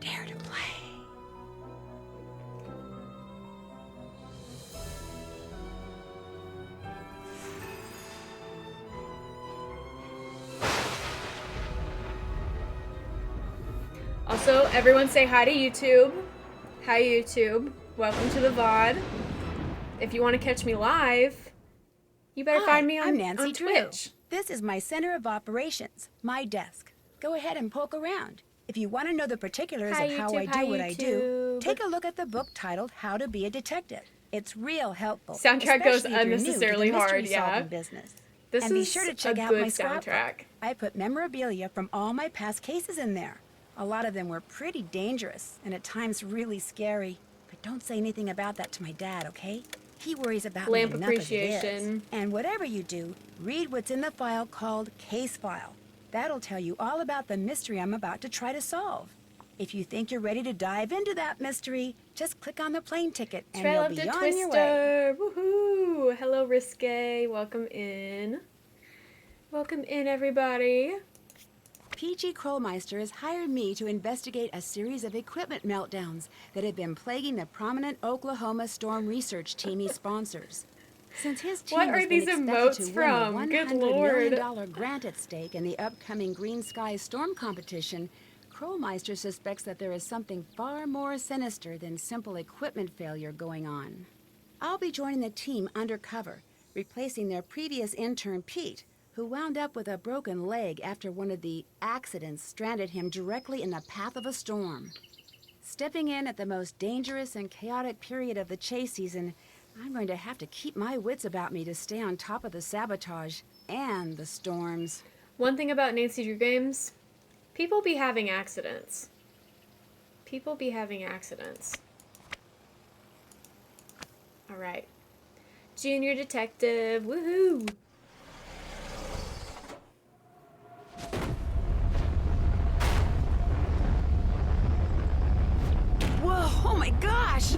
Prepare to play. Also, everyone say hi to YouTube. Hi, YouTube. Welcome to the VOD. If you want to catch me live, you better find me I'm Nancy on Drew. Twitch. This is my center of operations, my desk. Go ahead and poke around. If you want to know the particulars Hi, of how YouTube. I do Hi, what I do, YouTube. take a look at the book titled How to Be a Detective. It's real helpful. Soundtrack goes especially if you're unnecessarily new to the hard, mystery-solving yeah. business. This And be is sure to check a out good my scrapbook. soundtrack. I put memorabilia from all my past cases in there. A lot of them were pretty dangerous and at times really scary. But don't say anything about that to my dad, okay? He worries about Lamp me enough as it is. appreciation. And whatever you do, read what's in the file called Case File. That'll tell you all about the mystery I'm about to try to solve. If you think you're ready to dive into that mystery, just click on the plane ticket and Try you'll love be to on your way. Twister. Woohoo! Hello, Risque. Welcome in. Welcome in, everybody. PG Krollmeister has hired me to investigate a series of equipment meltdowns that have been plaguing the prominent Oklahoma storm research team he sponsors. Since his team What has are been these expected emotes to win from? a Good $100 lord. million grant at stake in the upcoming Green Sky Storm competition, Krollmeister suspects that there is something far more sinister than simple equipment failure going on. I'll be joining the team undercover, replacing their previous intern, Pete, who wound up with a broken leg after one of the accidents stranded him directly in the path of a storm. Stepping in at the most dangerous and chaotic period of the chase season, I'm going to have to keep my wits about me to stay on top of the sabotage and the storms. One thing about Nancy Drew games, people be having accidents. People be having accidents. Alright. Junior detective, woohoo! Whoa, oh my gosh!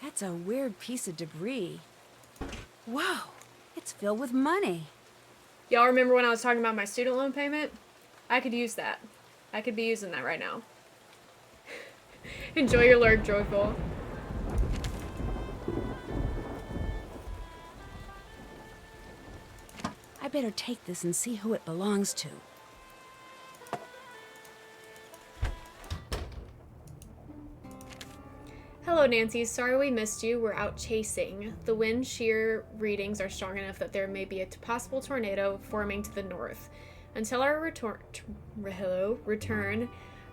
That's a weird piece of debris. Whoa, it's filled with money. Y'all remember when I was talking about my student loan payment? I could use that. I could be using that right now. Enjoy your lurk, Joyful. I better take this and see who it belongs to. Hello, Nancy. Sorry we missed you. We're out chasing. The wind shear readings are strong enough that there may be a possible tornado forming to the north. Until our return,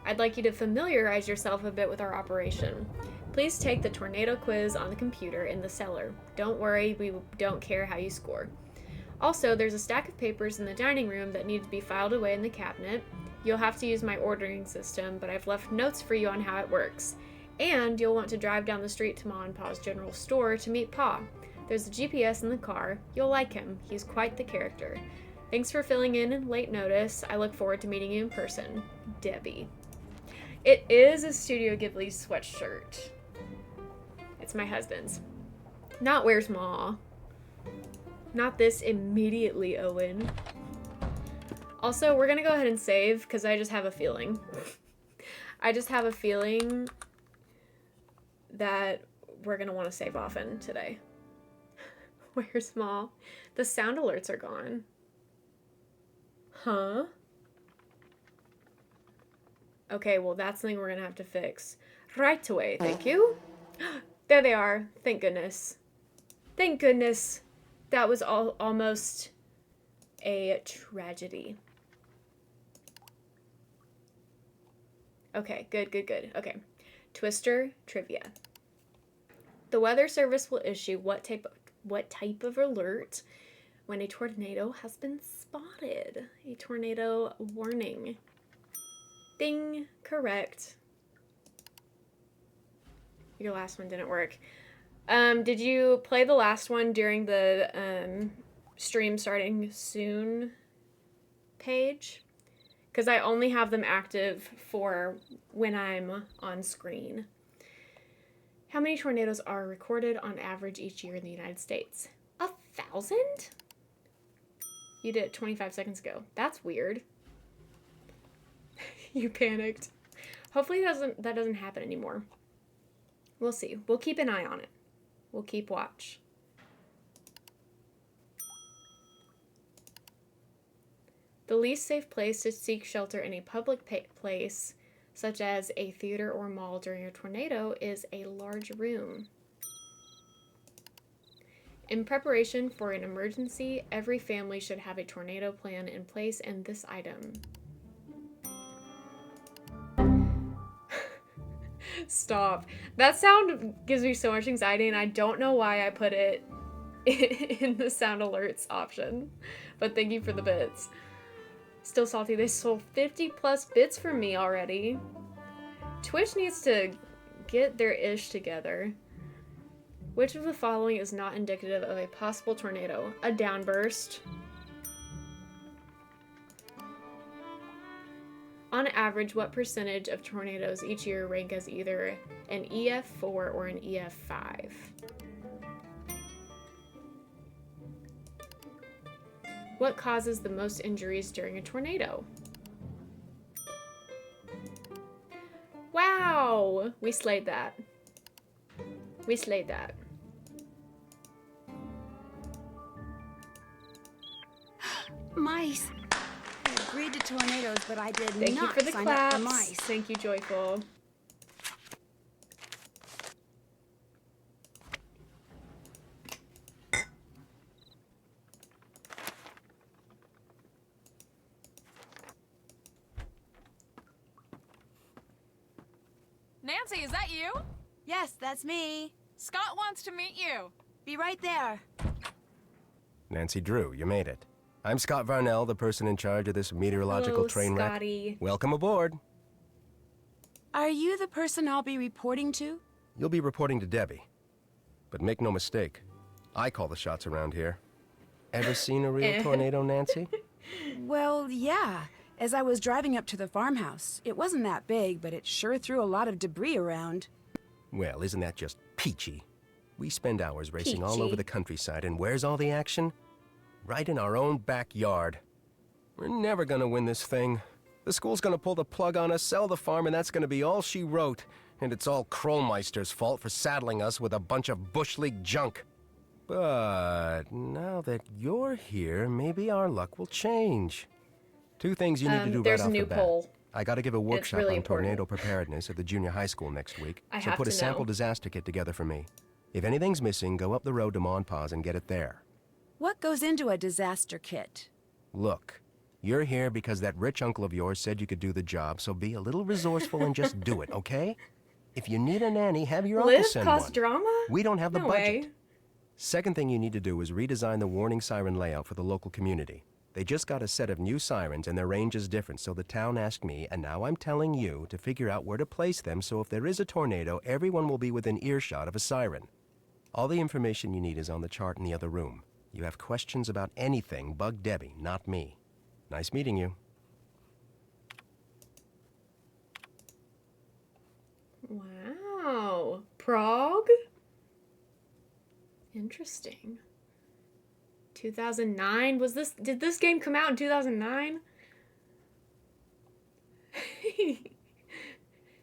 I'd like you to familiarize yourself a bit with our operation. Please take the tornado quiz on the computer in the cellar. Don't worry, we don't care how you score. Also, there's a stack of papers in the dining room that need to be filed away in the cabinet. You'll have to use my ordering system, but I've left notes for you on how it works. And you'll want to drive down the street to Ma and Pa's general store to meet Pa. There's a GPS in the car. You'll like him. He's quite the character. Thanks for filling in late notice. I look forward to meeting you in person. Debbie. It is a Studio Ghibli sweatshirt. It's my husband's. Not Where's Ma. Not this immediately, Owen. Also, we're gonna go ahead and save, because I just have a feeling. I just have a feeling that we're gonna want to save often today. Where's Ma? The sound alerts are gone. Huh? Okay, well, that's something we're gonna have to fix right away. Thank you. There they are. Thank goodness. Thank goodness. That was almost a tragedy. Okay, good. Okay. Twister trivia. The Weather Service will issue what type of alert when a tornado has been spotted? A tornado warning. Ding, correct. Your last one didn't work. Did you play the last one during the stream starting soon page? because I only have them active for when I'm on screen. How many tornadoes are recorded on average each year in the United States? 1,000? You did it 25 seconds ago. That's weird. You panicked. Hopefully that doesn't happen anymore. We'll see. We'll keep an eye on it. We'll keep watch. The least safe place to seek shelter in a public place, such as a theater or mall during a tornado, is a large room. In preparation for an emergency, every family should have a tornado plan in place, and this item. Stop. That sound gives me so much anxiety, and I don't know why I put it in the sound alerts option. But thank you for the bits. Still salty. They sold 50 plus bits for me already. Twitch needs to get their ish together. Which of the following is not indicative of a possible tornado? A downburst. On average, what percentage of tornadoes each year rank as either an EF4 or an EF5? What causes the most injuries during a tornado? Wow! We slayed that. We slayed that. Mice. I agreed to tornadoes, but I did Thank you not for the sign claps. up for mice. Thank you, Joyful. Nancy, is that you? Yes, that's me. Scott wants to meet you. Be right there. Nancy Drew, you made it. I'm Scott Varnell, the person in charge of this meteorological Hello, train Scotty. wreck. Welcome aboard. Are you the person I'll be reporting to? You'll be reporting to Debbie. But make no mistake, I call the shots around here. Ever seen a real tornado, Nancy? Well, yeah. As I was driving up to the farmhouse, it wasn't that big, but it sure threw a lot of debris around. Well, isn't that just peachy? We spend hours racing all Peachy. over the countryside, and where's all the action? Right in our own backyard. We're never gonna win this thing. The school's gonna pull the plug on us, sell the farm, and that's gonna be all she wrote. And it's all Krollmeister's fault for saddling us with a bunch of Bush League junk. But now that you're here, maybe our luck will change. Two things you need to do right There's off a new the bat. poll. I gotta give a workshop really on important. tornado preparedness at the junior high school next week. I so have put a to sample know. disaster kit together for me. If anything's missing, go up the road to Monpause and get it there. What goes into a disaster kit? Look, you're here because that rich uncle of yours said you could do the job, so be a little resourceful and just do it, okay? If you need a nanny, have your uncle Live send cause one. drama? We don't have the No budget. way. Second thing you need to do is redesign the warning siren layout for the local community. They just got a set of new sirens and their range is different, so the town asked me, and now I'm telling you, to figure out where to place them so if there is a tornado, everyone will be within earshot of a siren. All the information you need is on the chart in the other room. You have questions about anything, bug Debbie, not me. Nice meeting you. Wow. Prague? Interesting. 2009? Did this game come out in 2009?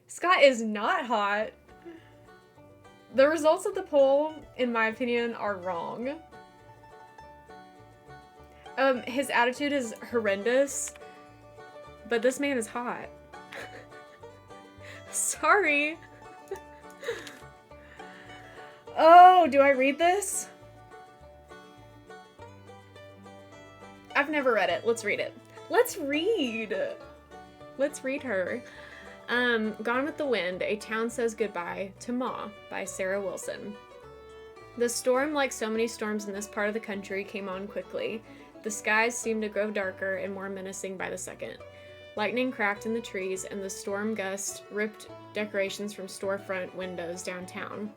Scott is not hot. The results of the poll, in my opinion, are wrong. His attitude is horrendous, but this man is hot. Sorry. Oh, do I read this? I've never read it. Let's read it. Let's read her. Gone with the Wind, A Town Says Goodbye to Ma by Sarah Wilson. The storm, like so many storms in this part of the country, came on quickly. The skies seemed to grow darker and more menacing by the second. Lightning cracked in the trees, and the storm gust ripped decorations from storefront windows downtown.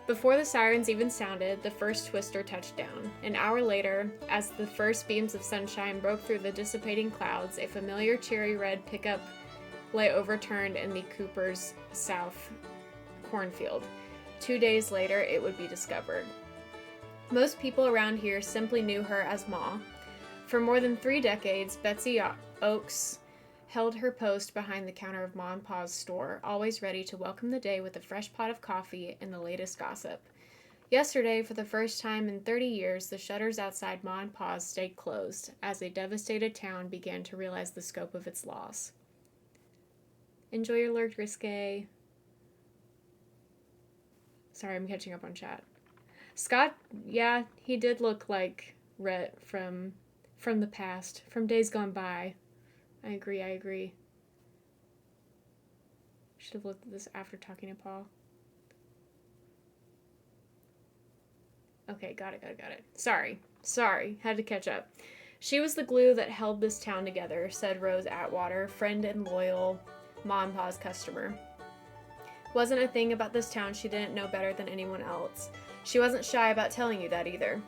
Before the sirens even sounded, the first twister touched down. An hour later, as the first beams of sunshine broke through the dissipating clouds, a familiar cherry red pickup lay overturned in the Cooper's South cornfield. 2 days later, it would be discovered. Most people around here simply knew her as Ma. For more than 3 decades, Betsy Oaks held her post behind the counter of Ma and Pa's store, always ready to welcome the day with a fresh pot of coffee and the latest gossip. Yesterday, for the first time in 30 years, the shutters outside Ma and Pa's stayed closed as a devastated town began to realize the scope of its loss. Enjoy your lurk, Risque. Sorry, I'm catching up on chat. Scott, yeah, he did look like Rhett from the past, from days gone by. I agree. Should have looked at this after talking to Paul. Okay, got it. Sorry, had to catch up. She was the glue that held this town together, said Rose Atwater, friend and loyal Ma and Pa's customer. Wasn't a thing about this town she didn't know better than anyone else. She wasn't shy about telling you that either.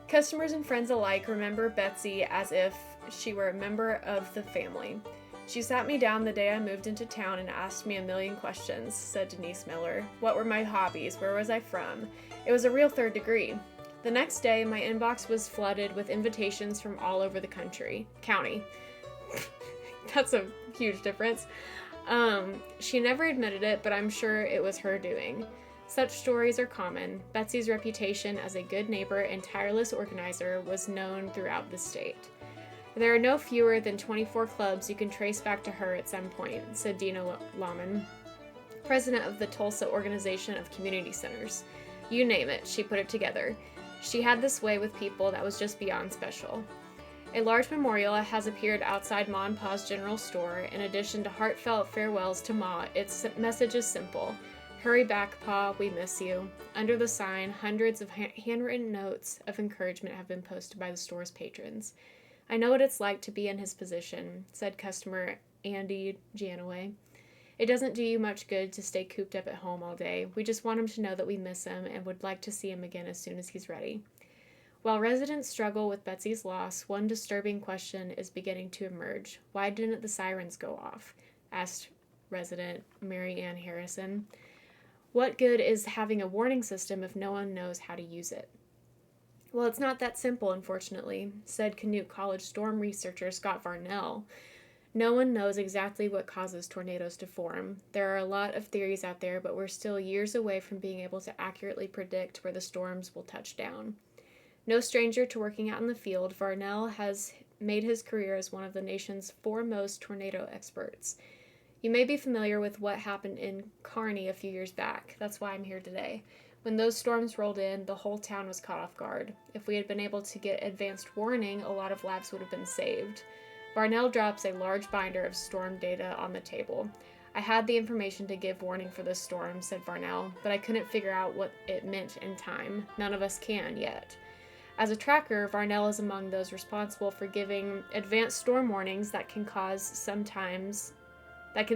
Customers and friends alike remember Betsy as if she were a member of the family. She sat me down the day I moved into town and asked me a million questions, said Denise Miller. What were my hobbies? Where was I from? It was a real third degree. The next day, my inbox was flooded with invitations from all over the county. That's a huge difference. She never admitted it, but I'm sure it was her doing. Such stories are common. Betsy's reputation as a good neighbor and tireless organizer was known throughout the state. There are no fewer than 24 clubs you can trace back to her at some point, said Dina Lahman, president of the Tulsa Organization of Community Centers. You name it, she put it together. She had this way with people that was just beyond special. A large memorial has appeared outside Ma and Pa's general store. In addition to heartfelt farewells to Ma, its message is simple. Hurry back, Pa, we miss you. Under the sign, hundreds of handwritten notes of encouragement have been posted by the store's patrons. I know what it's like to be in his position, said customer Andy Janaway. It doesn't do you much good to stay cooped up at home all day. We just want him to know that we miss him and would like to see him again as soon as he's ready. While residents struggle with Betsy's loss, one disturbing question is beginning to emerge. Why didn't the sirens go off? Asked resident Mary Ann Harrison. What good is having a warning system if no one knows how to use it? Well, it's not that simple, unfortunately, said Canute College storm researcher Scott Varnell. No one knows exactly what causes tornadoes to form. There are a lot of theories out there, but we're still years away from being able to accurately predict where the storms will touch down. No stranger to working out in the field, Varnell has made his career as one of the nation's foremost tornado experts. You may be familiar with what happened in Kearney a few years back. That's why I'm here today. When those storms rolled in, the whole town was caught off guard. If we had been able to get advanced warning, a lot of lives would have been saved. Varnell drops a large binder of storm data on the table. I had the information to give warning for this storm, said Varnell, but I couldn't figure out what it meant in time. None of us can yet. As a tracker, Varnell is among those responsible for giving advanced storm warnings that can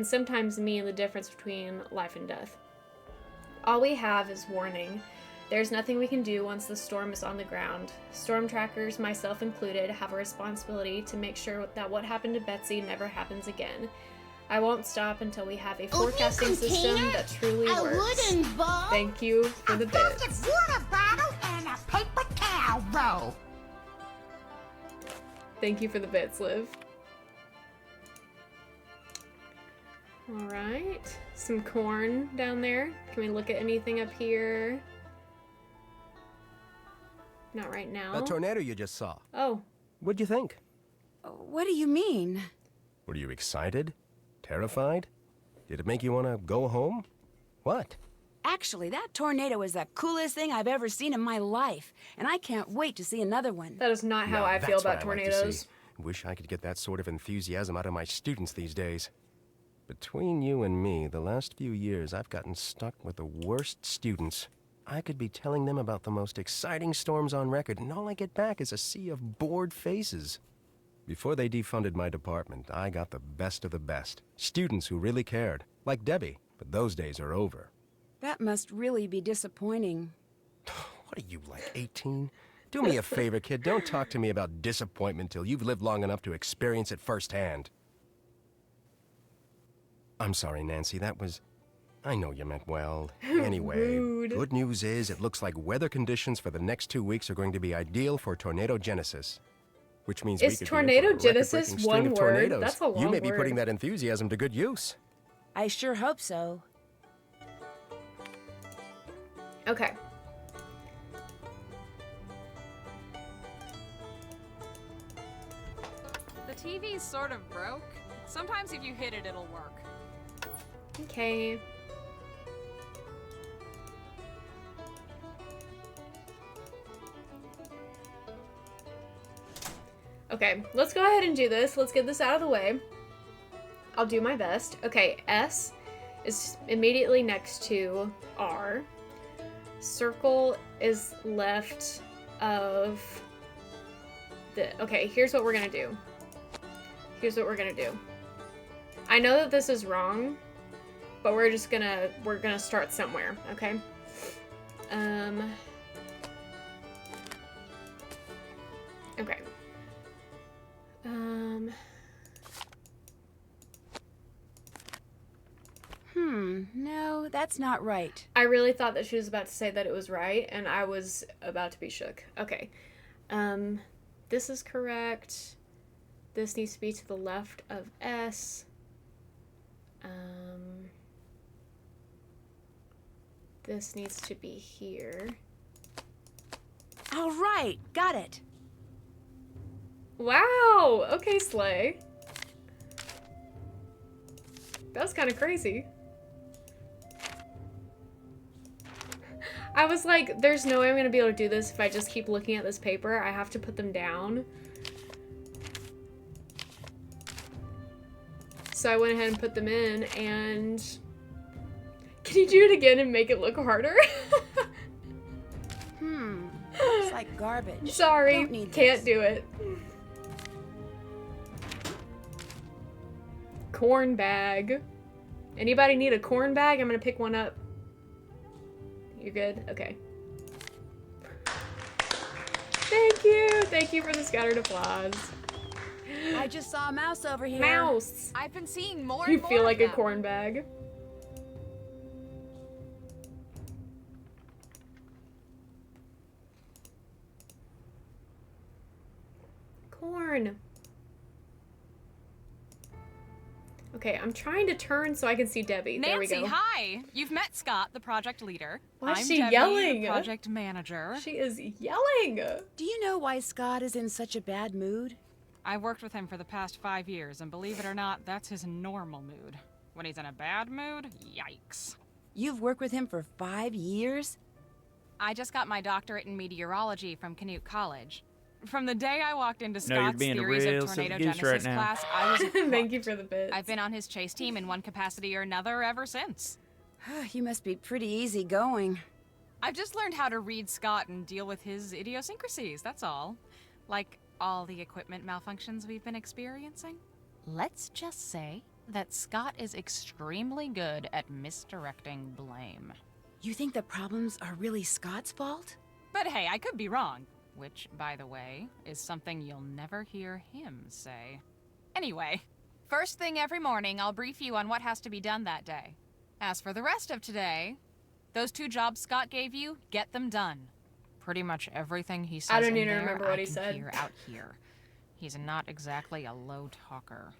sometimes mean the difference between life and death. All we have is warning. There's nothing we can do once the storm is on the ground. Storm trackers, myself included, have a responsibility to make sure that what happened to Betsy never happens again. I won't stop until we have a forecasting system that truly works. Thank you for the bits. A water bottle and a paper towel roll. Thank you for the bits, Liv. Alright, some corn down there. Can we look at anything up here? Not right now. That tornado you just saw. Oh. What'd you think? What do you mean? Were you excited? Terrified? Did it make you want to go home? What? Actually, that tornado is the coolest thing I've ever seen in my life, and I can't wait to see another one. That is not how Now, I feel that's what about I like to tornadoes. see. Wish I could get that sort of enthusiasm out of my students these days. Between you and me, the last few years I've gotten stuck with the worst students. I could be telling them about the most exciting storms on record, and all I get back is a sea of bored faces. Before they defunded my department, I got the best of the best. Students who really cared, like Debbie, but those days are over. That must really be disappointing. What are you, like 18? Do me a favor, kid. Don't talk to me about disappointment till you've lived long enough to experience it firsthand. I'm sorry, Nancy. That was... I know you meant well. Anyway, Rude. good news is it looks like weather conditions for the next 2 weeks are going to be ideal for tornado genesis. Which means we Is could tornado be in for a genesis record-breaking string one of word? tornadoes. That's a long You may be word. putting that enthusiasm to good use. I sure hope so. Okay. The TV's sort of broke. Sometimes if you hit it, it'll work. Okay. Okay, let's go ahead and do this. Let's get this out of the way. I'll do my best. Okay, S is immediately next to R. Circle is left of the... Okay, here's what we're gonna do. Here's what we're gonna do. I know that this is wrong, but we're gonna start somewhere, okay? Okay. No, that's not right. I really thought that she was about to say that it was right, and I was about to be shook. Okay. This is correct. This needs to be to the left of S. This needs to be here. All right, got it. Wow! Okay, Slay. That's kind of crazy. I was like, there's no way I'm gonna be able to do this if I just keep looking at this paper. I have to put them down. So I went ahead and put them in, and... Can you do it again and make it look harder? Looks like garbage. Sorry, Don't need can't this. do it. Corn bag. Anybody need a corn bag? I'm gonna pick one up. You're good? Okay. Thank you! Thank you for the scattered applause. I just saw a mouse over here. Mouse! I've been seeing more You and more feel like of a them. corn bag. Corn. Okay, I'm trying to turn so I can see Debbie. There we Nancy, go. hi. You've met Scott, the project leader. Why is I'm she Debbie, yelling? the project manager. She is yelling. Do you know why Scott is in such a bad mood? I've worked with him for the past 5 years, and believe it or not, that's his normal mood. When he's in a bad mood, yikes. You've worked with him for 5 years? I just got my doctorate in meteorology from Canute College. From the day I walked into No, you're Scott's being a theories real of tornado silly goose genesis right now. class, I was Thank you for the bits. I've been on his chase team in one capacity or another ever since. You must be pretty easygoing. I've just learned how to read Scott and deal with his idiosyncrasies, that's all. Like all the equipment malfunctions we've been experiencing. Let's just say that Scott is extremely good at misdirecting blame. You think the problems are really Scott's fault? But hey, I could be wrong. Which, by the way, is something you'll never hear him say. Anyway, first thing every morning, I'll brief you on what has to be done that day. As for the rest of today, those 2 jobs Scott gave you, get them done. Pretty much everything he says I don't in even there, remember what I he can said. hear out here. He's not exactly a low talker.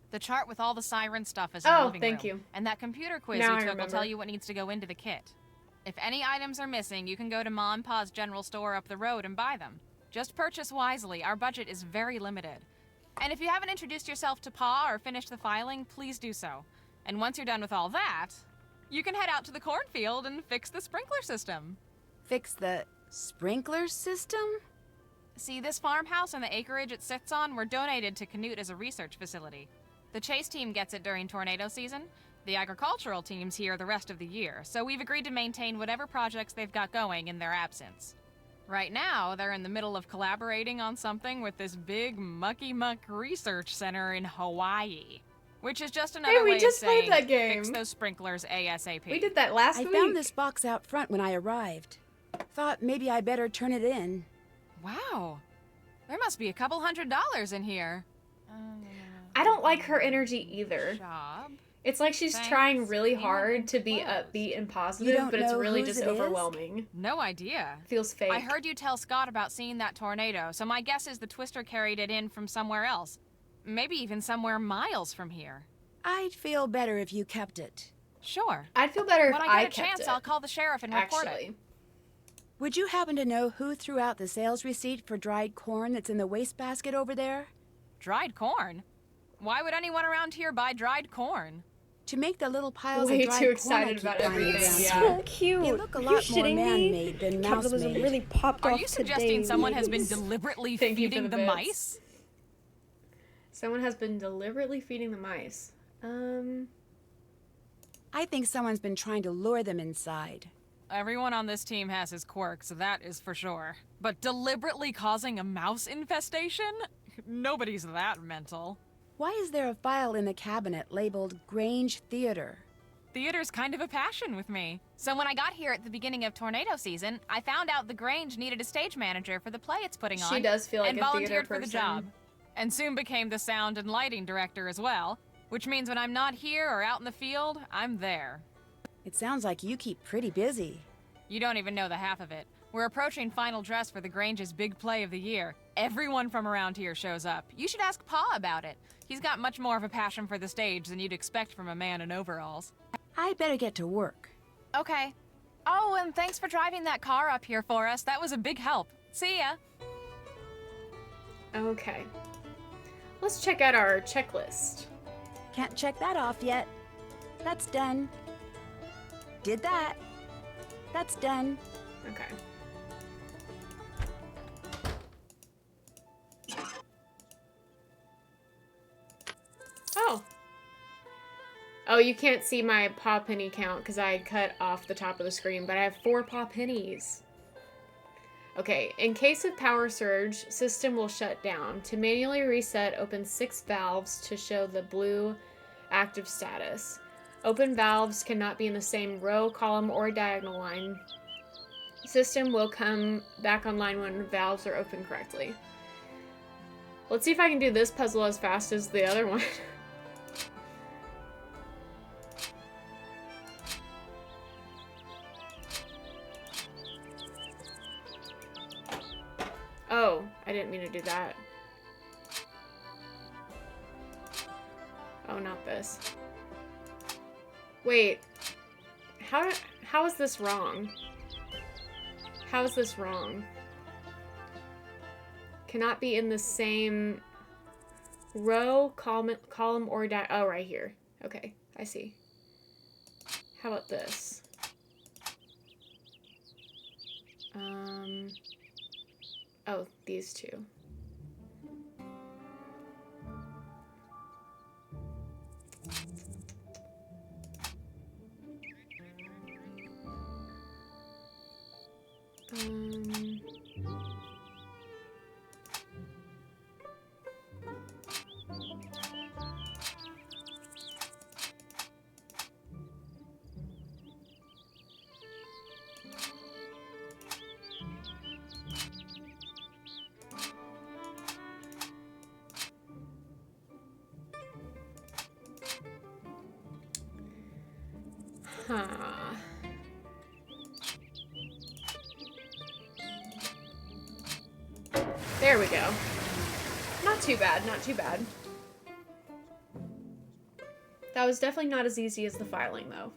The chart with all the siren stuff is in the Oh, living thank room, you. and that computer quiz Now I you took will remember. tell you what needs to go into the kit. If any items are missing, you can go to Ma and Pa's general store up the road and buy them. Just purchase wisely. Our budget is very limited. And if you haven't introduced yourself to Pa or finished the filing, please do so. And once you're done with all that, you can head out to the cornfield and fix the sprinkler system. Fix the sprinkler system? See, this farmhouse and the acreage it sits on were donated to Canute as a research facility. The chase team gets it during tornado season. The agricultural team's here the rest of the year, so we've agreed to maintain whatever projects they've got going in their absence. Right now, they're in the middle of collaborating on something with this big mucky muck research center in Hawaii. Which is just another we way just of saying played that game. fix those sprinklers ASAP. We did that last I week. found this box out front when I arrived. Thought maybe I better turn it in. Wow. There must be a couple $100 in here. I don't like her energy either. Job. It's like she's Thanks. trying really hard to be Close. upbeat and You positive, don't but it's know really whose just it is? overwhelming. No idea. Feels fake. I heard you tell Scott about seeing that tornado, so my guess is the Twister carried it in from somewhere else. Maybe even somewhere miles from here. I'd feel better if you kept it. Sure. I'd feel better When if I I get a kept chance, it. I'll call the sheriff and report Actually. it. Would you happen to know who threw out the sales receipt for dried corn that's in the wastebasket over there? Dried corn? Why would anyone around here buy dried corn? To make the little piles Way of dried too corn I excited keep about finding everything, around yeah. here. So cute. They look a Are you lot more shitting me? man-made than Capitalism mouse-made. really popped Are off you suggesting today, someone has been ladies. deliberately Thank you for feeding the the bits. mice? Someone has been deliberately feeding the mice. I think someone's been trying to lure them inside. Everyone on this team has his quirks, that is for sure. But deliberately causing a mouse infestation? Nobody's that mental. Why is there a file in the cabinet labeled Grange Theater? Theater's kind of a passion with me. So when I got here at the beginning of tornado season, I found out the Grange needed a stage manager for the play it's putting on. She does feel like and a theater volunteered for the person. job. And soon became the sound and lighting director as well, which means when I'm not here or out in the field, I'm there. It sounds like you keep pretty busy. You don't even know the half of it. We're approaching final dress for the Grange's big play of the year. Everyone from around here shows up. You should ask Pa about it. He's got much more of a passion for the stage than you'd expect from a man in overalls. I'd better get to work. Okay. Oh, and thanks for driving that car up here for us. That was a big help. See ya. Okay. Let's check out our checklist. Can't check that off yet. That's done. Did that. That's done. Okay. Oh. Oh, you can't see my paw penny count because I cut off the top of the screen, but I have 4 paw pennies. Okay, in case of power surge, system will shut down. To manually reset, open 6 valves to show the blue active status. Open valves cannot be in the same row, column, or diagonal line. System will come back online when valves are open correctly. Let's see if I can do this puzzle as fast as the other one. Oh, I didn't mean to do that. Oh, not this. Wait. How is this wrong? How is this wrong? Cannot be in the same row, column or oh, right here. Okay, I see. How about this? Oh, these two. Huh. There we go. Not too bad, not too bad. That was definitely not as easy as the filing, though.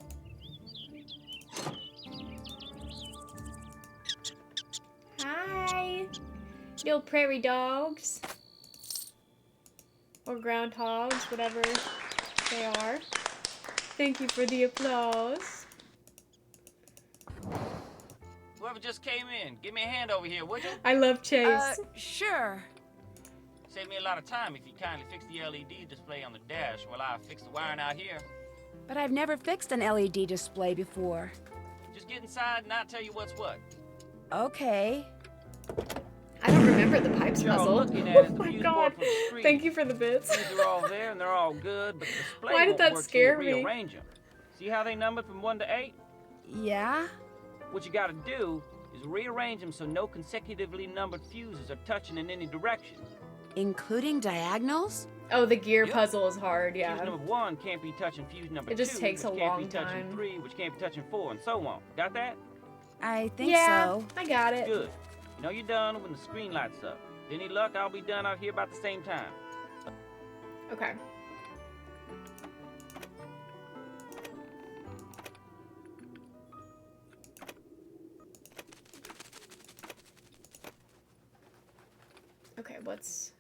Hi, little prairie dogs. Or groundhogs, whatever they are. Thank you for the applause. Whoever just came in, give me a hand over here, would you? I love Chase. Sure. Save me a lot of time if you kindly fix the LED display on the dash while I fix the wiring out here. But I've never fixed an LED display before. Just get inside and I'll tell you what's what. Okay. I don't remember the pipes You're all puzzle. looking at Oh is the my fuse god. board for the screen. Thank you for the bits. These are all there and they're all good, but the display Why did won't that work scare till you me? rearrange them. See how they numbered from 1 to 8? Yeah? What you gotta do is rearrange them so no consecutively numbered fuses are touching in any direction. Including diagonals? Oh, the gear Yep. puzzle is hard, Fuse yeah. number 1 can't be touching fuse number 2, It just takes which a can't long be touching time. 3, which can't be touching 4, and so on. Got that? I think Yeah, so. I got it. Good. You know you're done when the screen lights up. With any luck, I'll be done out here about the same time. Okay. Okay, what's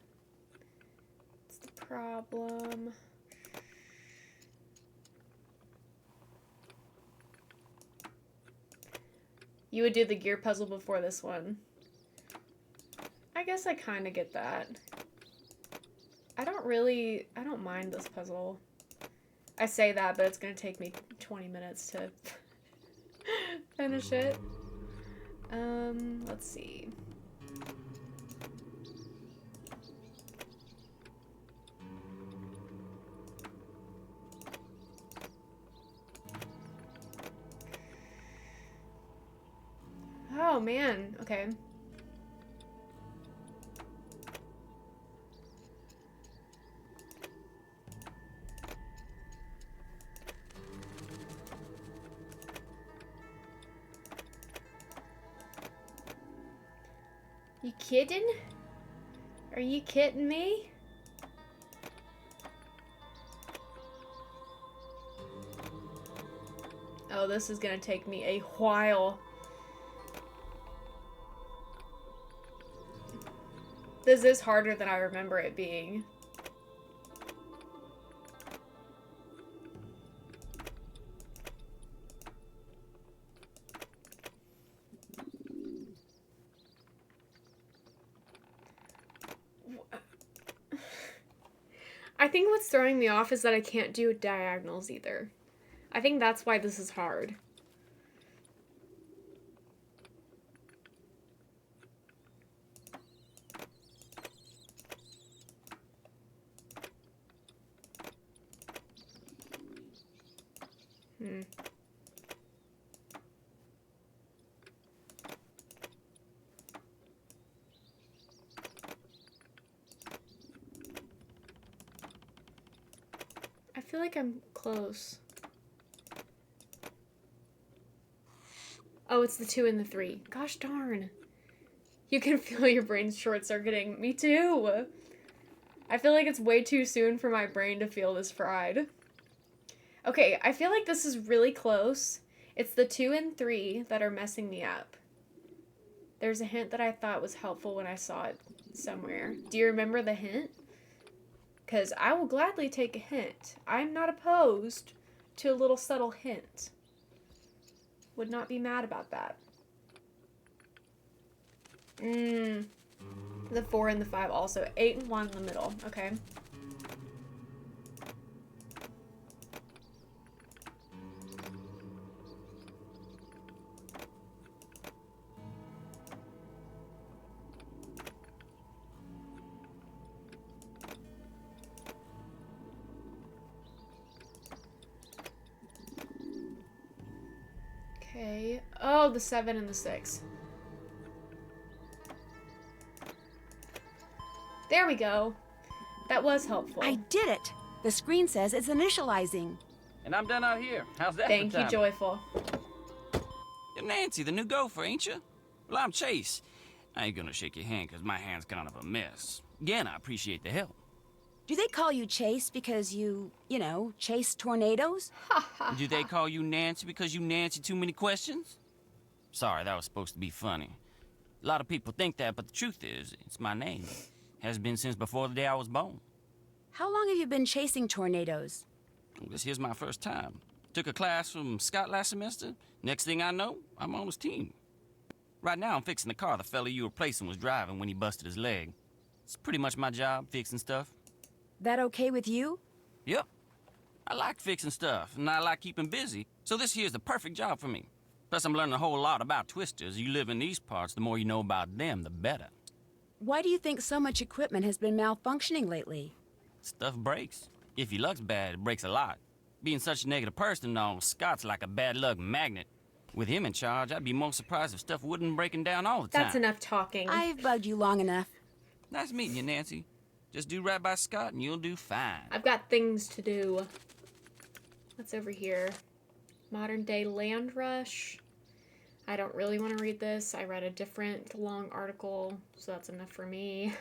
the problem? You would do the gear puzzle before this one. I guess I kind of get that. I don't mind this puzzle. I say that, but it's gonna take me 20 minutes to finish it. Let's see. Oh man, okay. You kidding? Are you kidding me? Oh, this is gonna take me a while. This is harder than I remember it being. I think what's throwing me off is that I can't do diagonals either. I think that's why this is hard. I feel like I'm close. Oh, it's the 2 and the 3. Gosh darn. You can feel your brain's short circuiting. Me too. I feel like it's way too soon for my brain to feel this fried. Okay, I feel like this is really close. It's the 2 and 3 that are messing me up. There's a hint that I thought was helpful when I saw it somewhere. Do you remember the hint? Because I will gladly take a hint. I'm not opposed to a little subtle hint. Would not be mad about that. The 4 and the 5 also. 8 and 1 in the middle. Okay. Okay. Oh, the 7 and the 6. There we go. That was helpful. I did it! The screen says it's initializing. And I'm done out here. How's that Thank for you, timing? Joyful. You're Nancy, the new gopher, ain't you? Well, I'm Chase. I ain't gonna shake your hand because my hand's kind of a mess. Again, I appreciate the help. Do they call you Chase because you know, chase tornadoes? Do they call you Nancy because you Nancy too many questions? Sorry, that was supposed to be funny. A lot of people think that, but the truth is, it's my name. Has been since before the day I was born. How long have you been chasing tornadoes? This here's my first time. Took a class from Scott last semester. Next thing I know, I'm on his team. Right now, I'm fixing the car the fella you replacing was driving when he busted his leg. It's pretty much my job, fixing stuff. That okay with you? Yep. I like fixing stuff, and I like keeping busy, so this here's the perfect job for me. Plus, I'm learning a whole lot about twisters. You live in these parts, the more you know about them, the better. Why do you think so much equipment has been malfunctioning lately? Stuff breaks. If your luck's bad, it breaks a lot. Being such a negative person, though, Scott's like a bad luck magnet. With him in charge, I'd be most surprised if stuff wouldn't breaking down all the time. That's enough talking. I've bugged you long enough. Nice meeting you, Nancy. Just do right by Scott and you'll do fine. I've got things to do. What's over here? Modern day land rush. I don't really want to read this. I read a different long article, so that's enough for me.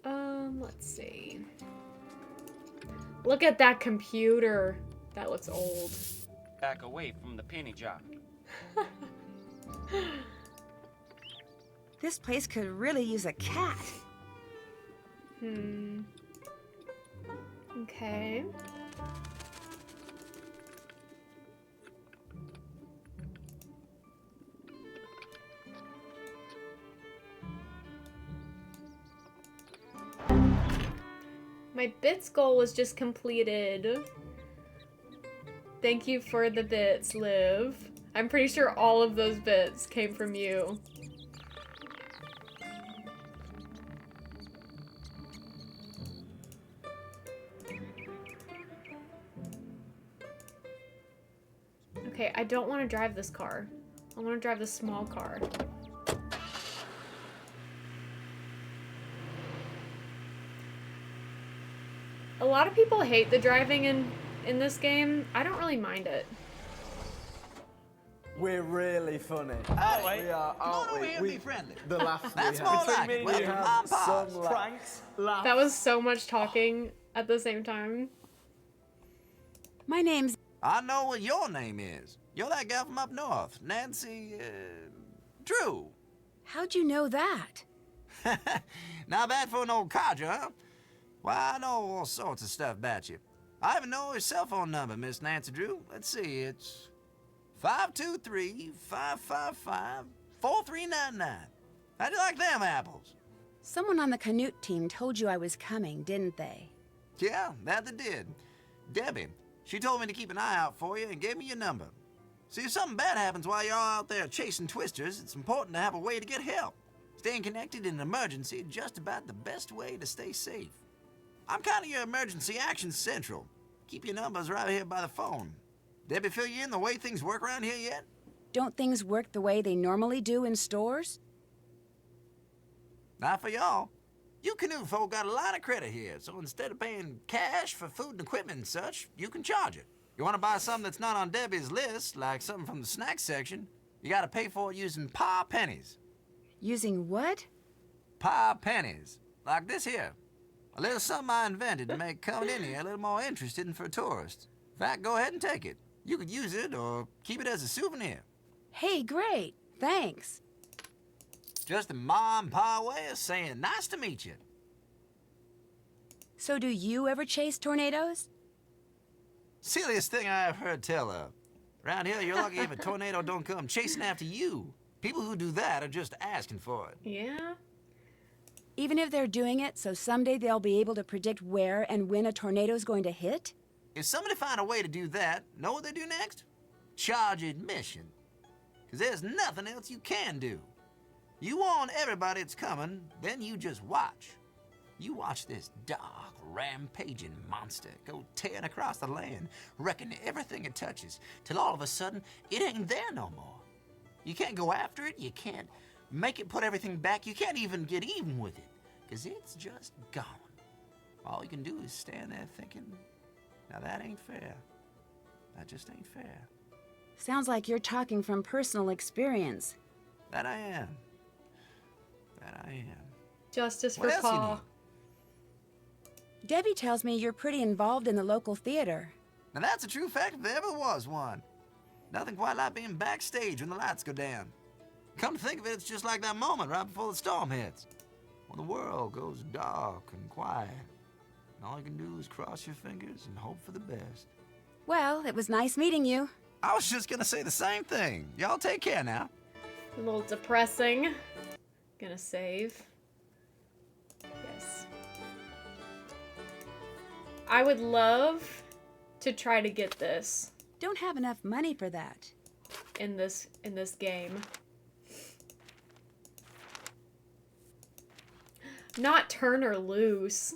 Let's see. Look at that computer. That looks old. Back away from the penny job. This place could really use a cat. Okay. My bits goal was just completed. Thank you for the bits, Liv. I'm pretty sure all of those bits came from you. Okay, I don't want to drive this car. I want to drive the small car. A lot of people hate the driving in this game. I don't really mind it. We're really funny. We are, aren't we? We're be friendly. The laughs That's we more have. like it. Welcome, Mom, Pop. Some pranks, laughs. That was so much talking at the same time. My name's... I know what your name is. You're that girl from up north, Nancy, Drew. How'd you know that? Not bad for an old codger, huh? Well, I know all sorts of stuff about you. I even know your cell phone number, Miss Nancy Drew. Let's see, it's 523-555-4399. How'd you like them apples? Someone on the Canute team told you I was coming, didn't they? Yeah, that they did. Debbie, she told me to keep an eye out for you and gave me your number. See, if something bad happens while you're all out there chasing twisters, it's important to have a way to get help. Staying connected in an emergency is just about the best way to stay safe. I'm kind of your emergency action central. Keep your numbers right here by the phone. Debbie fill you in the way things work around here yet? Don't things work the way they normally do in stores? Not for y'all. You Canute folk got a lot of credit here, so instead of paying cash for food and equipment and such, you can charge it. You want to buy something that's not on Debbie's list, like something from the snack section, you got to pay for it using pa pennies. Using what? Pa pennies. Like this here. A little something I invented to make coming in here a little more interesting for tourists. In fact, go ahead and take it. You could use it or keep it as a souvenir. Hey, great. Thanks. Just a ma and pa way of saying nice to meet you. So do you ever chase tornadoes? Silliest thing I ever heard tell of. Around here, you're lucky if a tornado don't come chasing after you. People who do that are just asking for it. Yeah. Even if they're doing it so someday they'll be able to predict where and when a tornado's going to hit? If somebody find a way to do that, know what they do next? Charge admission. Because there's nothing else you can do. You warn everybody it's coming, then you just watch. You watch this dark, rampaging monster go tearing across the land, wrecking everything it touches, till all of a sudden, it ain't there no more. You can't go after it, you can't make it put everything back, you can't even get even with it, because it's just gone. All you can do is stand there thinking, now that ain't fair. That just ain't fair. Sounds like you're talking from personal experience. That I am. That I am. Justice What for else you Paul. need? Debbie tells me you're pretty involved in the local theater. Now that's a true fact if there ever was one. Nothing quite like being backstage when the lights go down. Come to think of it, it's just like that moment right before the storm hits. When the world goes dark and quiet. And all you can do is cross your fingers and hope for the best. Well, it was nice meeting you. I was just gonna say the same thing. Y'all take care now. A little depressing. Gonna save. Yes. I would love to try to get this Don't have enough money for that. in this game. Not turn her loose.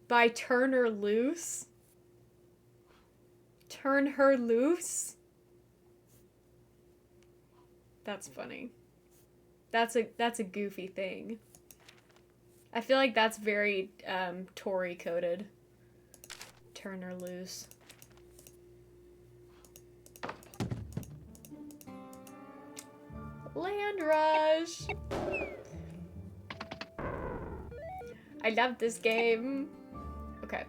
By turn her loose? Turn her loose? That's funny. That's a goofy thing. I feel like that's very Tory coded. Turn her loose. Land rush. I love this game. Okay.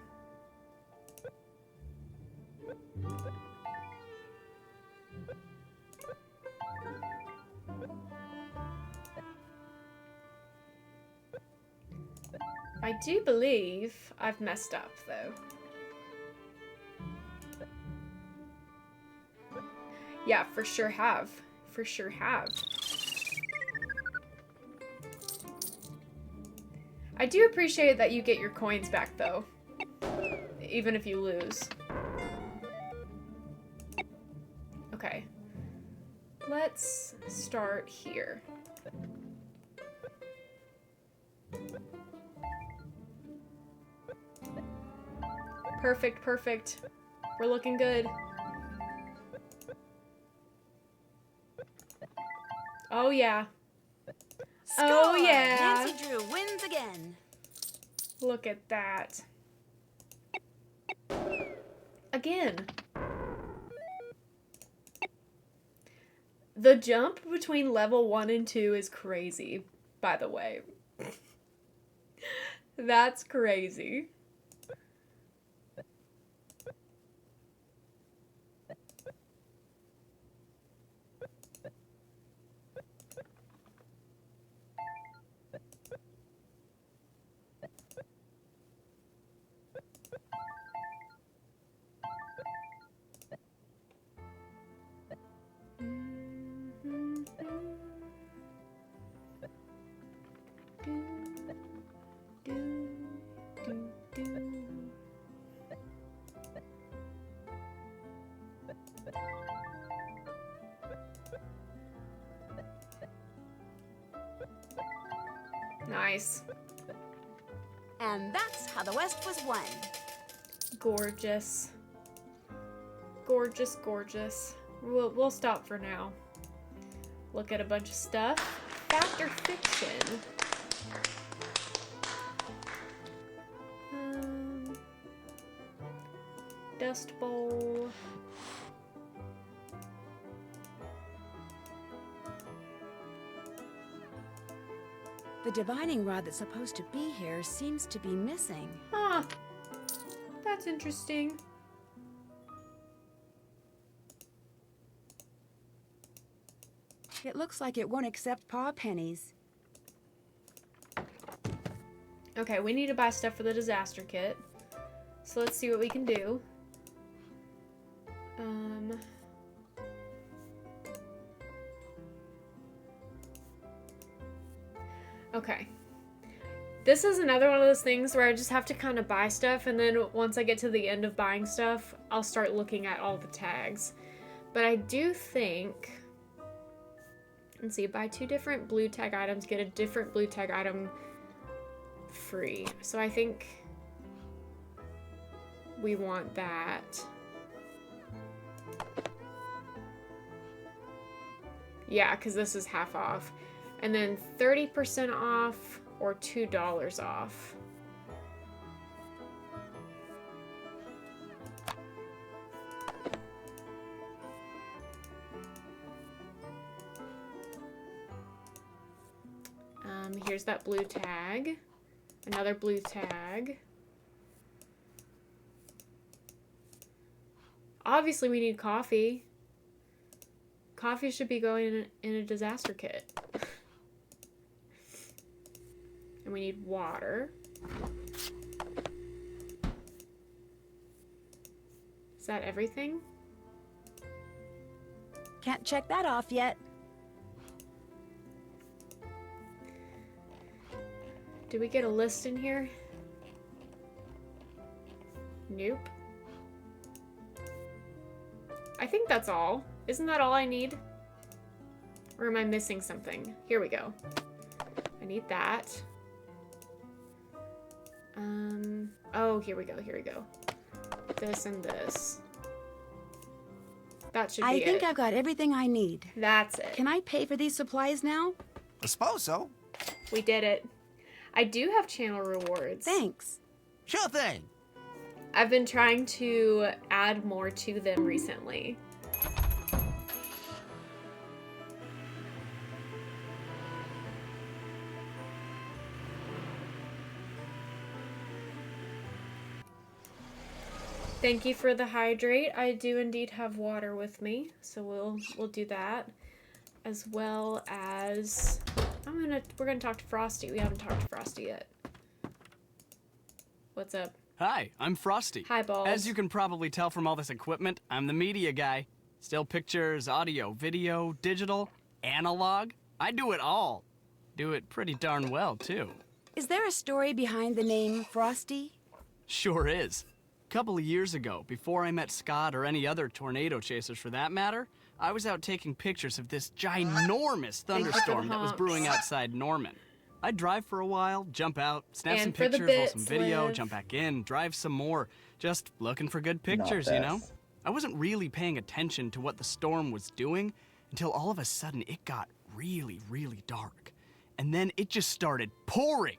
I do believe I've messed up, though. Yeah, for sure have. For sure have. I do appreciate that you get your coins back, though. Even if you lose. Okay. Let's start here. Perfect, perfect. We're looking good. Oh, yeah. Score! Oh, yeah. Nancy Drew wins again. Look at that. Again. The jump between level 1 and 2 is crazy, by the way. That's crazy. Nice. And that's how the West was won. Gorgeous. Gorgeous, gorgeous. We'll stop for now. Look at a bunch of stuff. Fact or fiction? Dust Bowl. The divining rod that's supposed to be here seems to be missing. Huh. That's interesting. It looks like it won't accept paw pennies. Okay, we need to buy stuff for the disaster kit. So let's see what we can do. Okay. This is another one of those things where I just have to kind of buy stuff, and then once I get to the end of buying stuff, I'll start looking at all the tags. But I do think... Let's see, buy 2 different blue tag items, get a different blue tag item free. So I think we want that. Yeah, because this is half off. And then 30% off or $2 off. Here's that blue tag. Another blue tag. Obviously we need coffee. Coffee should be going in a disaster kit. And we need water. Is that everything? Can't check that off yet. Did we get a list in here? Nope. I think that's all. Isn't that all I need? Or am I missing something? Here we go. I need that. Oh, here we go, here we go. This and this. That should be I think it. I've got everything I need. That's it. Can I pay for these supplies now? I suppose so. We did it. I do have channel rewards. Thanks. Sure thing. I've been trying to add more to them recently. Thank you for the hydrate. I do indeed have water with me, so we'll do that, as well as we're gonna talk to Frosty. We haven't talked to Frosty yet. What's up? Hi, I'm Frosty. Hi, Balls. As you can probably tell from all this equipment, I'm the media guy. Still pictures, audio, video, digital, analog. I do it all. Do it pretty darn well, too. Is there a story behind the name Frosty? Sure is. A couple of years ago, before I met Scott or any other tornado chasers for that matter, I was out taking pictures of this ginormous thunderstorm that was brewing outside Norman. I'd drive for a while, jump out, snap some pictures, roll some video, jump back in, drive some more. Just looking for good pictures, you know? I wasn't really paying attention to what the storm was doing until all of a sudden it got really, really dark. And then it just started pouring.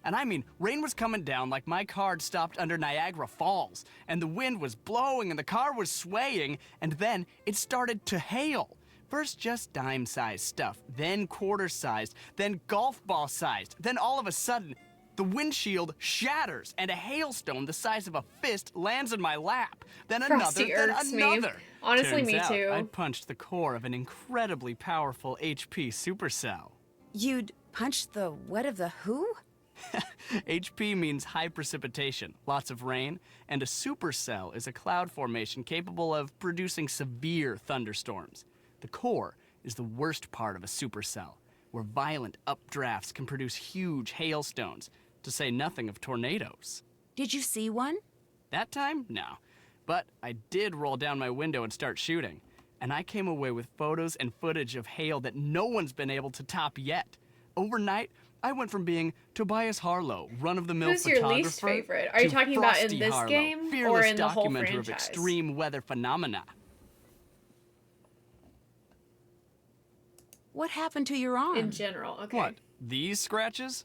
And I mean, rain was coming down like my car had stopped under Niagara Falls, and the wind was blowing and the car was swaying, and then it started to hail. First just dime-sized stuff, then quarter-sized, then golf ball-sized. Then all of a sudden, the windshield shatters and a hailstone the size of a fist lands in my lap. Then Frosty another, then irks another. me. Honestly, Turns me out, too. I'd punched the core of an incredibly powerful HP supercell. You'd punched the what of the who? HP means high precipitation, lots of rain, and a supercell is a cloud formation capable of producing severe thunderstorms. The core is the worst part of a supercell, where violent updrafts can produce huge hailstones, to say nothing of tornadoes. Did you see one? That time? No. But I did roll down my window and start shooting, and I came away with photos and footage of hail that no one's been able to top yet. Overnight, I went from being Tobias Harlow, run-of-the-mill Who's photographer, your least favorite? Are you to talking about in Frosty this Harlow, game or fearless in the whole documenter franchise? of extreme weather phenomena. What happened to your arm? In general, okay. What? These scratches?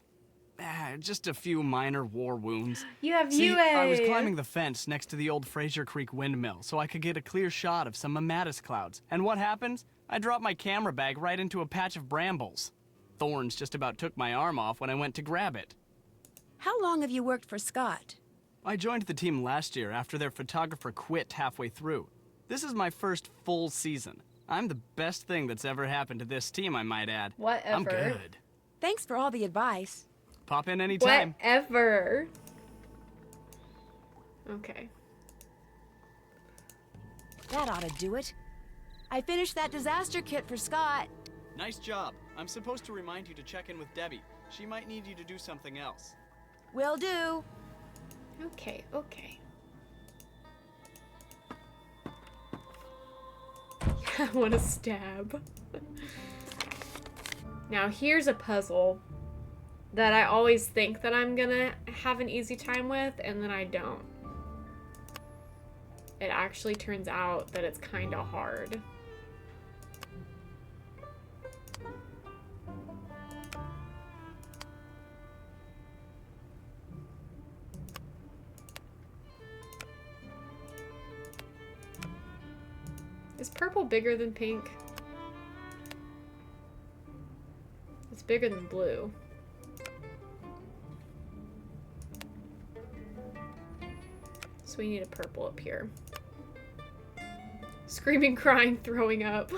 Just a few minor war wounds. You have See, UA. I was climbing the fence next to the old Fraser Creek windmill so I could get a clear shot of some mammatus clouds. And what happens? I dropped my camera bag right into a patch of brambles. Thorns just about took my arm off when I went to grab it. How long have you worked for Scott? I joined the team last year after their photographer quit halfway through. This is my first full season. I'm the best thing that's ever happened to this team, I might add. Whatever. I'm good. Thanks for all the advice. Pop in anytime. Whatever. Okay. That ought to do it. I finished that disaster kit for Scott. Nice job. I'm supposed to remind you to check in with Debbie. She might need you to do something else. Will do. Okay, okay. I want to stab. Now here's a puzzle that I always think that I'm gonna have an easy time with, and then I don't. It actually turns out that it's kind of hard. Is purple bigger than pink? It's bigger than blue. So we need a purple up here. Screaming, crying, throwing up.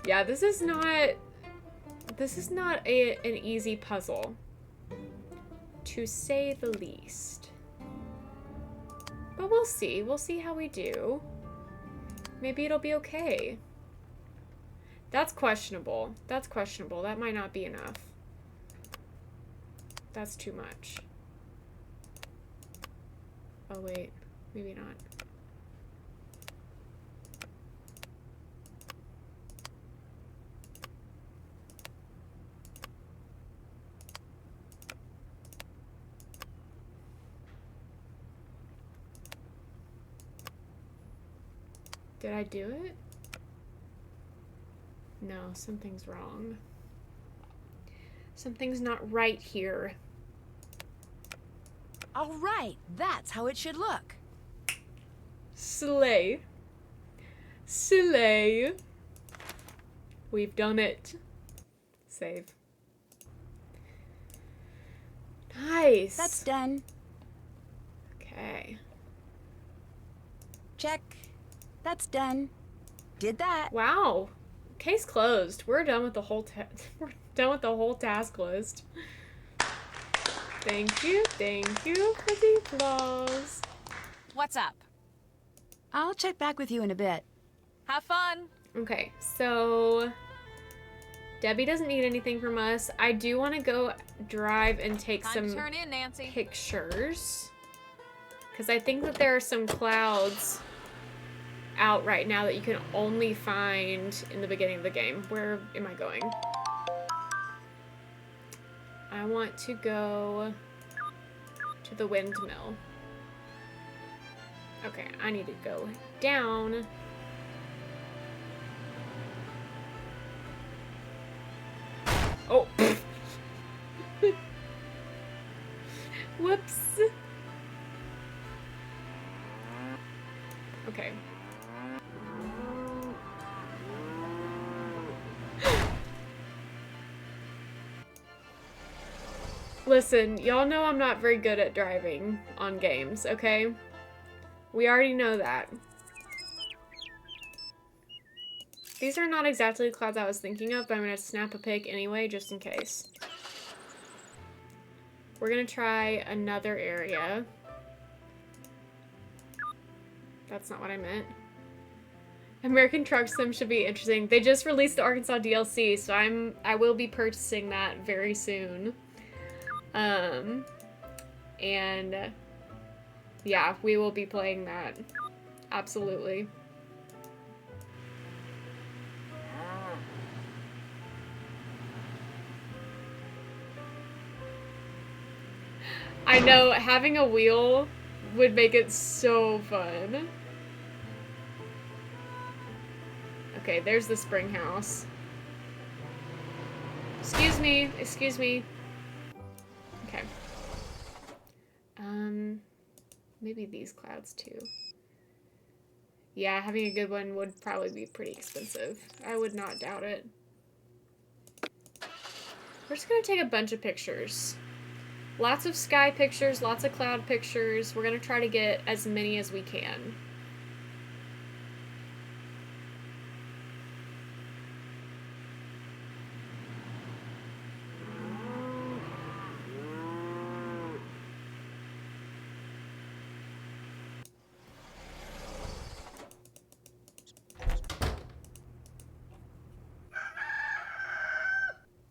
Yeah, this is not an easy puzzle, to say the least. But we'll see. We'll see how we do. Maybe it'll be okay. That's questionable. That's questionable. That might not be enough. That's too much. Oh wait, maybe not. Did I do it? No, something's wrong. Something's not right here. All right, that's how it should look. Slay. Slay. We've done it. Save. Nice. That's done. Okay. Check. That's done. Did that. Wow. Case closed. We're done with the whole we're done with the whole task list. Thank you for the applause. What's up? I'll check back with you in a bit. Have fun. Okay, so Debbie doesn't need anything from us. I do want to go drive and take Time some to turn in, Nancy. pictures. Because I think that there are some clouds out right now that you can only find in the beginning of the game. Where am I going? I want to go to the windmill. Okay, I need to go down. Oh. Whoops. Okay. Listen, y'all know I'm not very good at driving on games, okay? We already know that. These are not exactly the clouds I was thinking of, but I'm gonna snap a pic anyway, just in case. We're gonna try another area. That's not what I meant. American Truck Sim should be interesting. They just released the Arkansas DLC, so I will be purchasing that very soon. And yeah, we will be playing that. Absolutely. I know, having a wheel would make it so fun. Okay, there's the spring house. Excuse me, excuse me. Okay. Maybe these clouds too. Yeah, having a good one would probably be pretty expensive. I would not doubt it. We're just gonna take a bunch of pictures. Lots of sky pictures, lots of cloud pictures. We're gonna try to get as many as we can.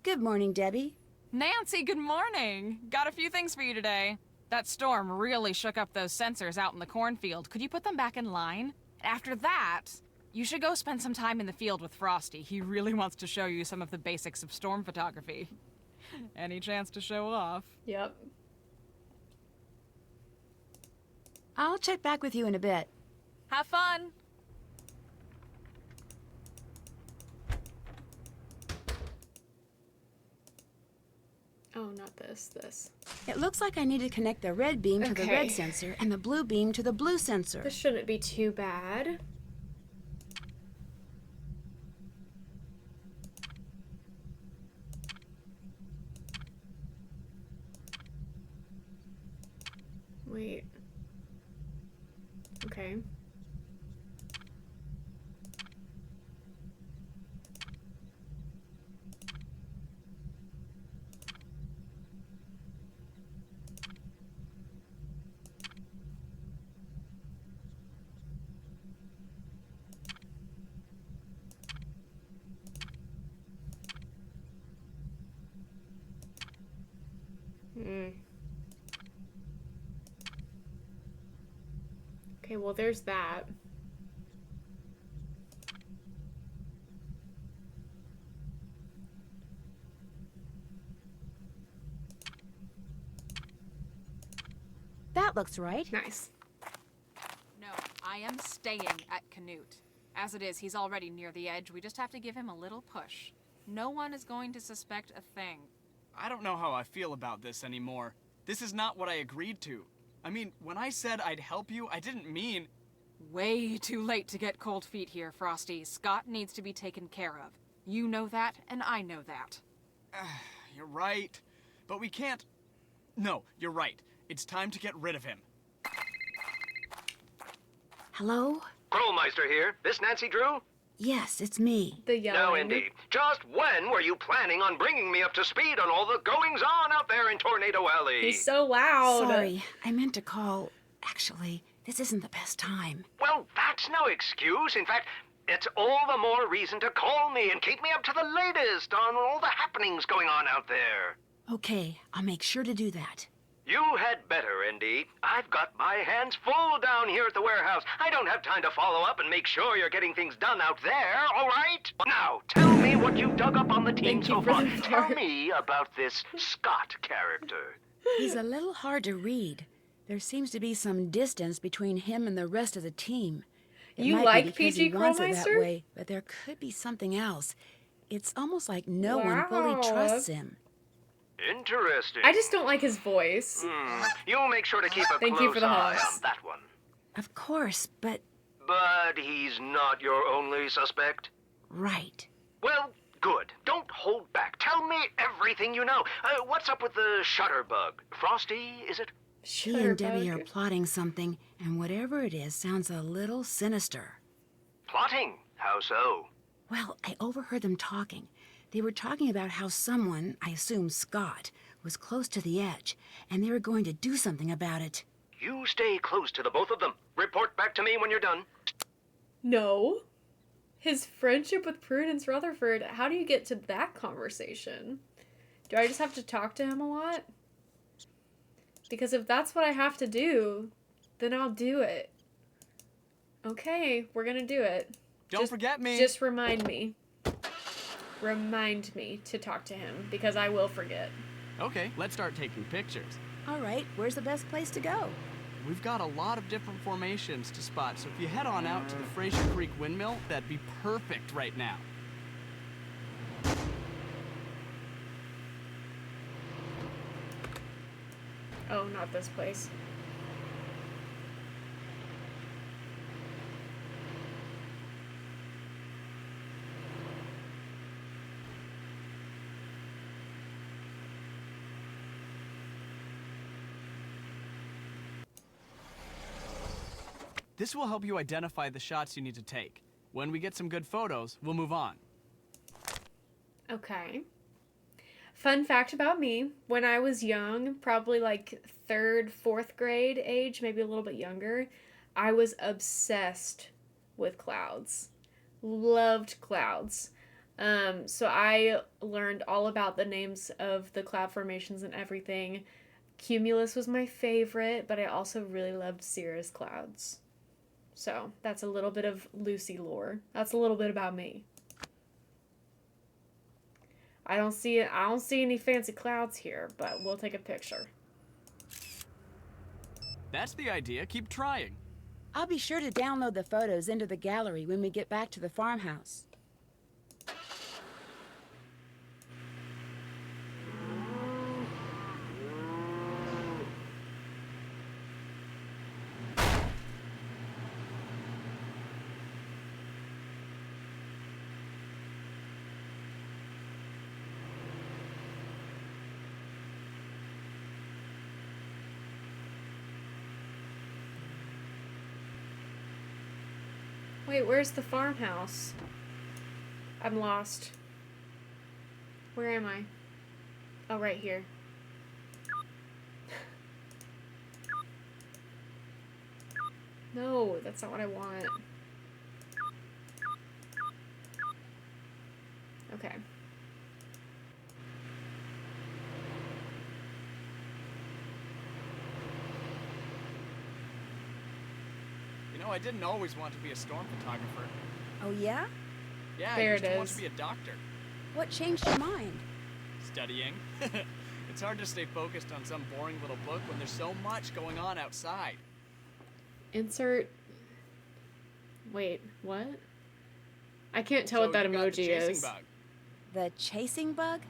Good morning, Debbie. Nancy, good morning. Got a few things for you today. That storm really shook up those sensors out in the cornfield. Could you put them back in line? After that, you should go spend some time in the field with Frosty. He really wants to show you some of the basics of storm photography. Any chance to show off? Yep. I'll check back with you in a bit. Have fun. Oh, not this, this. It looks like I need to connect the red beam to the red sensor and the blue beam to the blue sensor. This shouldn't be too bad. Wait. Okay. Okay, well, there's that. That looks right. Nice. No, I am staying at Canute. As it is, he's already near the edge. We just have to give him a little push. No one is going to suspect a thing. I don't know how I feel about this anymore. This is not what I agreed to. I mean, when I said I'd help you, I didn't mean... Way too late to get cold feet here, Frosty. Scott needs to be taken care of. You know that, and I know that. You're right. But we can't... No, you're right. It's time to get rid of him. Hello? Crowmeister here. This Nancy Drew? Yes, it's me. The yelling. No, indeed. Just when were you planning on bringing me up to speed on all the goings-on out there in Tornado Alley? He's so loud. Sorry, I meant to call. Actually, this isn't the best time. Well, that's no excuse. In fact, it's all the more reason to call me and keep me up to the latest on all the happenings going on out there. Okay, I'll make sure to do that. You had better, Indy. I've got my hands full down here at the warehouse. I don't have time to follow up and make sure you're getting things done out there, all right? Now, tell me what you've dug up on the team Thank you so for far. the Tell part. me about this Scott character. He's a little hard to read. There seems to be some distance between him and the rest of the team. It You might like be because PG he wants it that Crowmeister? way, but there could be something else. It's almost like no one fully Wow. trusts him. Interesting. I just don't like his voice. You make sure to keep a Thank you close for the eye hugs. on that one. Of course, but But he's not your only suspect? right. Well, good. Don't hold back. Tell me everything you know. What's up with the shutterbug? Frosty, is it? She and Debbie are Shutterbug. plotting something, and whatever it is sounds a little sinister. Plotting? How so? Well, I overheard them talking. They were talking about how someone, I assume Scott, was close to the edge, and they were going to do something about it. You stay close to the both of them. Report back to me when you're done. No. His friendship with Prudence Rutherford, how do you get to that conversation? Do I just have to talk to him a lot? Because if that's what I have to do, then I'll do it. Okay, we're gonna do it. Don't forget me. Just remind me. Remind me to talk to him, because I will forget. Okay, let's start taking pictures. All right, where's the best place to go? We've got a lot of different formations to spot, so if you head on out to the Fraser Creek Windmill, that'd be perfect right now. Oh, not this place. This will help you identify the shots you need to take. When we get some good photos, we'll move on. Okay. Fun fact about me, when I was young, probably like 3rd, 4th grade age, maybe a little bit younger, I was obsessed with clouds. Loved clouds. So I learned all about the names of the cloud formations and everything. Cumulus was my favorite, but I also really loved cirrus clouds. So that's a little bit of Lucy lore. That's a little bit about me. I don't see any fancy clouds here, but we'll take a picture. That's the idea. Keep trying. I'll be sure to download the photos into the gallery when we get back to the farmhouse. Wait, where's the farmhouse? I'm lost. Where am I? Oh, right here. No, that's not what I want. Okay. You know, I didn't always want to be a storm photographer. Oh, yeah? Yeah, There I used it to want is. to be a doctor. What changed your mind? Studying. It's hard to stay focused on some boring little book when there's so much going on outside. Insert. Wait, what? I can't tell what that emoji is. Bug. The chasing bug?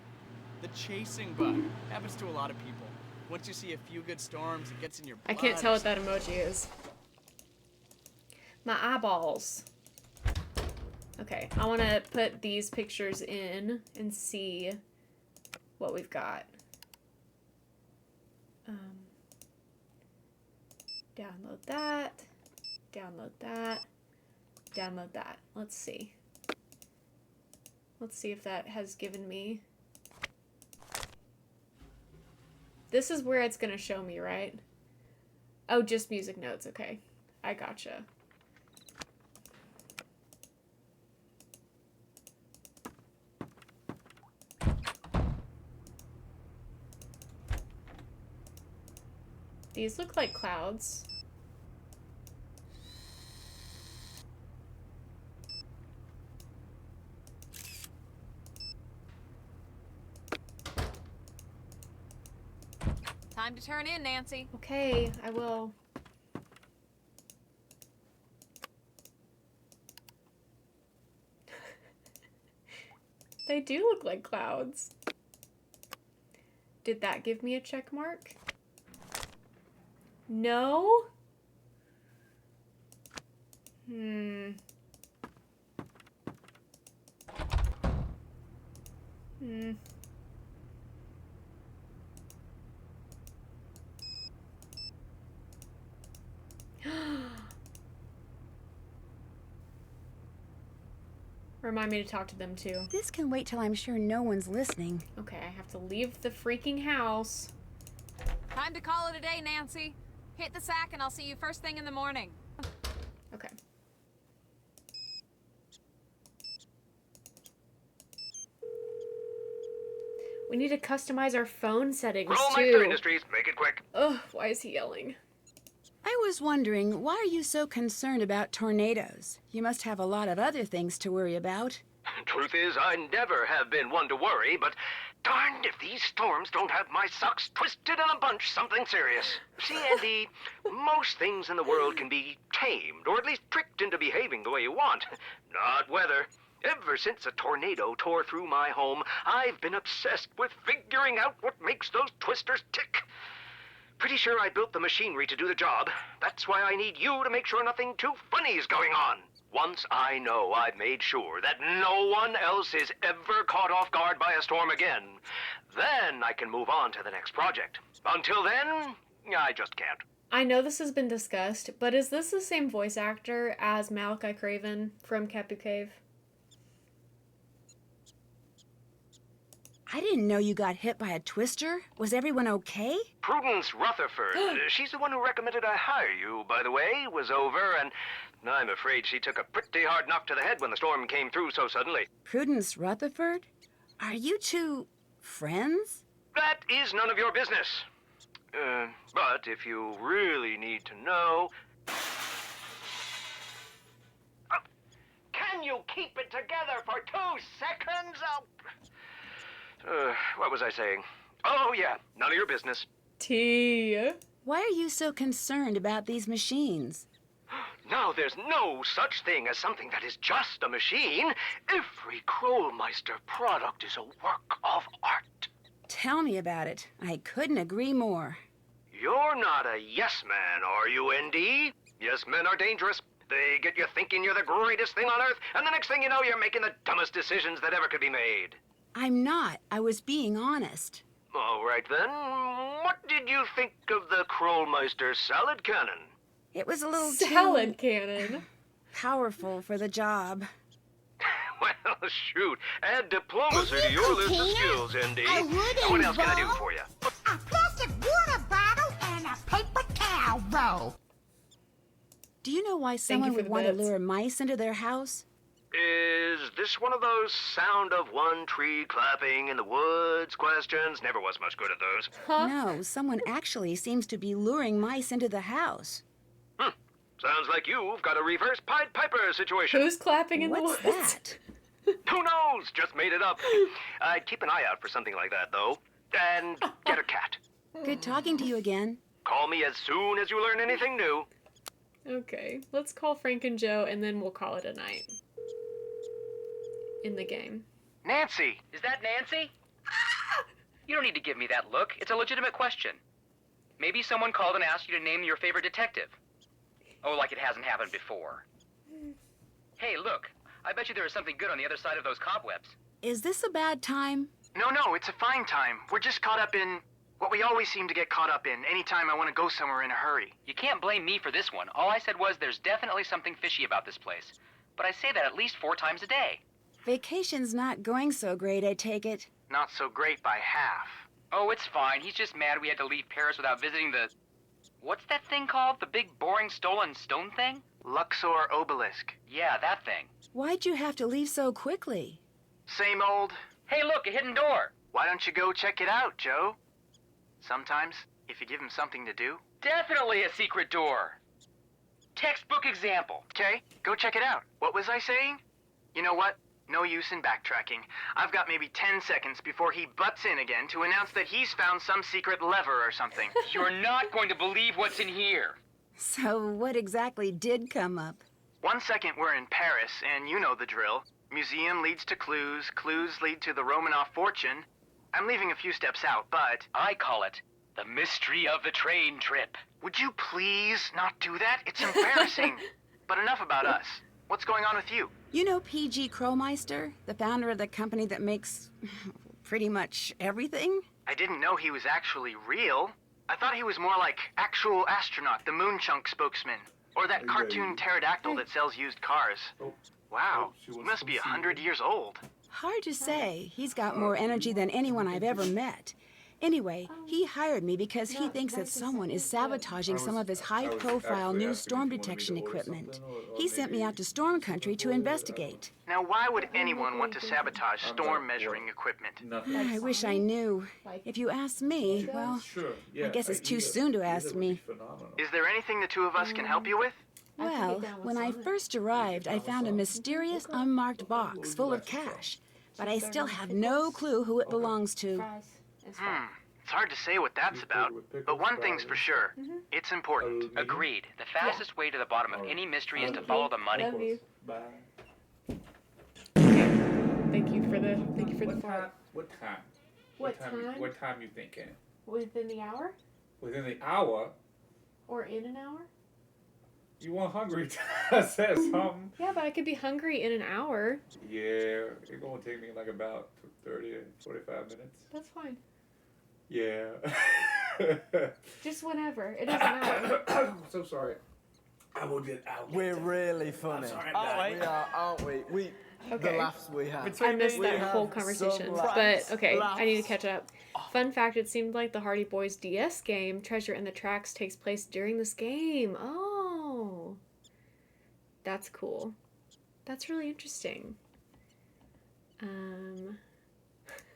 The chasing bug. Happens to a lot of people. Once you see a few good storms, it gets in your blood. I can't tell what that emoji is. My eyeballs. Okay, I want to put these pictures in and see what we've got. Download that. Download that. Download that. Let's see. Let's see if that has given me... This is where it's gonna show me, right? Oh, just music notes. Okay. I gotcha. These look like clouds. Time to turn in, Nancy. Okay, I will. They do look like clouds. Did that give me a check mark? No? Remind me to talk to them too. This can wait till I'm sure no one's listening. Okay, I have to leave the freaking house. Time to call it a day, Nancy. Hit the sack and I'll see you first thing in the morning. Okay. We need to customize our phone settings too. Industries, make it quick. Ugh, why is he yelling? I was wondering, why are you so concerned about tornadoes? You must have a lot of other things to worry about. Truth is, I never have been one to worry, but darned if these storms don't have my socks twisted in a bunch something serious. See, Andy, most things in the world can be tamed, or at least tricked into behaving the way you want. Not weather. Ever since a tornado tore through my home, I've been obsessed with figuring out what makes those twisters tick. Pretty sure I built the machinery to do the job. That's why I need you to make sure nothing too funny is going on. Once I know I've made sure that no one else is ever caught off guard by a storm again, then I can move on to the next project. Until then, I just can't. I know this has been discussed, but is this the same voice actor as Malachi Craven from Capu Cave? I didn't know you got hit by a twister. Was everyone okay? Prudence Rutherford, she's the one who recommended I hire you, by the way, was over, and I'm afraid she took a pretty hard knock to the head when the storm came through so suddenly. Prudence Rutherford? Are you two friends? That is none of your business. But if you really need to know... Can you keep it together for 2 seconds? What was I saying? Oh, yeah, none of your business. T. Why are you so concerned about these machines? Now, there's no such thing as something that is just a machine. Every Krollmeister product is a work of art. Tell me about it. I couldn't agree more. You're not a yes man, are you, ND? Yes men are dangerous. They get you thinking you're the greatest thing on earth, and the next thing you know, you're making the dumbest decisions that ever could be made. I'm not. I was being honest. All right, then. What did you think of the Krollmeister salad cannon? It was a little salad cannon. Powerful for the job. Well, shoot. Add diplomacy to your list of skills, ND. What else can I do for you? A plastic water bottle and a paper towel roll. Do you know why someone would want to lure mice into their house? Is this one of those sound of one tree clapping in the woods questions? Never was much good at those. Huh? No, someone actually seems to be luring mice into the house. Sounds like you've got a reverse Pied Piper situation. Who's clapping in the woods? What's that? Who knows? Just made it up. I'd keep an eye out for something like that, though. And get a cat. Good talking to you again. Call me as soon as you learn anything new. Okay, let's call Frank and Joe, and then we'll call it a night. in the game. Nancy! Is that Nancy? You don't need to give me that look. It's a legitimate question. Maybe someone called and asked you to name your favorite detective. Oh, like it hasn't happened before. Hey, look. I bet you there is something good on the other side of those cobwebs. Is this a bad time? No, it's a fine time. We're just caught up in what we always seem to get caught up in anytime I want to go somewhere in a hurry. You can't blame me for this one. All I said was there's definitely something fishy about this place. But I say that at least 4 times a day. Vacation's not going so great, I take it. Not so great by half. Oh, it's fine. He's just mad we had to leave Paris without visiting the... What's that thing called? The big, boring, stolen stone thing? Luxor Obelisk. Yeah, that thing. Why'd you have to leave so quickly? Same old... Hey, look, a hidden door. Why don't you go check it out, Joe? Sometimes, if you give him something to do. Definitely a secret door. Textbook example. Okay, go check it out. What was I saying? You know what? No use in backtracking. I've got maybe 10 seconds before he butts in again to announce that he's found some secret lever or something. You're not going to believe what's in here. So what exactly did come up? 1 second we're in Paris, and you know the drill. Museum leads to clues, clues lead to the Romanov fortune. I'm leaving a few steps out, but... I call it the mystery of the train trip. Would you please not do that? It's embarrassing. But enough about us. What's going on with you? You know P.G. Crowmeister, the founder of the company that makes pretty much everything? I didn't know he was actually real. I thought he was more like actual astronaut, the Moonchunk spokesman. Or that cartoon pterodactyl that sells used cars. Wow, he must be 100 years old. Hard to say. He's got more energy than anyone I've ever met. Anyway, he hired me because he thinks that someone is sabotaging some of his high-profile new storm detection equipment. He sent me out to Storm Country to investigate. Now, why would anyone want to sabotage storm measuring equipment? I wish I knew. If you ask me, well, I guess it's too soon to ask me. Is there anything the two of us can help you with? Well, when I first arrived, I found a mysterious unmarked box full of cash, but I still have no clue who it belongs to. It's hard to say what that's about, but one thing's for sure. It's important. Agreed. The fastest way to the bottom of any mystery is to follow the money. Love you. Thank you for the flight. What time? What time? What time you thinking? Within the hour? Within the hour? Or in an hour? You want hungry to say something? Yeah, but I could be hungry in an hour. Yeah, it's gonna take me like about 30 to 45 minutes. That's fine. Yeah. Just whenever. It doesn't matter. I'm so sorry. I will get out. We're really funny. We are, aren't we? Okay. The laughs we have. I missed that have whole conversation. some But, laughs. okay, I need to catch up. Fun fact, it seemed like the Hardy Boys DS game, Treasure in the Tracks, takes place during this game. Oh. That's cool. That's really interesting.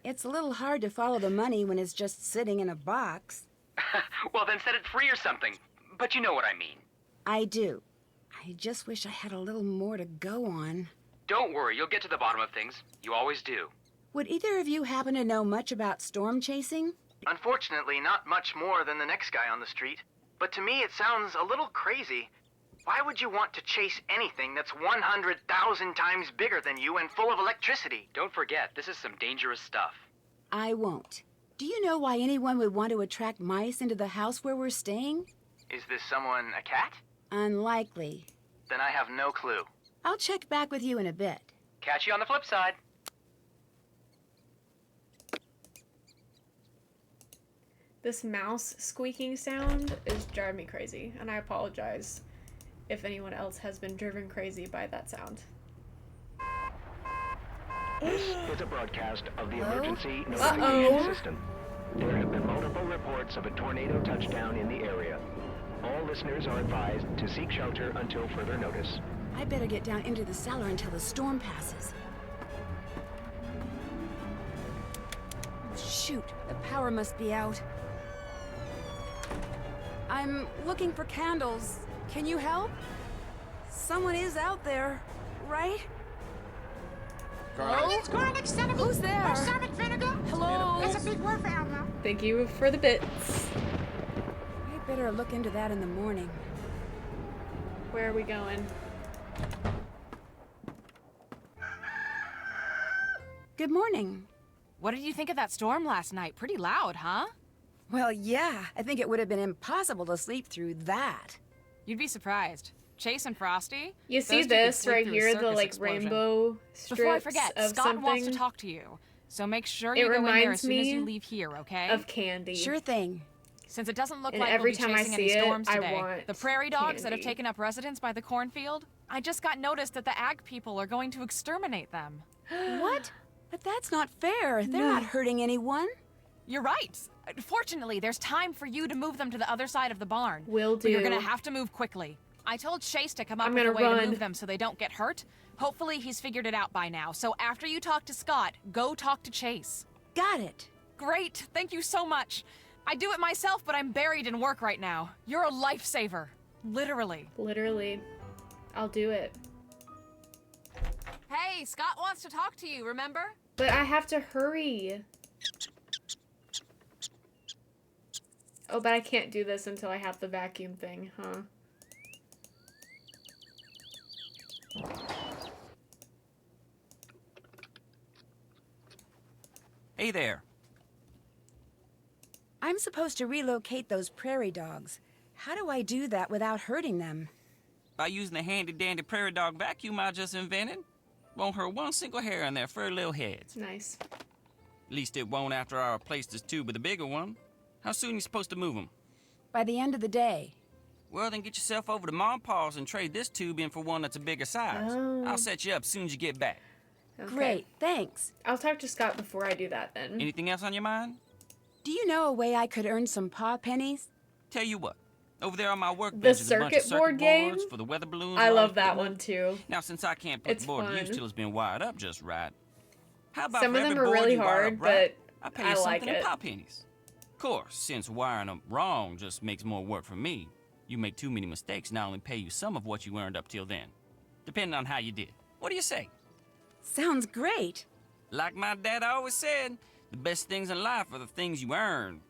It's a little hard to follow the money when it's just sitting in a box. Well, then set it free or something. But you know what I mean. I do. I just wish I had a little more to go on. Don't worry, you'll get to the bottom of things. You always do. Would either of you happen to know much about storm chasing? Unfortunately, not much more than the next guy on the street. But to me, it sounds a little crazy. Why would you want to chase anything that's 100,000 times bigger than you and full of electricity? Don't forget, this is some dangerous stuff. I won't. Do you know why anyone would want to attract mice into the house where we're staying? Is this someone a cat? Unlikely. Then I have no clue. I'll check back with you in a bit. Catch you on the flip side. This mouse squeaking sound is driving me crazy, and I apologize if anyone else has been driven crazy by that sound. This is a broadcast of the emergency notification system. There have been multiple reports of a tornado touchdown in the area. All listeners are advised to seek shelter until further notice. I better get down into the cellar until the storm passes. Shoot, the power must be out. I'm looking for candles. Can you help? Someone is out there, right? It's garlic, cinnamon, Who's there? balsamic vinegar. Hello? That's a big word for Alma. Thank you for the bits. I better look into that in the morning. Where are we going? Good morning. What did you think of that storm last night? Pretty loud, huh? Well, yeah. I think it would have been impossible to sleep through that. You'd be surprised. Chase and Frosty? You see those two could this sleep right through a here, the circus like explosion. rainbow strips Before I forget, of Scott something? wants to talk to you. So make sure It you go in there as reminds soon as me you leave here, okay? of Candy. Sure thing. Since it doesn't look And like every we'll be time I chasing see any it, storms I today, want the prairie dogs that have candy. taken up residence by the cornfield, I just got notice that the ag people are going to exterminate them. What? But that's not fair. They're not hurting anyone. You're right. Fortunately, there's time for you to move them to the other side of the barn. Will But you're do. gonna have to move quickly. I told Chase to come up I'm with a gonna way to run. move them so they don't get hurt. Hopefully he's figured it out by now. So after you talk to Scott, go talk to Chase. Got it. Great. Thank you so much. I do it myself, but I'm buried in work right now. You're a lifesaver. Literally. Literally. I'll do it. Hey, Scott wants to talk to you, remember? But I have to hurry. Oh, but I can't do this until I have the vacuum thing, huh? Hey there. I'm supposed to relocate those prairie dogs. How do I do that without hurting them? By using the handy-dandy prairie dog vacuum I just invented, won't hurt one single hair on their furry little heads. Nice. At least it won't after I replace this tube with a bigger one. How soon you supposed to move them? By the end of the day. Well, then get yourself over to Mom Paws and trade this tube in for one that's a bigger size. Oh. I'll set you up as soon as you get back. Okay. Great, thanks. I'll talk to Scott before I do that then. Anything else on your mind? Do you know a way I could earn some paw pennies? Tell you what. Over there on my workbench The is a bunch of circuit board game? boards for the weather balloons. I and love all that the one too. Now, since I can't put It's the board to use fun. till it's been wired up just right, how about Some for of them every are board really you wire hard, up right, but I pay you I like something in it. pop pennies. Of course, since wiring them wrong just makes more work for me, you make too many mistakes and I only pay you some of what you earned up till then, depending on how you did. What do you say? Sounds great. Like my dad always said, the best things in life are the things you earn.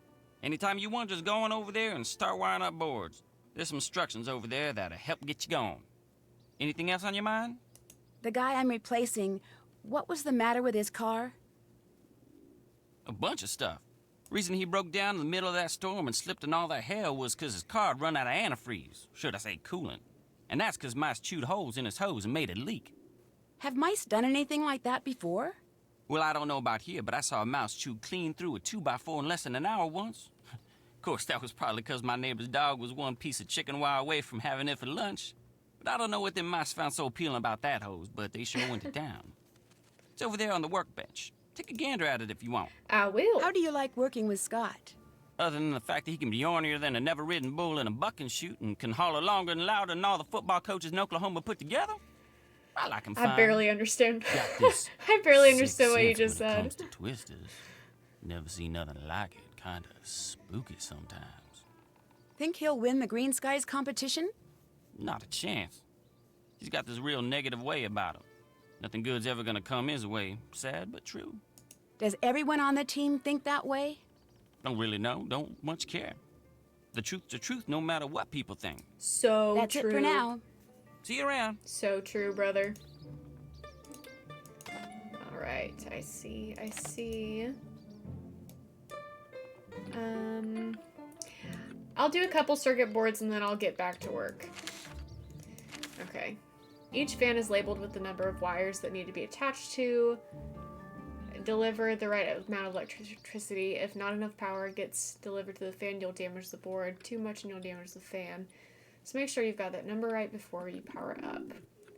Anytime you want, just go on over there and start wiring up boards. There's some instructions over there that'll help get you going. Anything else on your mind? The guy I'm replacing, what was the matter with his car? A bunch of stuff. Reason he broke down in the middle of that storm and slipped in all that hell was 'cause his car had run out of antifreeze. Should I say coolant. And that's 'cause mice chewed holes in his hose and made it leak. Have mice done anything like that before? Well, I don't know about here, but I saw a mouse chew clean through a 2x4 in less than an hour once. Of course, that was probably 'cause my neighbor's dog was one piece of chicken wire away from having it for lunch. But I don't know what them mice found so appealing about that hose, but they sure went to town. It's over there on the workbench. Take a gander at it if you want. I will. How do you like working with Scott? Other than the fact that he can be ornier than a never-ridden bull in a bucking chute and can holler longer and louder than all the football coaches in Oklahoma put together, I like him fine. I barely understand. Got this I barely sixth understood what you sense just when it said. comes to twisters. Never seen nothing like it. Kinda spooky sometimes. Think he'll win the Green Skies competition? Not a chance. He's got this real negative way about him. Nothing good's ever gonna come his way. Sad but true. Does everyone on the team think that way? Don't really know. Don't much care. The truth's the truth no matter what people think. So That's true. it for now. See you around. So true, brother. Alright, I see. I'll do a couple circuit boards and then I'll get back to work. Okay. Each fan is labeled with the number of wires that need to be attached to. Deliver the right amount of electricity. If not enough power gets delivered to the fan, you'll damage the board. Too much and you'll damage the fan. So make sure you've got that number right before you power up.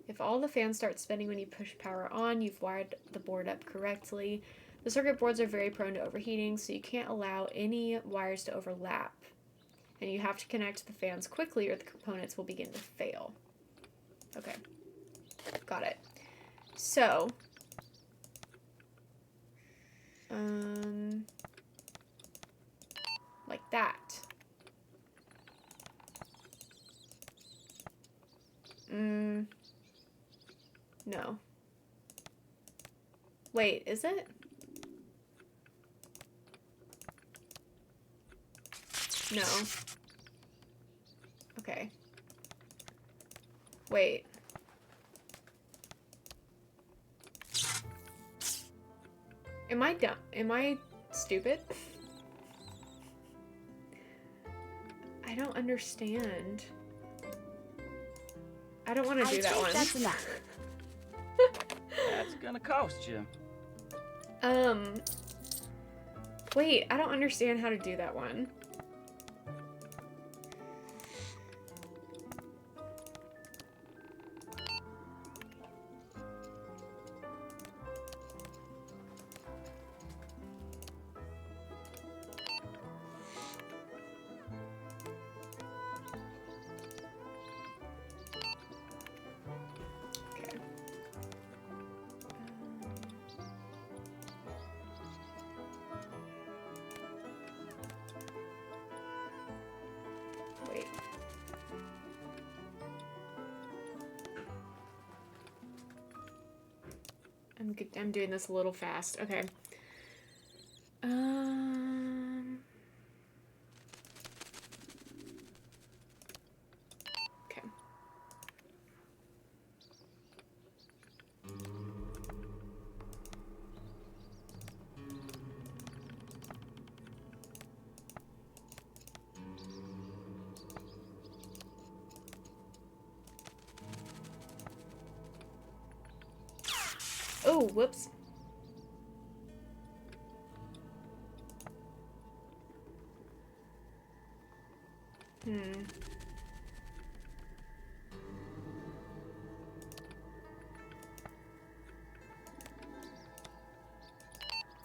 If all the fans start spinning when you push power on, you've wired the board up correctly. The circuit boards are very prone to overheating, so you can't allow any wires to overlap. And you have to connect the fans quickly or the components will begin to fail. Okay. Got it. So, like that. No. Wait, is it? No. Okay. Wait. Am I dumb? Am I stupid? I don't understand. I don't want to do that one. That's enough. That's gonna cost you. Wait, I don't understand how to do that one. Wait. I'm doing this a little fast. Okay. Okay. Oh, whoops.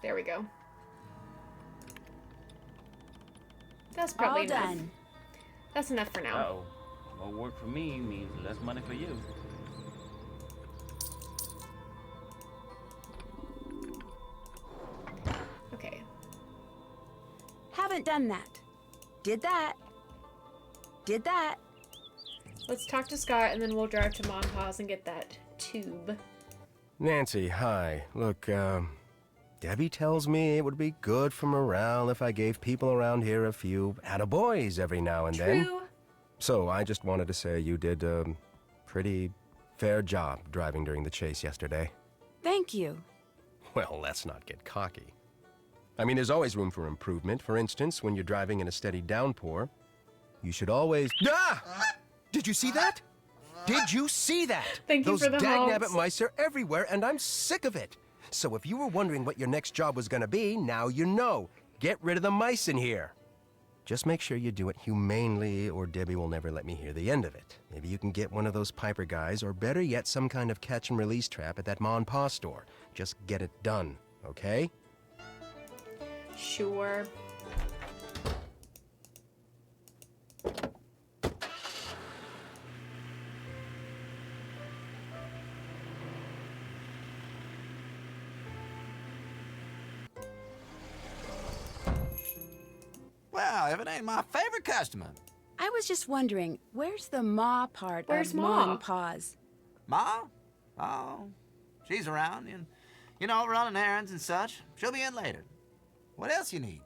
There we go. That's probably All enough. done. That's enough for now. Uh-oh. More work for me means less money for you. Okay. Haven't done that. Did that. Did that. Let's talk to Scott and then we'll drive to Mom Pa's and get that tube. Nancy, hi. Look, Debbie tells me it would be good for morale if I gave people around here a few attaboys every now and then. True. So I just wanted to say you did a pretty fair job driving during the chase yesterday. Thank you. Well, let's not get cocky. I mean, there's always room for improvement. For instance, when you're driving in a steady downpour, you should always... Ah! Did you see that? Did you see that? Thank you Those for the dagnabbit helps. mice are everywhere, and I'm sick of it. So if you were wondering what your next job was going to be, now you know. Get rid of the mice in here. Just make sure you do it humanely, or Debbie will never let me hear the end of it. Maybe you can get one of those Piper guys, or better yet, some kind of catch-and-release trap at that Ma and Pa store. Just get it done, okay? Sure. Well, if it ain't my favorite customer. I was just wondering, where's the Ma part Where's of Ma? Ma and Pa's? Ma? Oh, she's around, and, you know, running errands and such. She'll be in later. What else you need?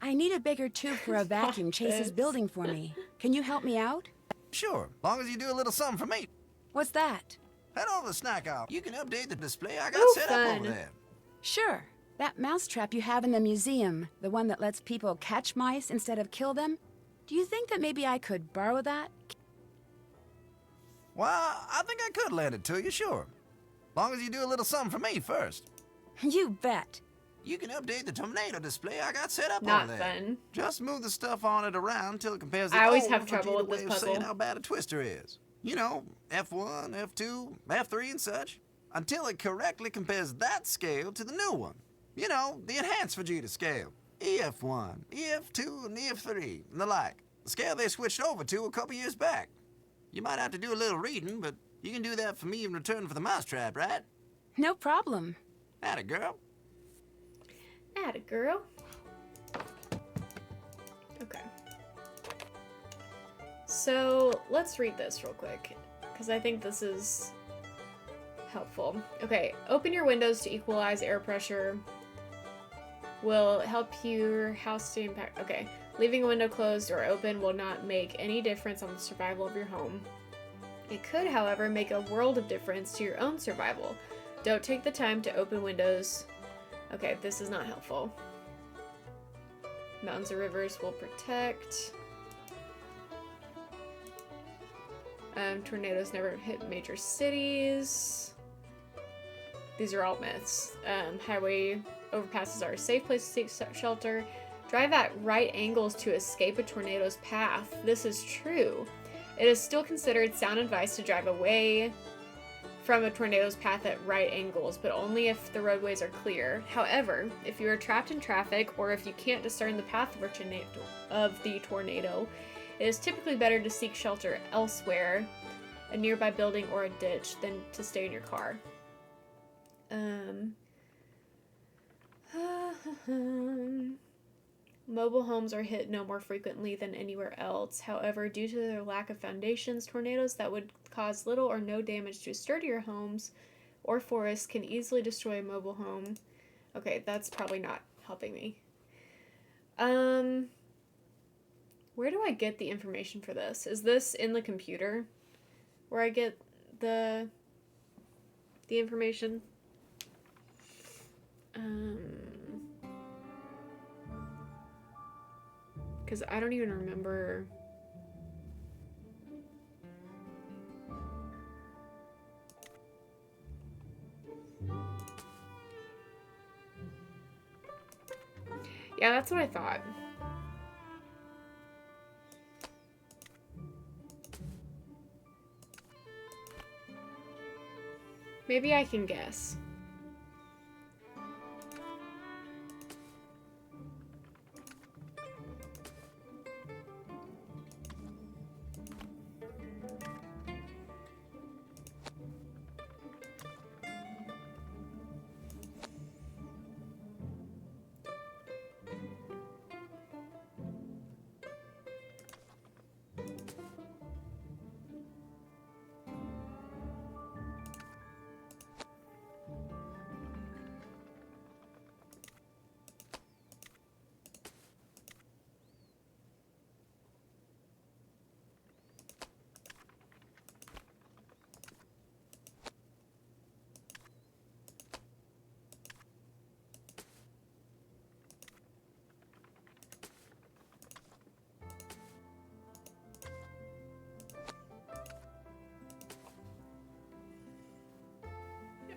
I need a bigger tube for a vacuum Chase is this. building for me. Can you help me out? Sure, long as you do a little something for me. What's that? Head over to the snack aisle. You can update the display I got Ooh, set fun. up over there. Sure. That mousetrap you have in the museum, the one that lets people catch mice instead of kill them. Do you think that maybe I could borrow that? Well, I think I could lend it to you, sure. Long as you do a little something for me first. You bet. You can update the tornado display I got set up Not over there. fun. Just move the stuff on it around till it compares the I always old have trouble Vegeta with this way of saying puzzle. how bad a twister is. You know, F1, F2, F3 and such. Until it correctly compares that scale to the new one. You know, the enhanced Vegeta scale. EF1, EF2, and EF3, and the like. The scale they switched over to a couple years back. You might have to do a little reading, but you can do that for me in return for the mousetrap, right? No problem. Atta girl. Atta girl. Okay. So let's read this real quick, because I think this is helpful. Okay, open your windows to equalize air pressure. Will help your house stay impact. Okay, leaving a window closed or open will not make any difference on the survival of your home. It could, however, make a world of difference to your own survival. Don't take the time to open windows Okay, this is not helpful. Mountains or rivers will protect. Tornadoes never hit major cities. These are all myths. Highway overpasses are a safe place to seek shelter. Drive at right angles to escape a tornado's path. This is true. It is still considered sound advice to drive away from a tornado's path at right angles, but only if the roadways are clear. However, if you are trapped in traffic or if you can't discern the path of the tornado, it is typically better to seek shelter elsewhere, a nearby building or a ditch, than to stay in your car. Mobile homes are hit no more frequently than anywhere else. However, due to their lack of foundations, tornadoes that would cause little or no damage to sturdier homes or forests can easily destroy a mobile home. Okay, that's probably not helping me. Where do I get the information for this? Is this in the computer where I get the information? Because I don't even remember. Yeah, that's what I thought. Maybe I can guess.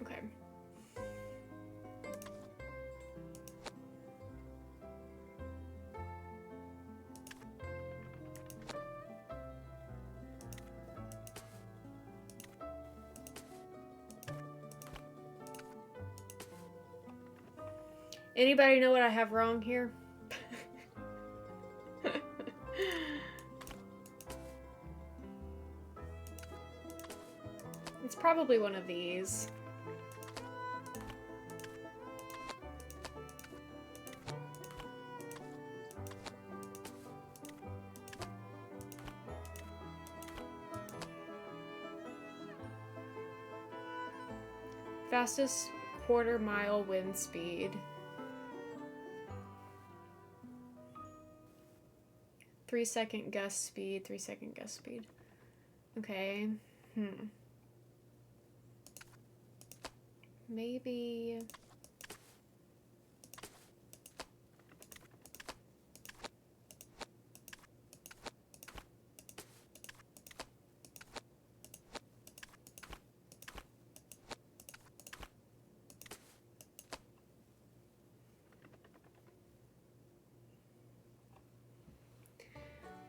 Okay. Anybody know what I have wrong here? It's probably one of these. Fastest quarter-mile wind speed. 3-second gust speed, 3-second gust speed. Okay. Maybe...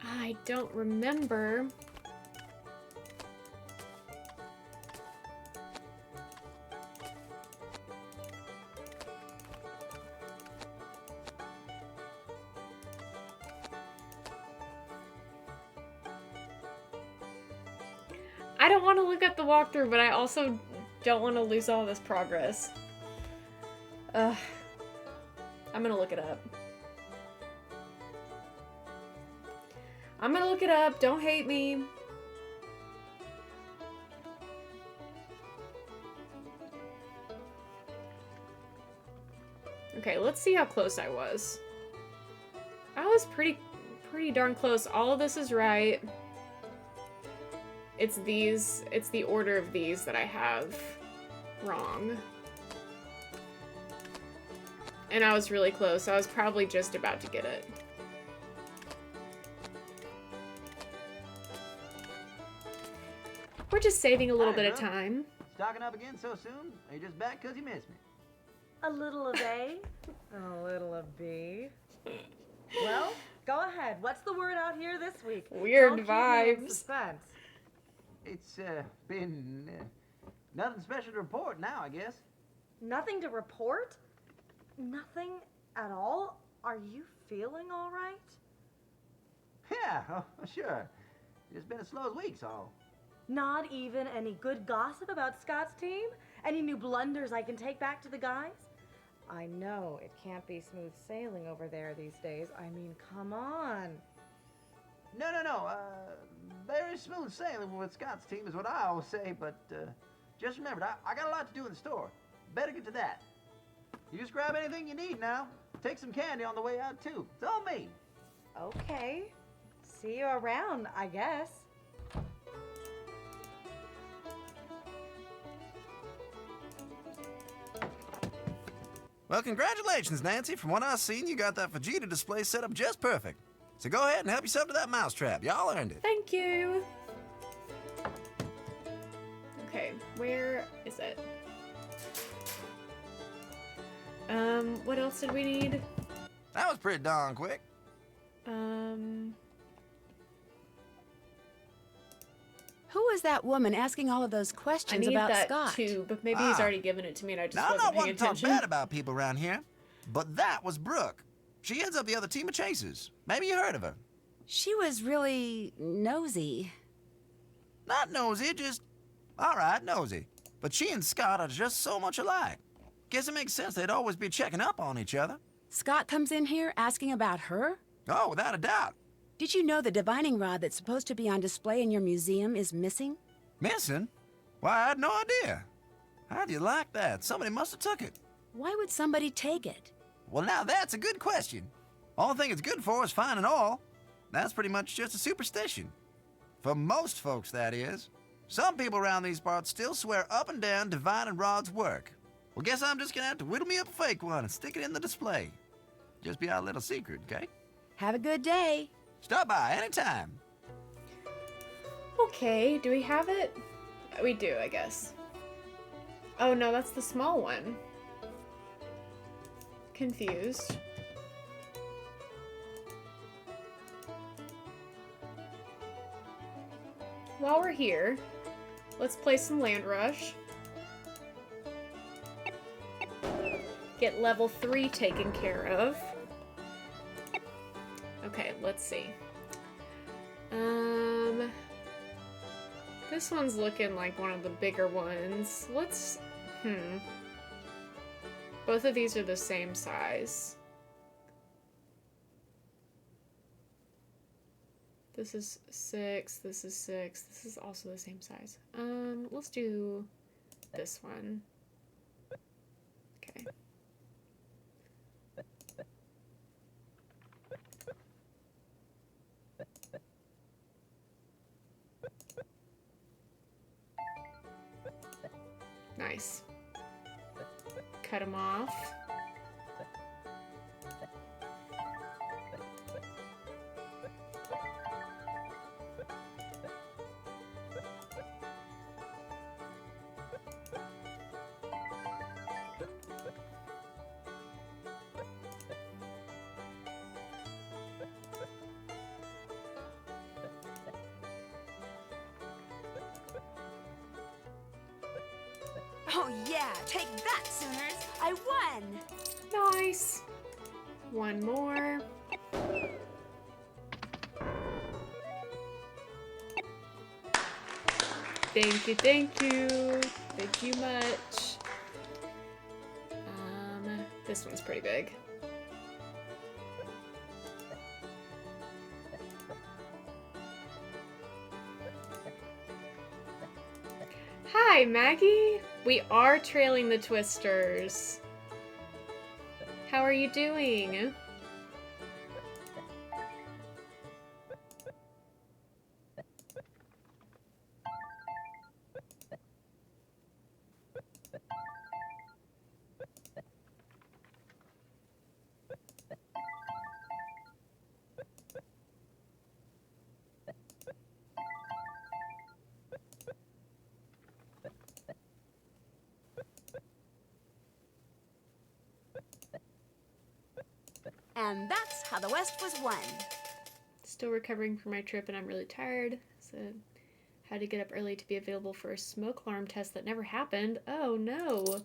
I don't remember. I don't want to look at the walkthrough, but I also don't want to lose all this progress. I'm gonna look it up. I'm gonna look it up. Don't hate me. Okay, let's see how close I was. I was pretty darn close. All of this is right. It's the order of these that I have wrong. And I was really close. I was probably just about to get it. We're just saving a little bit of time. Stocking up again so soon? Are you just back because you missed me? A little of A and a little of B. Well, go ahead. What's the word out here this week? Weird Don't keep me in vibes. suspense. It's been nothing special to report now, I guess. Nothing to report? Nothing at all? Are you feeling all right? Yeah, oh, sure. It's been as slow as weeks, all. Not even any good gossip about Scott's team? Any new blunders I can take back to the guys? I know it can't be smooth sailing over there these days. I mean, come on. No. Very smooth sailing with Scott's team is what I always say, but just remembered, I got a lot to do in the store. Better get to that. You just grab anything you need now. Take some candy on the way out, too. It's all me. Okay. See you around, I guess. Well, congratulations, Nancy. From what I've seen, you got that Vegeta display set up just perfect. So go ahead and help yourself to that mousetrap. Y'all earned it. Thank you. Okay, where is it? What else did we need? That was pretty darn quick. Who was that woman asking all of those I questions need about that Scott? too, but maybe he's already given it to me and I just Now, I'm wasn't not paying one to talk attention. bad about people around here, but that was Brooke. She heads up the other team of chasers. Maybe you heard of her. She was really nosy. Not nosy, just, all right, nosy. But she and Scott are just so much alike. Guess it makes sense they'd always be checking up on each other. Scott comes in here asking about her? Oh, without a doubt. Did you know the divining rod that's supposed to be on display in your museum is missing? Missing? Why, I had no idea. How'd you like that? Somebody must have took it. Why would somebody take it? Well, now that's a good question. All thing it's good for is fine and all. That's pretty much just a superstition. For most folks, that is. Some people around these parts still swear up and down divining rod's work. Well, guess I'm just gonna have to whittle me up a fake one and stick it in the display. Just be our little secret, okay? Have a good day. Stop by anytime. Okay, do we have it? We do, I guess. Oh no, that's the small one. Confused. While we're here, let's play some Land Rush. Get level 3 taken care of. Okay, let's see. This one's looking like one of the bigger ones. Let's, Both of these are the same size. This is 6, this is 6, this is also the same size. Let's do this one. Okay. Nice. Cut them off. Oh yeah, take that, Sooners! I won! Nice. One more. Thank you, thank you. Thank you much. This one's pretty big. Hi, Maggie. We are trailing the Twisters. How are you doing? And that's how the West was won. Still recovering from my trip and I'm really tired. So had to get up early to be available for a smoke alarm test that never happened. Oh no.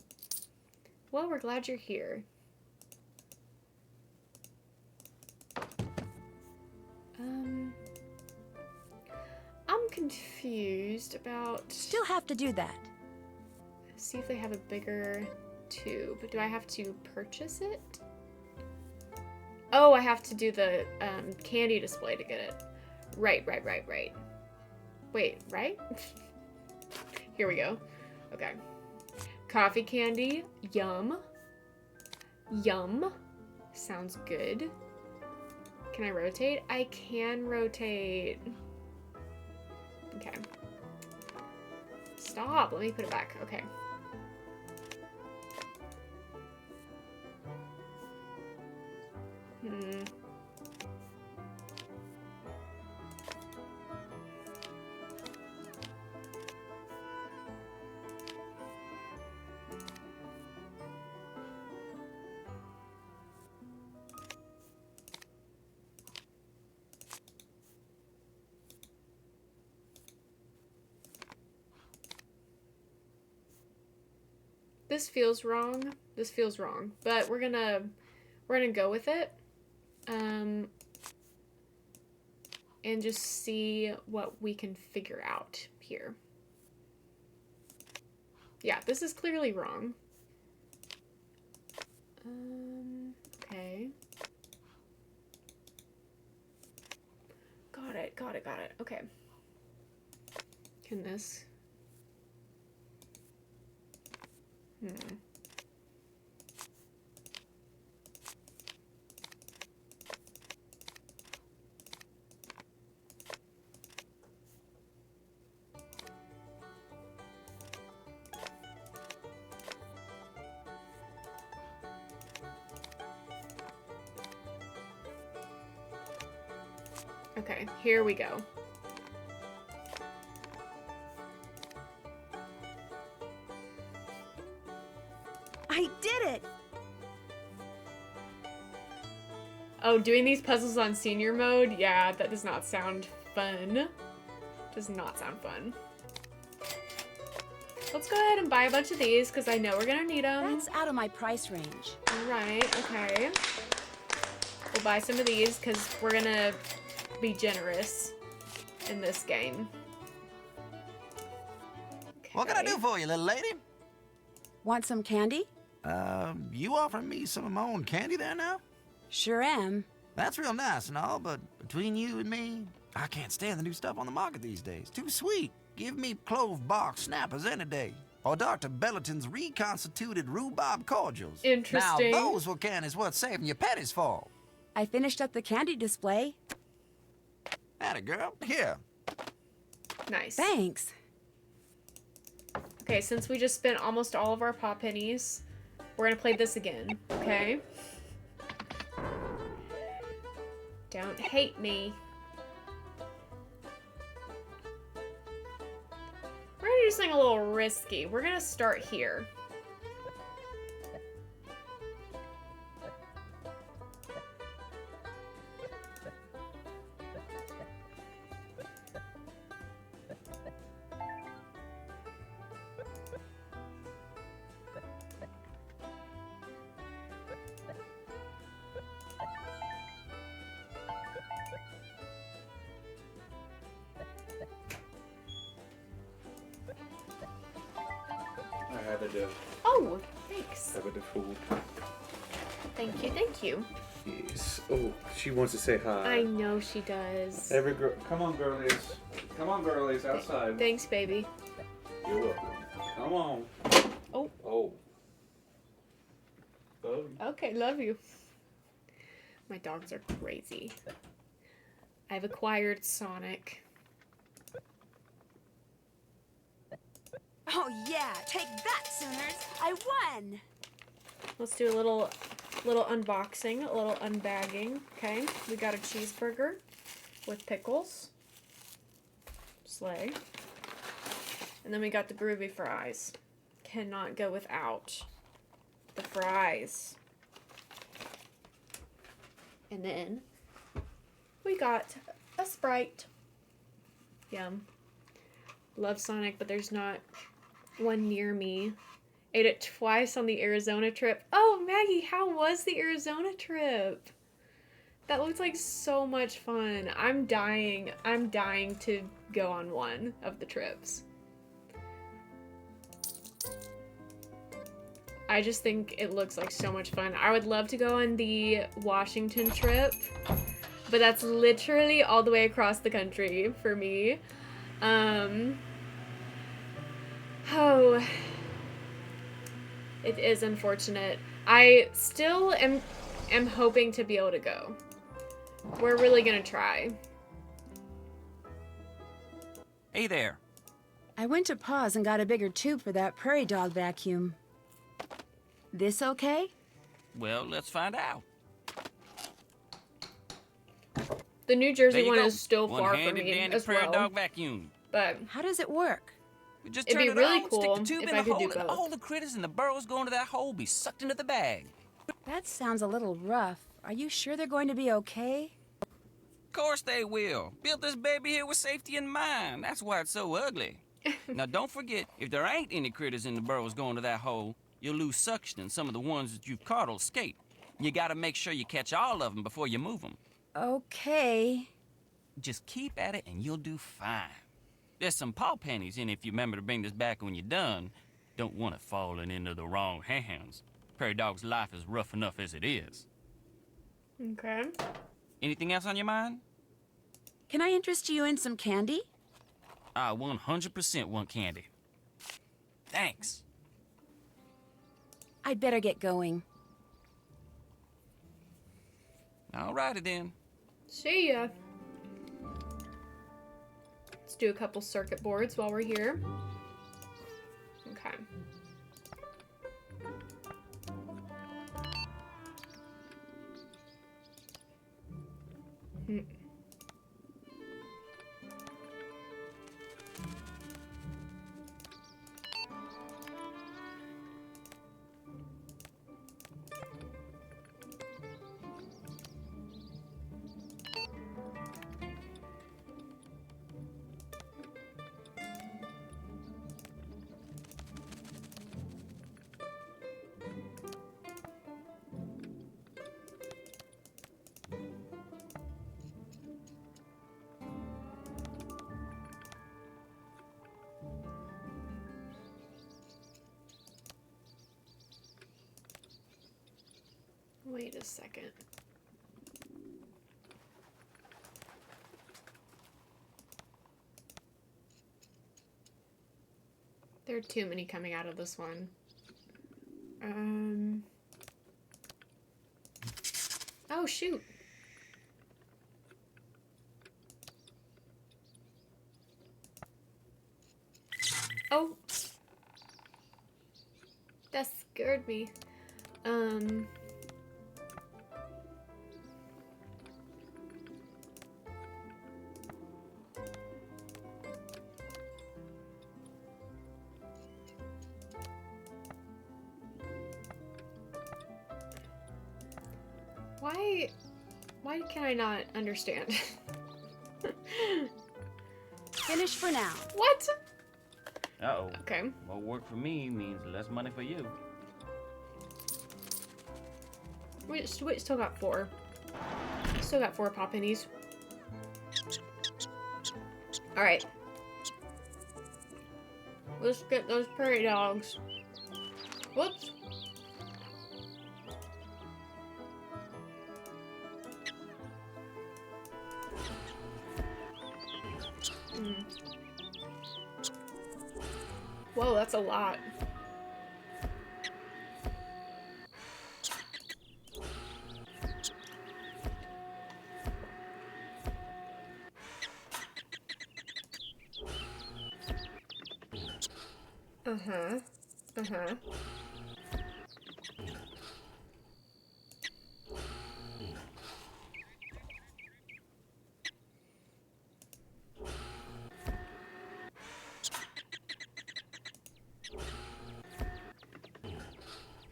Well, we're glad you're here. I'm confused about... Still have to do that. See if they have a bigger tube. Do I have to purchase it? Oh, I have to do the candy display to get it. Right. Wait, right? Here we go. Okay. Coffee candy. Yum. Yum. Sounds good. Can I rotate? I can rotate. Okay. Stop. Let me put it back. Okay. This feels wrong. This feels wrong, but we're gonna go with it, and just see what we can figure out here. Yeah, this is clearly wrong. Okay. Got it. Okay. Can this? Okay, here we go. I did it! Oh, doing these puzzles on senior mode? Yeah, that does not sound fun. Does not sound fun. Let's go ahead and buy a bunch of these, because I know we're gonna need them. That's out of my price range. Right, okay. We'll buy some of these, because we're gonna be generous in this game. Okay. What can I do for you, little lady? Want some candy? You offering me some of my own candy there now? Sure am. That's real nice and all, but between you and me, I can't stand the new stuff on the market these days. Too sweet. Give me clove bark snappers any day. Or Dr. Belleton's reconstituted rhubarb cordials. Interesting. Now those what can is worth saving your pennies for. I finished up the candy display. Atta girl, here. Nice. Thanks. Okay, since we just spent almost all of our pop pennies, we're gonna play this again, okay? Don't hate me. We're gonna do something a little risky. We're gonna start here. I have it. Oh, thanks. Have it the food. Thank you, thank you. Yes. Oh, she wants to say hi. I know she does. Every girl, come on, girlies. Come on, girlies, outside. Thanks, baby. You're welcome. Come on. Oh. Oh. Love you. Okay, love you. My dogs are crazy. I've acquired Sonic. Oh yeah, take that, Sooners! I won! Let's do a little unboxing, a little unbagging. Okay, we got a cheeseburger with pickles. Slay. And then we got the groovy fries. Cannot go without the fries. And then we got a Sprite. Yum. Love Sonic, but there's not one near me. Ate it twice on the Arizona trip. Oh, Maggie, how was the Arizona trip? That looks like so much fun. I'm dying to go on one of the trips. I just think it looks like so much fun. I would love to go on the Washington trip, but that's literally all the way across the country for me. Oh, it is unfortunate. I still am hoping to be able to go. We're really gonna try. Hey there. I went to Paws and got a bigger tube for that prairie dog vacuum. This okay? Well, let's find out. The New Jersey There you one go. is still far from One-handed me dandy as prairie well. dog vacuum. But how does it work? We just it'd turn be it really on, cool stick the tube if in I the could hole, do and both. all the critters and the burrows go into that hole be sucked into the bag. That sounds a little rough. Are you sure they're going to be okay? Of course they will. Built this baby here with safety in mind. That's why it's so ugly. Now don't forget, if there ain't any critters in the burrows going to that hole, you'll lose suction and some of the ones that you've caught will escape. You gotta make sure you catch all of them before you move them. Okay. Just keep at it and you'll do fine. There's some paw pennies in if you remember to bring this back when you're done. Don't want it falling into the wrong hands. Prairie dog's life is rough enough as it is. Okay. Anything else on your mind? Can I interest you in some candy? I 100% want candy. Thanks. I'd better get going. Alrighty then. See ya. Let's do a couple circuit boards while we're here. Okay. Wait a second. There are too many coming out of this one. Oh, shoot. Oh. That scared me. Why can I not understand? Finish for now. What? Uh-oh. Okay. More work for me means less money for you. We still got 4. Still got 4 pop pennies. Alright. Let's get those prairie dogs. Whoops. Whoa, that's a lot.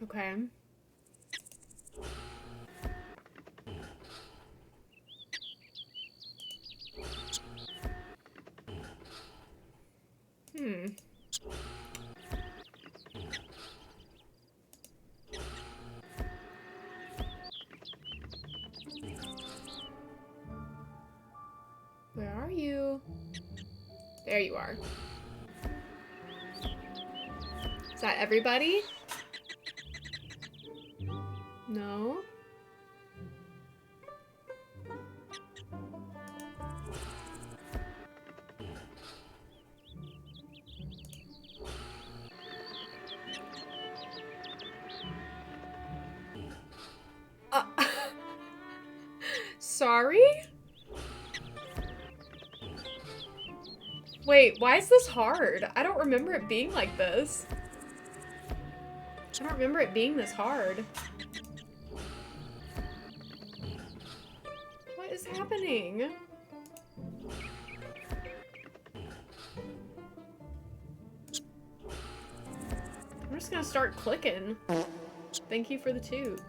Okay. There you are. Is that everybody? No. Sorry? Wait, why is this hard? I don't remember it being like this. I don't remember it being this hard. What is happening? I'm just gonna start clicking. Thank you for the toot.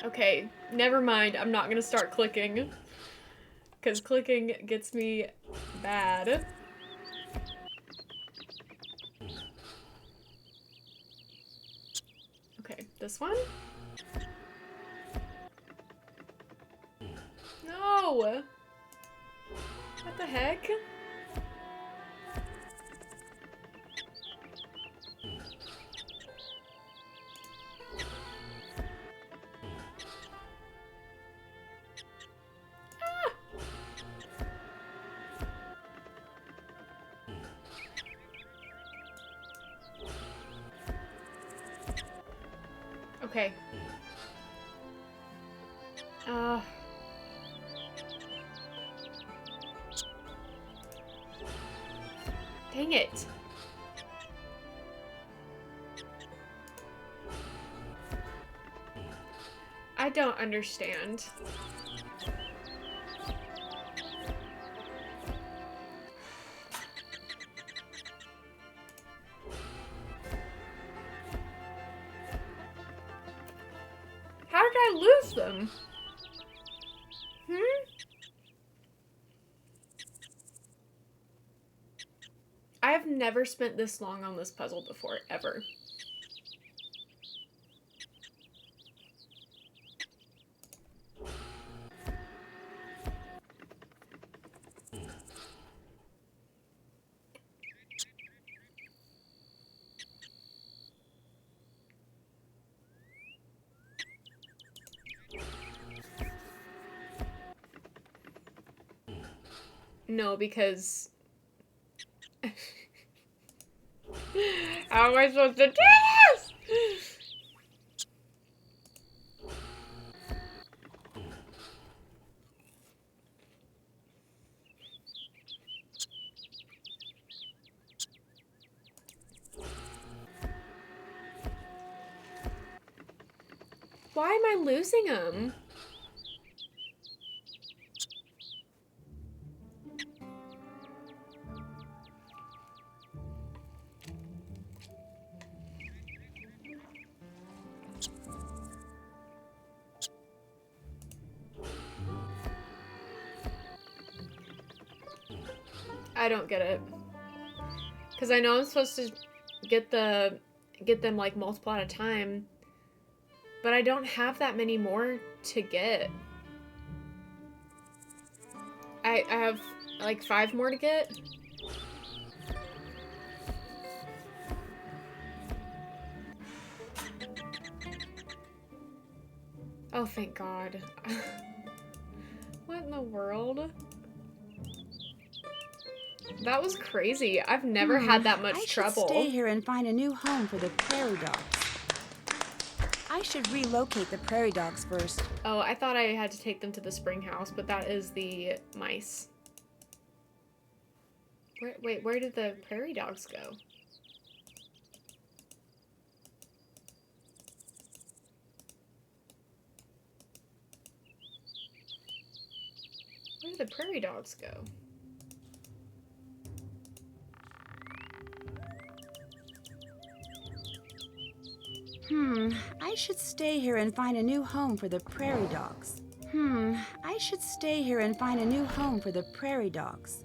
Okay, never mind. I'm not gonna start clicking. Because clicking gets me bad. Okay, this one? No! What the heck? Okay. Dang it. I don't understand. How did I lose them? I have never spent this long on this puzzle before, ever. No, because... How am I supposed to do this? Why am I losing them? I don't get it. Because I know I'm supposed to get them like multiple at a time, but I don't have that many more to get. I have like 5 more to get. Oh, thank God. What in the world? That was crazy. I've never had that much trouble. I should stay here and find a new home for the prairie dogs. I should relocate the prairie dogs first. Oh, I thought I had to take them to the spring house, but that is the mice. Wait, where did the prairie dogs go? Where did the prairie dogs go? I should stay here and find a new home for the prairie dogs. I should stay here and find a new home for the prairie dogs.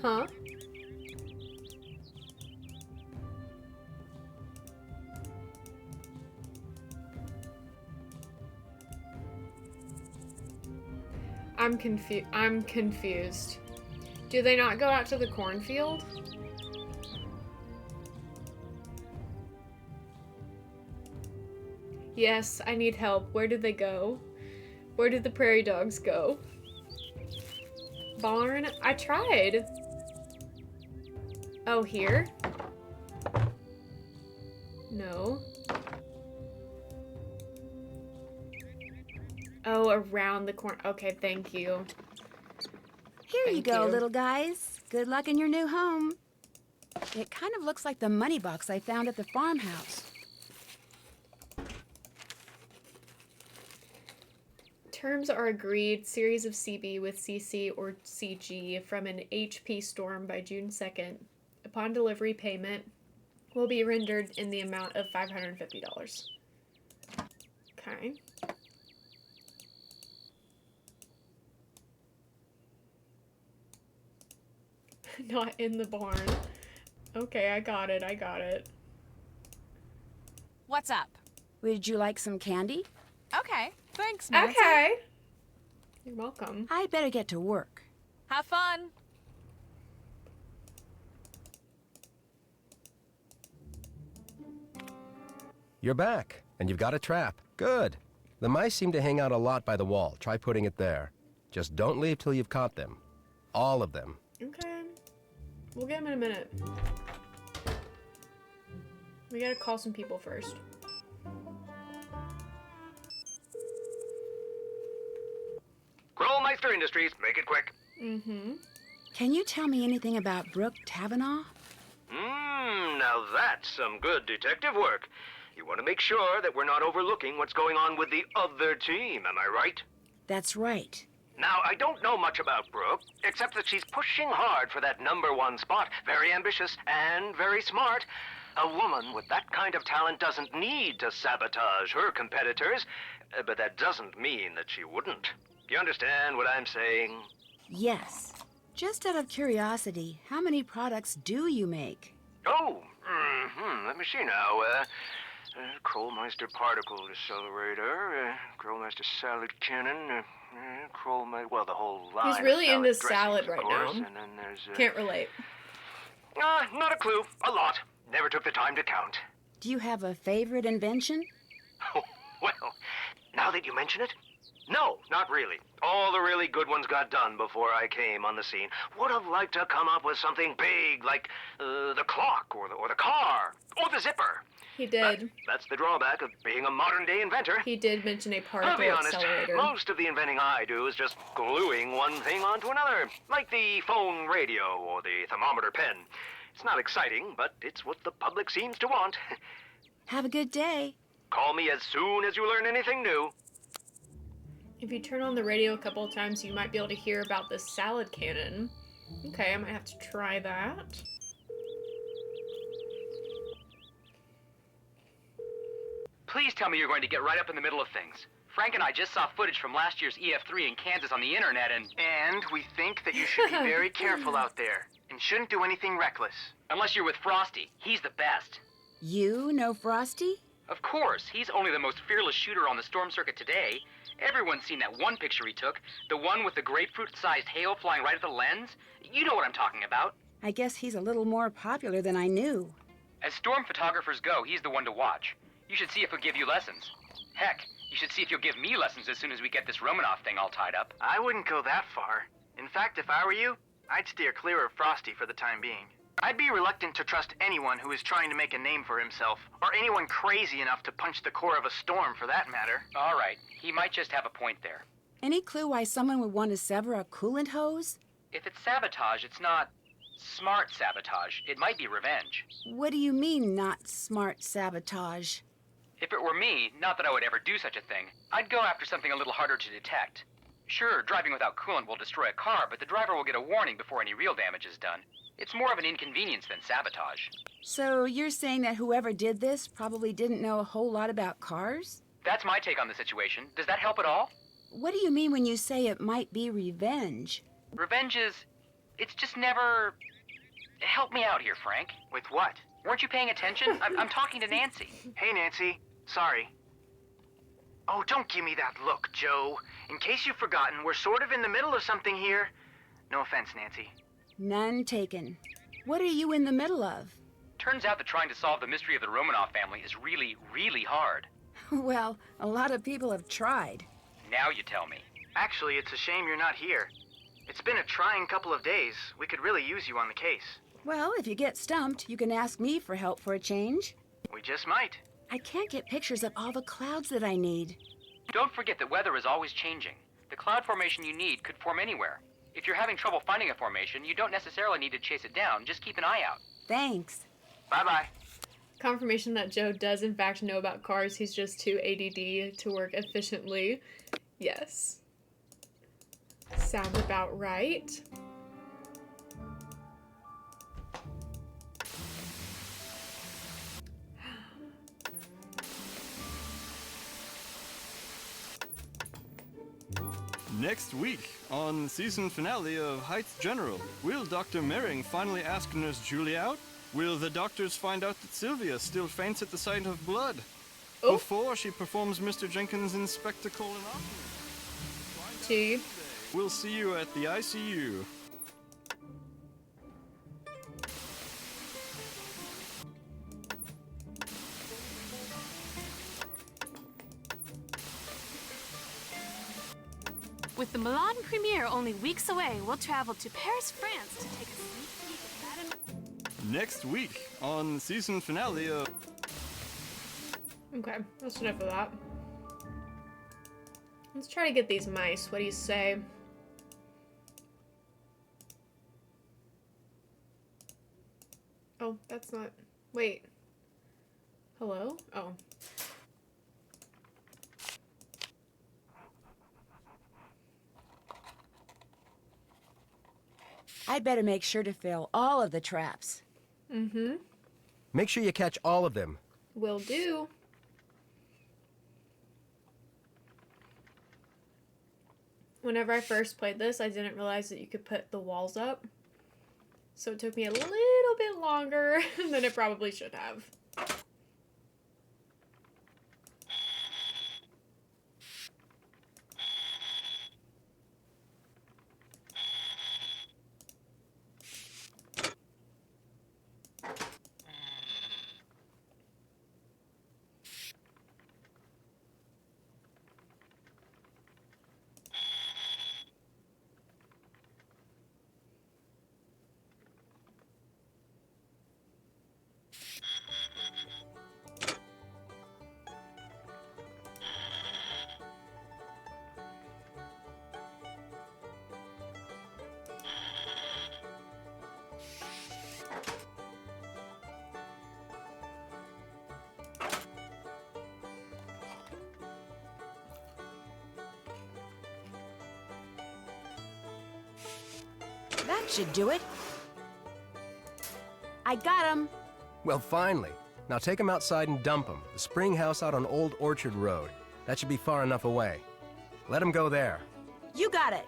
Huh? I'm confused. Do they not go out to the cornfield? Yes, I need help. Where did they go? Where did the prairie dogs go? Barn? I tried. Oh, here? No. Oh, around the corner. Okay, thank you. Here you go, little guys. Good luck in your new home. It kind of looks like the money box I found at the farmhouse. Terms are agreed. Series of CB with CC or CG from an HP storm by June 2nd. Upon delivery, payment will be rendered in the amount of $550. Okay. Not in the barn. Okay, I got it. What's up? Would you like some candy? Okay, thanks, Nancy. Okay. You're welcome. I better get to work. Have fun. You're back, and you've got a trap. Good. The mice seem to hang out a lot by the wall. Try putting it there. Just don't leave till you've caught them. All of them. Okay. We'll get him in a minute. We gotta call some people first. Krollmeister Industries, make it quick. Mm-hmm. Can you tell me anything about Brooke Tavenaugh? Now that's some good detective work. You want to make sure that we're not overlooking what's going on with the other team, am I right? That's right. Now, I don't know much about Brooke, except that she's pushing hard for that #1 spot. Very ambitious and very smart. A woman with that kind of talent doesn't need to sabotage her competitors, but that doesn't mean that she wouldn't. You understand what I'm saying? Yes. Just out of curiosity, how many products do you make? Oh, let me see now. Krollmeister Particle Accelerator, Krollmeister Salad Cannon, Krollmeister, well, the whole line. He's really into salad right now. And then there's, Can't relate. Not a clue. A lot. Never took the time to count. Do you have a favorite invention? Well, now that you mention it, no, not really. All the really good ones got done before I came on the scene. Would have liked to come up with something big like the clock or the car or the zipper. He did. That's the drawback of being a modern-day inventor. He did mention a particle I'll be honest, accelerator. most of the inventing I do is just gluing one thing onto another, like the phone radio or the thermometer pen. It's not exciting, but it's what the public seems to want. Have a good day. Call me as soon as you learn anything new. If you turn on the radio a couple of times, you might be able to hear about this salad cannon. Okay, I might have to try that. Please tell me you're going to get right up in the middle of things. Frank and I just saw footage from last year's EF3 in Kansas on the internet and we think that you should be very careful out there and shouldn't do anything reckless. Unless you're with Frosty. He's the best. You know Frosty? Of course. He's only the most fearless shooter on the storm circuit today. Everyone's seen that one picture he took. The one with the grapefruit-sized hail flying right at the lens. You know what I'm talking about. I guess he's a little more popular than I knew. As storm photographers go, he's the one to watch. You should see if he'll give you lessons. Heck, you should see if you'll give me lessons as soon as we get this Romanov thing all tied up. I wouldn't go that far. In fact, if I were you, I'd steer clear of Frosty for the time being. I'd be reluctant to trust anyone who is trying to make a name for himself, or anyone crazy enough to punch the core of a storm for that matter. All right, he might just have a point there. Any clue why someone would want to sever a coolant hose? If it's sabotage, it's not smart sabotage. It might be revenge. What do you mean, not smart sabotage? If it were me, not that I would ever do such a thing, I'd go after something a little harder to detect. Sure, driving without coolant will destroy a car, but the driver will get a warning before any real damage is done. It's more of an inconvenience than sabotage. So you're saying that whoever did this probably didn't know a whole lot about cars? That's my take on the situation. Does that help at all? What do you mean when you say it might be revenge? Revenge is... it's just never... Help me out here, Frank. With what? Weren't you paying attention? I'm talking to Nancy. Hey, Nancy. Sorry. Oh, don't give me that look, Joe. In case you've forgotten, we're sort of in the middle of something here. No offense, Nancy. None taken. What are you in the middle of? Turns out that trying to solve the mystery of the Romanov family is really, really hard. Well, a lot of people have tried. Now you tell me. Actually, it's a shame you're not here. It's been a trying couple of days. We could really use you on the case. Well, if you get stumped, you can ask me for help for a change. We just might. I can't get pictures of all the clouds that I need. Don't forget that weather is always changing. The cloud formation you need could form anywhere. If you're having trouble finding a formation, you don't necessarily need to chase it down. Just keep an eye out. Thanks. Bye-bye. Confirmation that Joe does in fact know about cars. He's just too ADD to work efficiently. Yes. Sounds about right. Next week, on the season finale of Heights General, will Dr. Mering finally ask Nurse Julie out? Will the doctors find out that Sylvia still faints at the sight of blood? Oh. Before she performs Mr. Jenkins' Inspector colonoscopy? T. We'll see you at the ICU. With the Milan premiere only weeks away, we'll travel to Paris, France to take a sneak peek at that. Next week, on the season finale of... Okay, that's enough of that. Let's try to get these mice. What do you say? Oh, that's not... Wait. Hello? Oh. I'd better make sure to fill all of the traps. Mm-hmm. Make sure you catch all of them. Will do. Whenever I first played this, I didn't realize that you could put the walls up. So it took me a little bit longer than it probably should have. That should do it. I got him. Well, finally. Now take him outside and dump him. The spring house out on Old Orchard Road. That should be far enough away. Let him go there. You got it.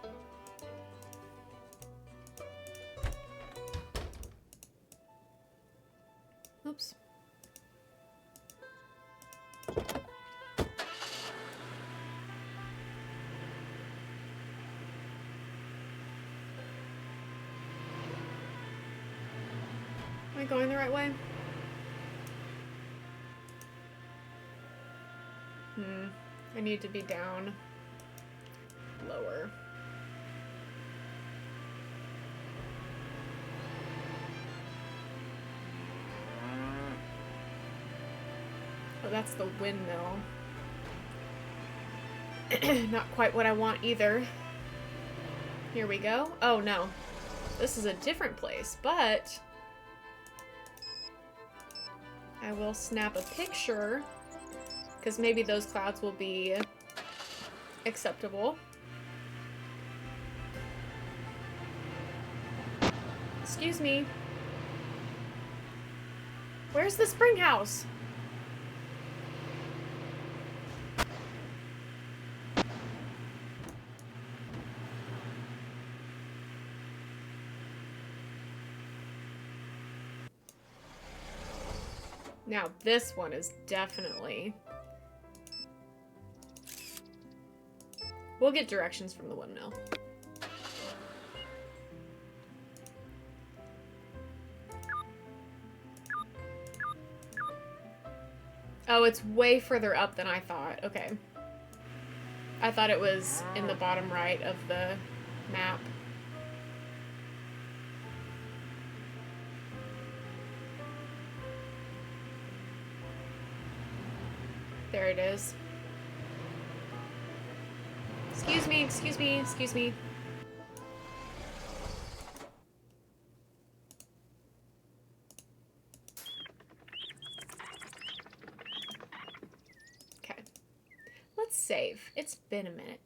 Oops. Am I going the right way? I need to be down lower. Oh, that's the windmill. Not quite what I want either. Here we go. Oh no. This is a different place, but I will snap a picture because maybe those clouds will be acceptable. Excuse me. Where's the spring house? Now this one is definitely We'll get directions from the windmill. Oh, it's way further up than I thought. Okay. I thought it was in the bottom right of the map. There it is. Excuse me, excuse me, excuse me. Okay. Let's save. It's been a minute.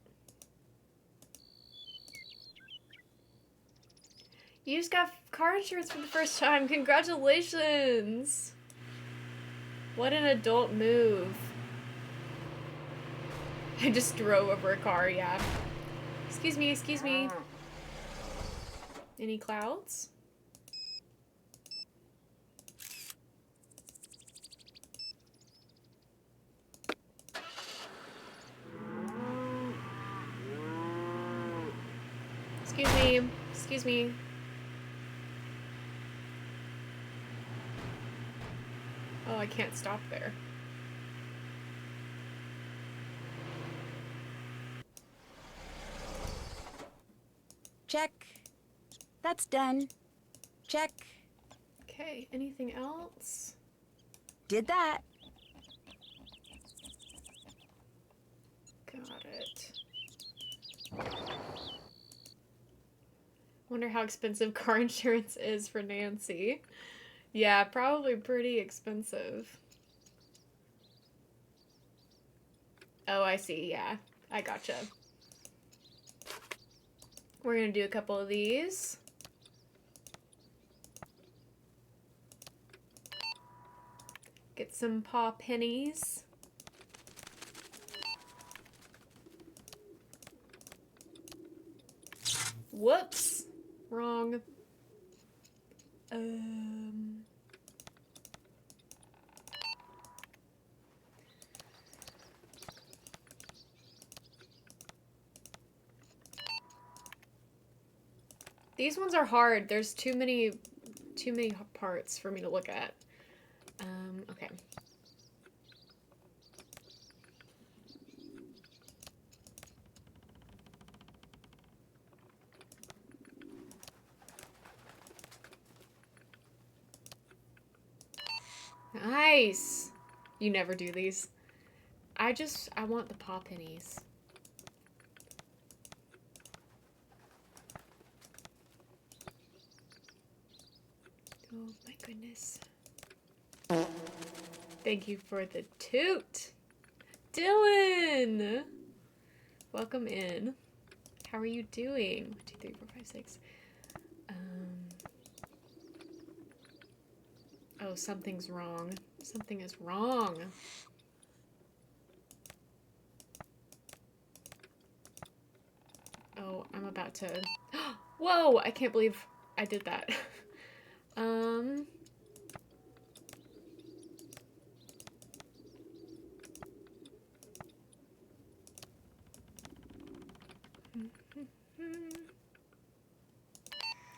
You just got car insurance for the first time. Congratulations! What an adult move. I just drove over a car, yeah. Excuse me, excuse me. Any clouds? Excuse me, excuse me. Oh, I can't stop there. Check. That's done. Check. Okay, anything else? Did that. Got it. Wonder how expensive car insurance is for Nancy. Yeah, probably pretty expensive. Oh, I see, yeah. I gotcha. We're gonna do a couple of these. Get some paw pennies. Whoops. Wrong. These ones are hard. There's too many parts for me to look at. Okay. Nice. You never do these. I want the paw pennies. Oh my goodness. Thank you for the toot. Dylan! Welcome in. How are you doing? 1, 2, 3, 4, 5, 6. Oh, something's wrong. Something is wrong. Oh, I'm about to... Whoa! I can't believe I did that.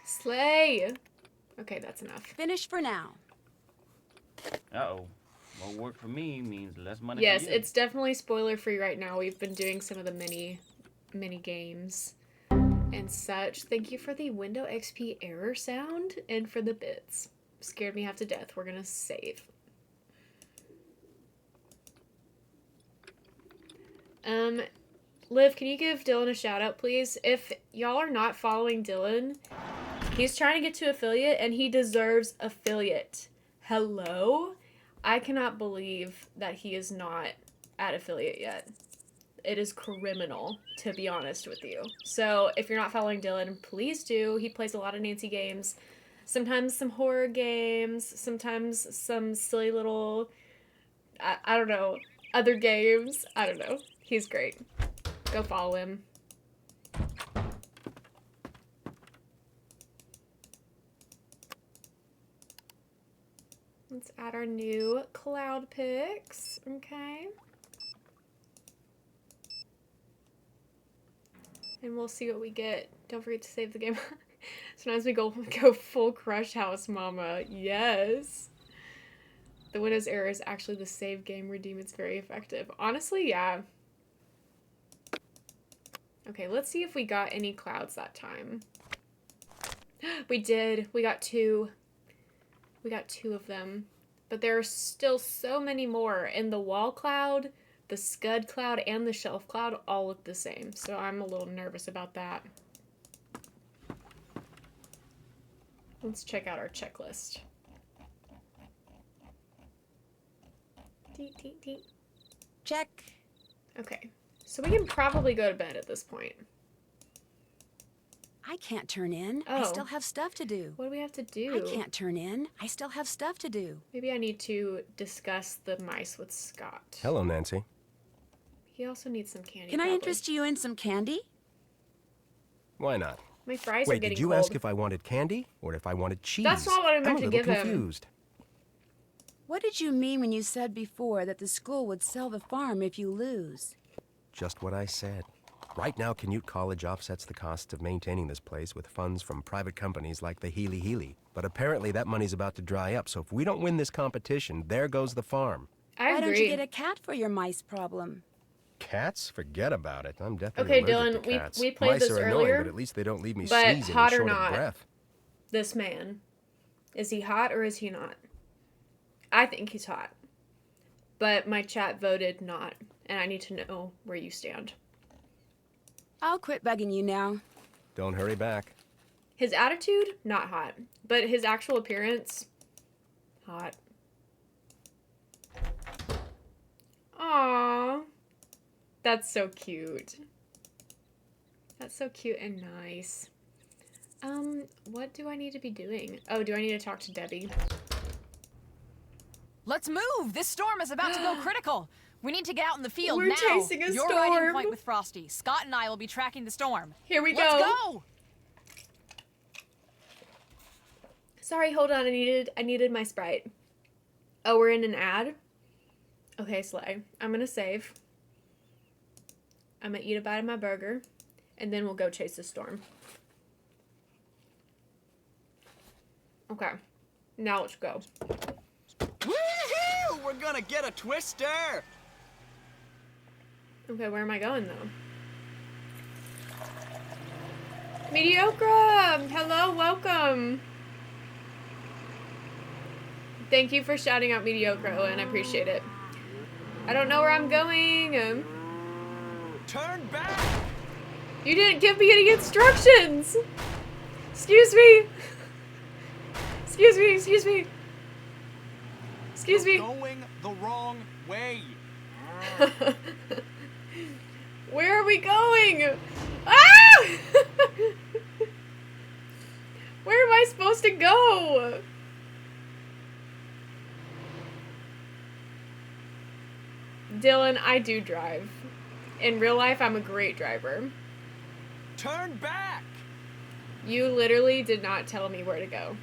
Slay! Okay, that's enough. Finished for now. Uh-oh. More work for me means less money Yes, for you. it's definitely spoiler free right now. We've been doing some of the mini games and such. Thank you for the Window XP error sound and for the bits. Scared me half to death. We're gonna save. Liv, can you give Dylan a shout out, please? If y'all are not following Dylan, he's trying to get to affiliate and he deserves affiliate. Hello? I cannot believe that he is not at affiliate yet. It is criminal, to be honest with you. So if you're not following Dylan, please do. He plays a lot of Nancy games. Sometimes some horror games. Sometimes some silly little, I don't know, other games. I don't know. He's great. Go follow him. Let's add our new cloud picks. Okay. And we'll see what we get. Don't forget to save the game. Sometimes we go full Crush House, mama. Yes. The Windows error is actually the save game redeem. It's very effective. Honestly, yeah. Okay, let's see if we got any clouds that time. We did. We got 2. We got 2 of them. But there are still so many more. And the wall cloud, the scud cloud, and the shelf cloud all look the same. So I'm a little nervous about that. Let's check out our checklist. Deet, deet, deet. Check. Okay, so we can probably go to bed at this point. I can't turn in. Oh. I still have stuff to do. What do we have to do? I can't turn in. I still have stuff to do. Maybe I need to discuss the mice with Scott. Hello, Nancy. He also needs some candy. Can I probably. interest you in some candy? Why not? My fries are Wait, getting did you cold. ask if I wanted candy or if I wanted cheese? That's not what I meant I'm to a give little him. confused. What did you mean when you said before that the school would sell the farm if you lose? Just what I said. Right now, Canute College offsets the costs of maintaining this place with funds from private companies like the Healy Healy. But apparently that money's about to dry up, so if we don't win this competition, there goes the farm. I Why agree. don't you get a cat for your mice problem? Cats? Forget about it. I'm definitely Okay, allergic Dylan, to cats. we played Mice this are annoying, earlier, but at least they don't leave me but sneezing hot and or short of not, breath. this man, is he hot or is he not? I think he's hot. But my chat voted not, and I need to know where you stand. I'll quit bugging you now. Don't hurry back. His attitude, not hot. But his actual appearance, hot. Aww. That's so cute. That's so cute and nice. What do I need to be doing? Oh, do I need to talk to Debbie? Let's move! This storm is about to go critical. We need to get out in the field We're now. chasing a You're storm. riding point with Frosty. Scott and I will be tracking the storm. Here we Let's go. go! Sorry, hold on. I needed my Sprite. Oh, we're in an ad? Okay, Slay. I'm gonna save. I'm gonna eat a bite of my burger, and then we'll go chase the storm. Okay. Now let's go. Woohoo! We're gonna get a twister! Okay, where am I going, though? Mediocre! Hello, welcome! Thank you for shouting out Mediocre, and I appreciate it. I don't know where I'm going. Turn back! You didn't give me any instructions! Excuse me! Excuse me, excuse me! Excuse me! Going the wrong way. Where are we going? Ah! Where am I supposed to go? Dylan, I do drive. In real life, I'm a great driver. Turn back! You literally did not tell me where to go.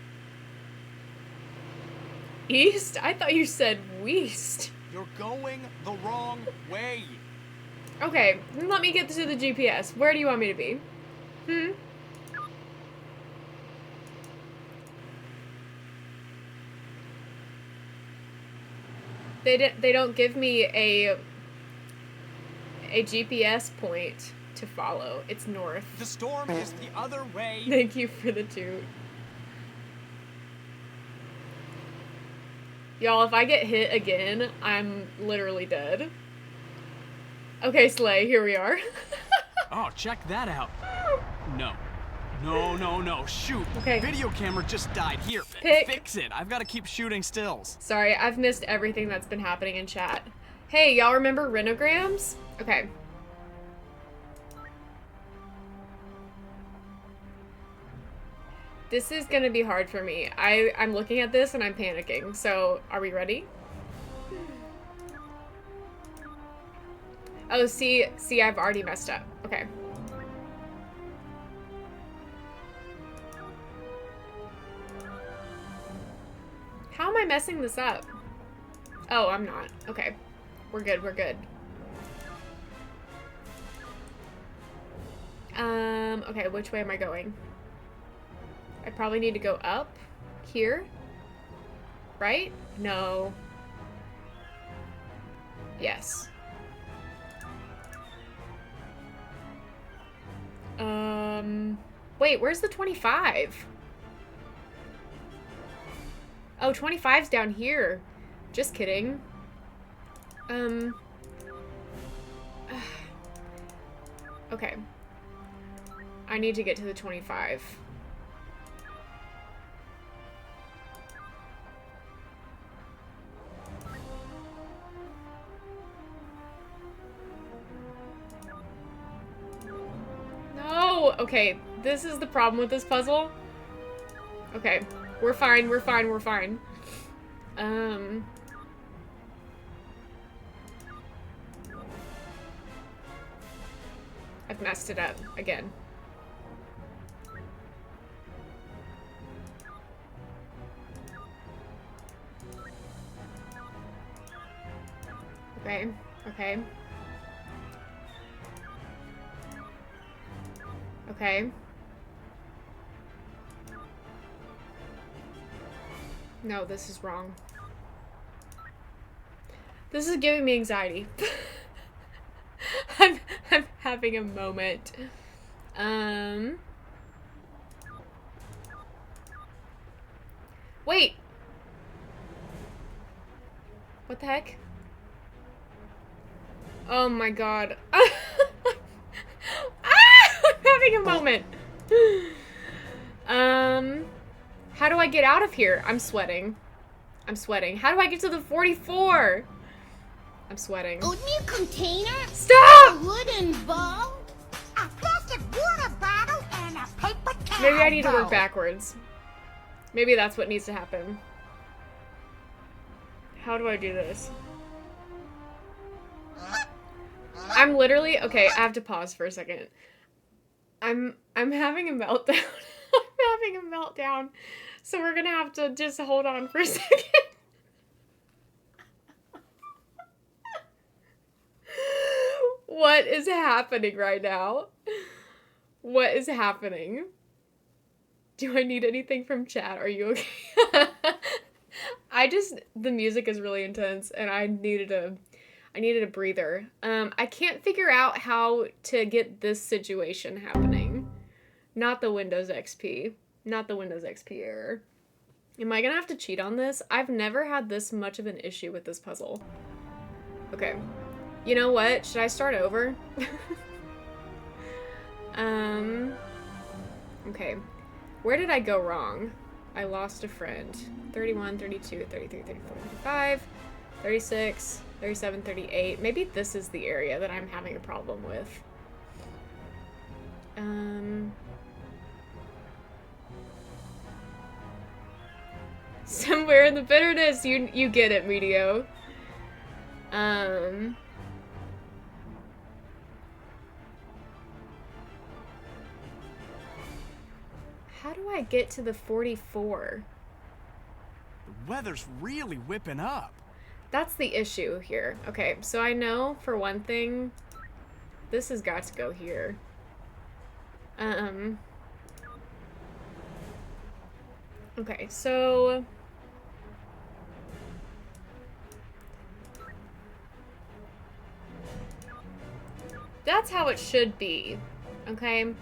East? I thought you said west. You're going the wrong way. Okay, let me get to the GPS. Where do you want me to be? They don't give me a GPS point to follow. It's north. The storm is the other way. Thank you for the toot. Y'all, if I get hit again, I'm literally dead. Okay, Slay, here we are. Oh, check that out. No. No, no, no. Shoot. Okay. Video camera just died. Here, Pick. fix it. I've got to keep shooting stills. Sorry, I've missed everything that's been happening in chat. Hey, y'all remember renograms? Okay. This is gonna be hard for me. I'm looking at this and I'm panicking. So, are we ready? Oh, see, I've already messed up. Okay. How am I messing this up? Oh, I'm not. Okay. We're good, we're good. Okay, which way am I going? I probably need to go up here. Right? No. Yes. Wait, where's the 25? Oh, 25's down here. Just kidding. Okay. I need to get to the 25. No! Okay, this is the problem with this puzzle. Okay, we're fine, we're fine, we're fine. I've messed it up again. Okay, okay. Okay. No, this is wrong. This is giving me anxiety. I'm having a moment. Wait. What the heck? Oh my god. I'm having a moment. How do I get out of here? I'm sweating. I'm sweating. How do I get to the 44? I'm sweating. Oatmeal container? Stop! A wooden bowl? A plastic water bottle and a paper towel. Maybe I need to work backwards. Maybe that's what needs to happen. How do I do this? I'm literally okay, I have to pause for a second. I'm having a meltdown. I'm having a meltdown. So we're gonna have to just hold on for a second. What is happening right now? What is happening? Do I need anything from chat? Are you okay? The music is really intense and I needed a breather. I can't figure out how to get this situation happening. Not the Windows XP. Not the Windows XP error. Am I gonna have to cheat on this? I've never had this much of an issue with this puzzle. Okay. You know what? Should I start over? Okay. Where did I go wrong? I lost a friend. 31, 32, 33, 34, 35, 36, 37, 38. Maybe this is the area that I'm having a problem with. Somewhere in the bitterness, you get it, Medio. How do I get to the 44? The weather's really whipping up. That's the issue here. Okay, so I know for one thing, this has got to go here. Okay, so that's how it should be. Okay.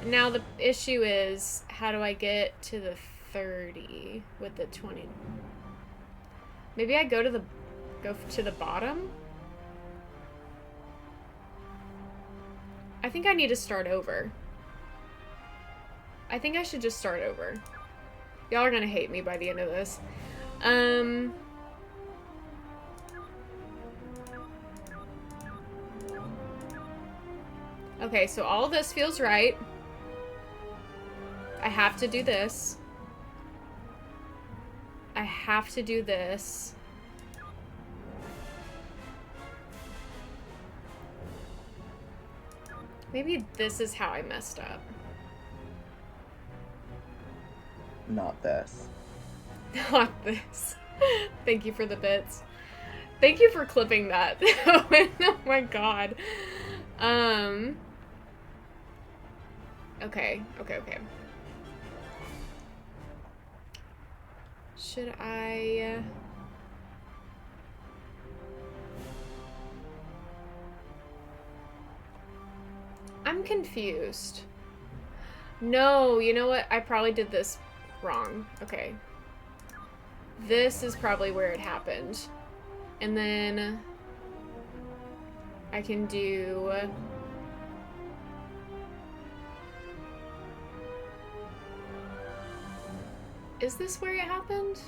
Now the issue is, how do I get to the 30 with the 20? Maybe I go to the bottom? I think I need to start over. I think I should just start over. Y'all are gonna hate me by the end of this. Okay, so all of this feels right. I have to do this. I have to do this. Maybe this is how I messed up. Not this. Not this. Thank you for the bits. Thank you for clipping that. Oh my god. Okay. Should I... I'm confused. No, you know what? I probably did this wrong. Okay. This is probably where it happened. And then I can do... Is this where it happened?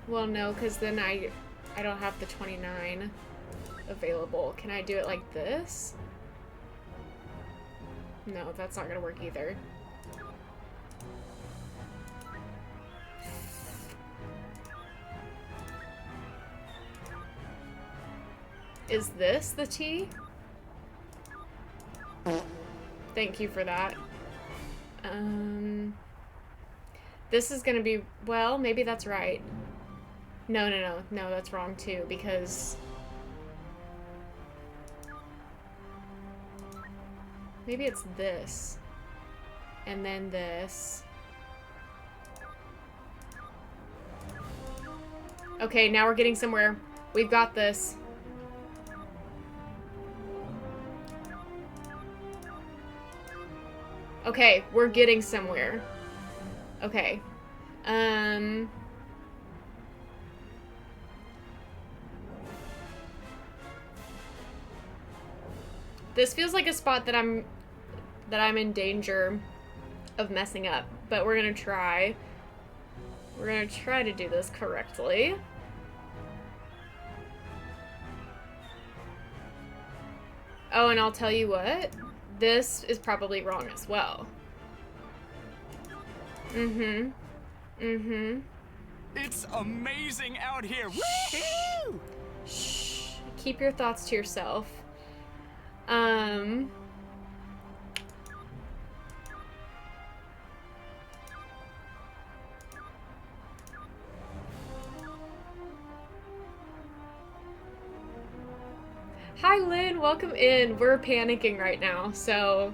Well, no, because then I don't have the 29 available. Can I do it like this? No, that's not gonna work either. Is this the T? Thank you for that. This is gonna be, well, maybe that's right. No, that's wrong too, because maybe it's this, and then this. Okay, now we're getting somewhere. We've got this. Okay, we're getting somewhere. Okay. This feels like a spot that I'm in danger of messing up, but we're gonna try. We're gonna try to do this correctly. Oh, and I'll tell you what, this is probably wrong as well. It's amazing out here. Woo-hoo! Shh. Keep your thoughts to yourself. Hi, Lynn. Welcome in. We're panicking right now, so,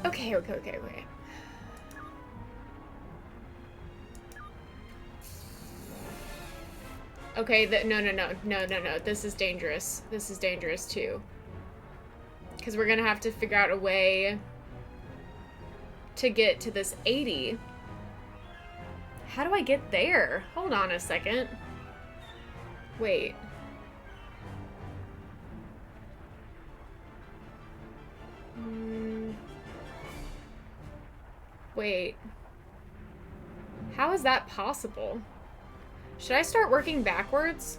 Okay. Okay, no. This is dangerous. This is dangerous, too. Because we're gonna have to figure out a way to get to this 80. How do I get there? Hold on a second. Wait. Wait. How is that possible? Should I start working backwards?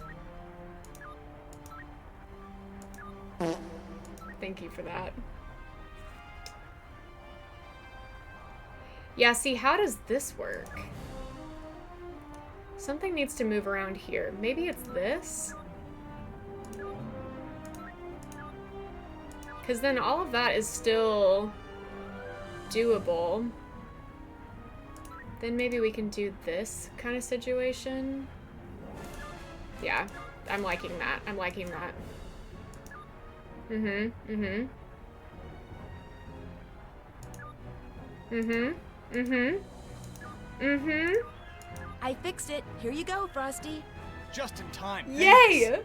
Thank you for that. Yeah, see, how does this work? Something needs to move around here. Maybe it's this? Because then all of that is still doable. Then maybe we can do this kind of situation. Yeah, I'm liking that. I'm liking that. I fixed it. Here you go, Frosty. Just in time. Yay!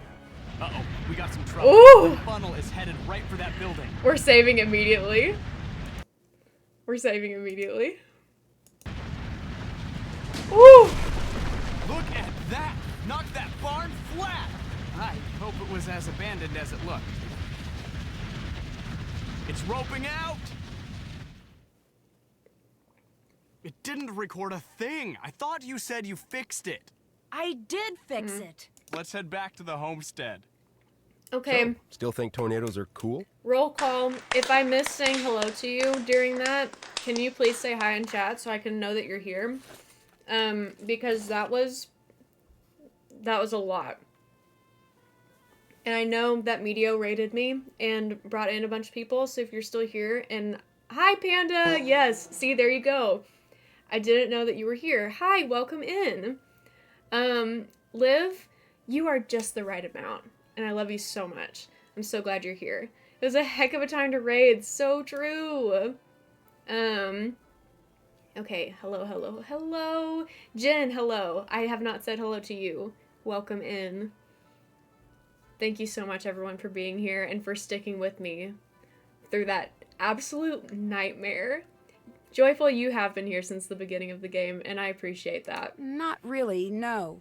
Uh-oh, we got some trouble. Ooh! The funnel is headed right for that building. We're saving immediately. We're saving immediately. Ooh! Look at that! Knocked that barn flat! I hope it was as abandoned as it looked. It's roping out! It didn't record a thing. I thought you said you fixed it. I did fix it. Let's head back to the homestead. Okay. So, still think tornadoes are cool? Roll call. If I miss saying hello to you during that, can you please say hi in chat so I can know that you're here? Because that was a lot. And I know that Medio rated me and brought in a bunch of people, so if you're still here, and hi Panda! Yes, see, there you go. I didn't know that you were here. Hi, welcome in. Liv, you are just the right amount. and I love you so much. I'm so glad you're here. It was a heck of a time to raid. So true. Okay, hello. Jen, hello. I have not said hello to you. Welcome in. Thank you so much, everyone, for being here and for sticking with me through that absolute nightmare. Joyful, you have been here since the beginning of the game, and I appreciate that. Not really, no.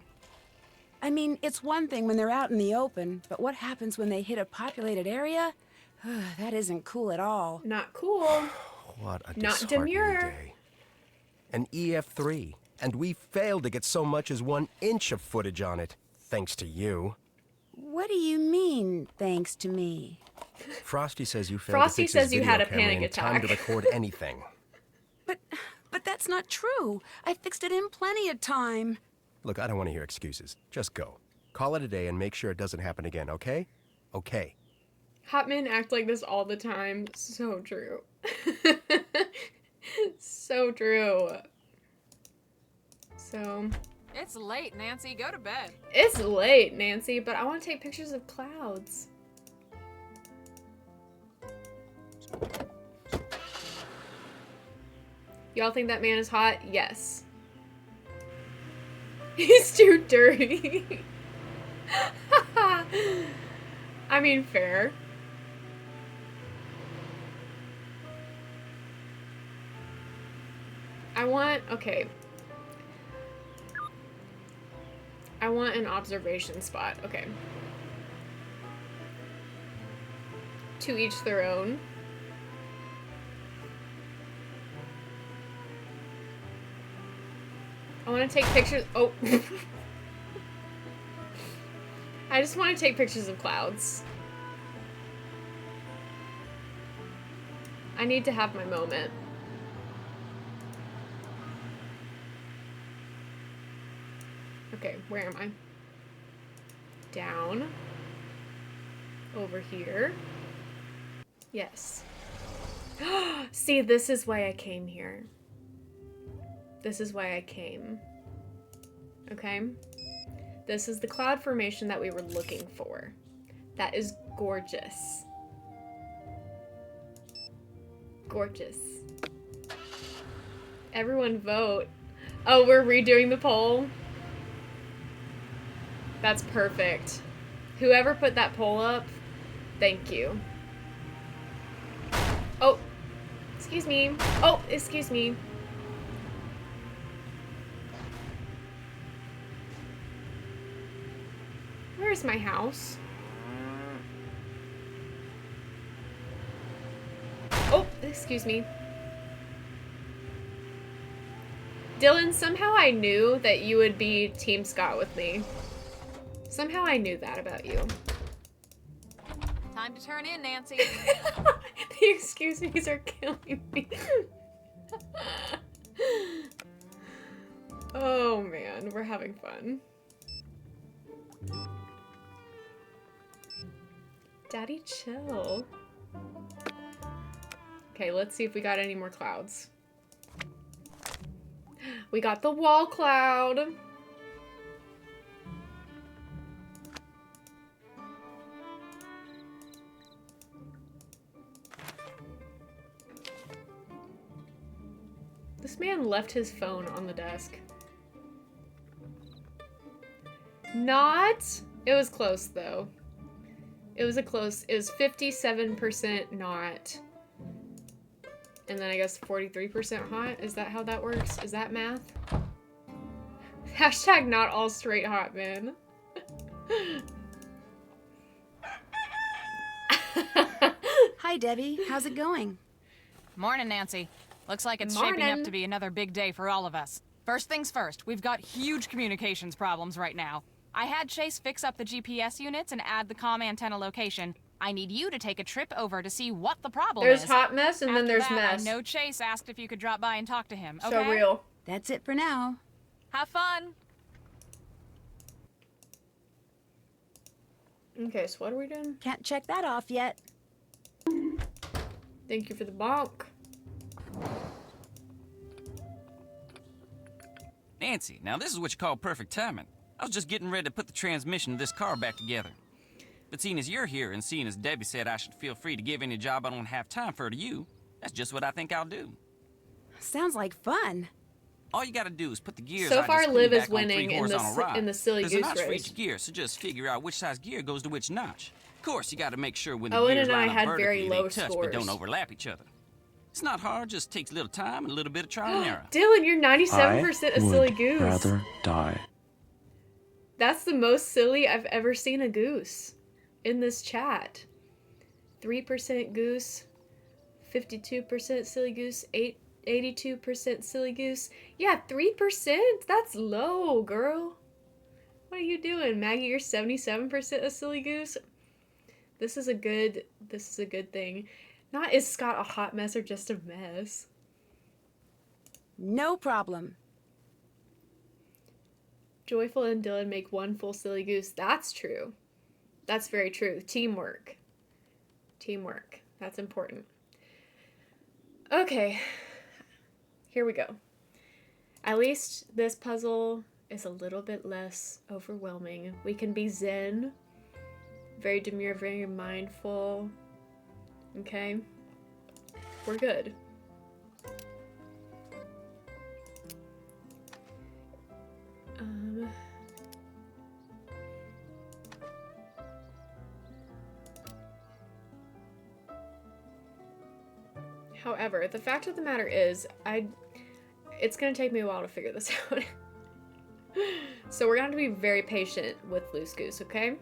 I mean, it's one thing when they're out in the open, but what happens when they hit a populated area? That isn't cool at all. Not cool. What a Not disheartening demure. day. An EF3, and we failed to get so much as 1 inch of footage on it, thanks to you. What do you mean, thanks to me? Frosty says you failed Frosty to fix says his you video had a camera panic in time to attack. record anything. But that's not true. I fixed it in plenty of time. Look, I don't want to hear excuses. Just go. Call it a day and make sure it doesn't happen again, okay? Okay. Hot men act like this all the time. So true. So true. So... It's late, Nancy. Go to bed. It's late, Nancy, but I want to take pictures of clouds. Y'all think that man is hot? Yes. He's too dirty. I mean, fair. Okay. I want an observation spot. Okay. To each their own. I want to take pictures. Oh. I just want to take pictures of clouds. I need to have my moment. Okay, where am I? Down. Over here. Yes. See, this is why I came here. This is why I came. Okay? This is the cloud formation that we were looking for. That is gorgeous. Gorgeous. Everyone vote. Oh, we're redoing the poll? That's perfect. Whoever put that poll up, thank you. Oh, excuse me. Oh, excuse me. Where's my house? Oh, excuse me. Dylan, somehow I knew that you would be Team Scott with me. Somehow I knew that about you. Time to turn in, Nancy. The excuses are killing me. Oh man, we're having fun. Daddy, chill. Okay, let's see if we got any more clouds. We got the wall cloud. This man left his phone on the desk. Not. It was close though. It was 57% not. And then I guess 43% hot. Is that how that works? Is that math? Hashtag not all straight hot men. Hi, Debbie. How's it going? Morning, Nancy. Looks like it's Morning. shaping up to be another big day for all of us. First things first, we've got huge communications problems right now. I had Chase fix up the GPS units and add the comm antenna location. I need you to take a trip over to see what the problem is. There's hot mess and then After there's that, mess. I know Chase asked if you could drop by and talk to him, okay? So real. That's it for now. Have fun. Okay, so what are we doing? Can't check that off yet. Thank you for the bonk. Nancy, now this is what you call perfect timing. I was just getting ready to put the transmission of this car back together. But seeing as you're here and seeing as Debbie said I should feel free to give any job I don't have time for to you, that's just what I think I'll do. Sounds like fun. All you gotta do is put the gears So I far, just Liv cleaned is back on winning three in horizontal rods. the silly There's a goose notch for race. each gear, so just figure out which size gear goes to which notch. Of course, you gotta make sure when the Owen gears and I line up had vertically, very low they touch scores. but don't overlap each other. It's not hard, just takes a little time and a little bit of trial and error. Dylan, you're 97% a silly goose. rather die. That's the most silly I've ever seen a goose in this chat. 3% goose, 52% silly goose, 82% silly goose. Yeah, 3%? That's low, girl. What are you doing? Maggie, you're 77% a silly goose? This is a good thing. Not is Scott a hot mess or just a mess? No problem. Joyful and Dylan make one full silly goose. That's true. That's very true. Teamwork. Teamwork. That's important. Okay. Here we go. At least this puzzle is a little bit less overwhelming. We can be zen. Very demure, very mindful. Okay? We're good. However, the fact of the matter is, it's gonna take me a while to figure this out. So we're gonna have to be very patient with Loose Goose, okay?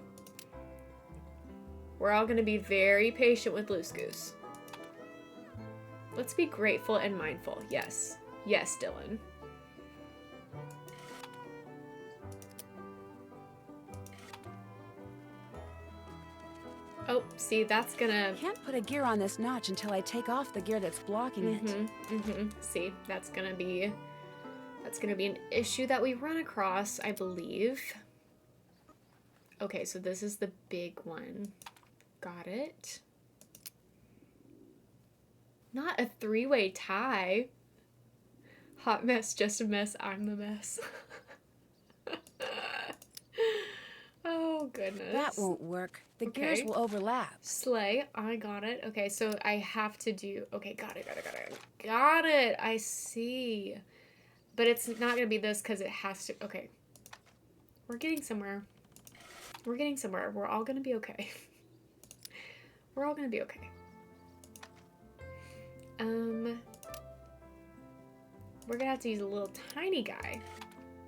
We're all gonna be very patient with Loose Goose. Let's be grateful and mindful. Yes. Yes, Dylan. Oh, see, that's gonna... Can't put a gear on this notch until I take off the gear that's blocking it. See, that's gonna be an issue that we run across, I believe. Okay, so this is the big one. Got it. Not a three-way tie. Hot mess, just a mess, I'm the mess. Oh, goodness. That won't work. The gears will overlap. Slay, I got it. Okay, so I have to do... Okay, got it. Got it, I see. But it's not going to be this because it has to... Okay. We're getting somewhere. We're getting somewhere. We're all going to be okay. We're all going to be okay. We're going to have to use a little tiny guy.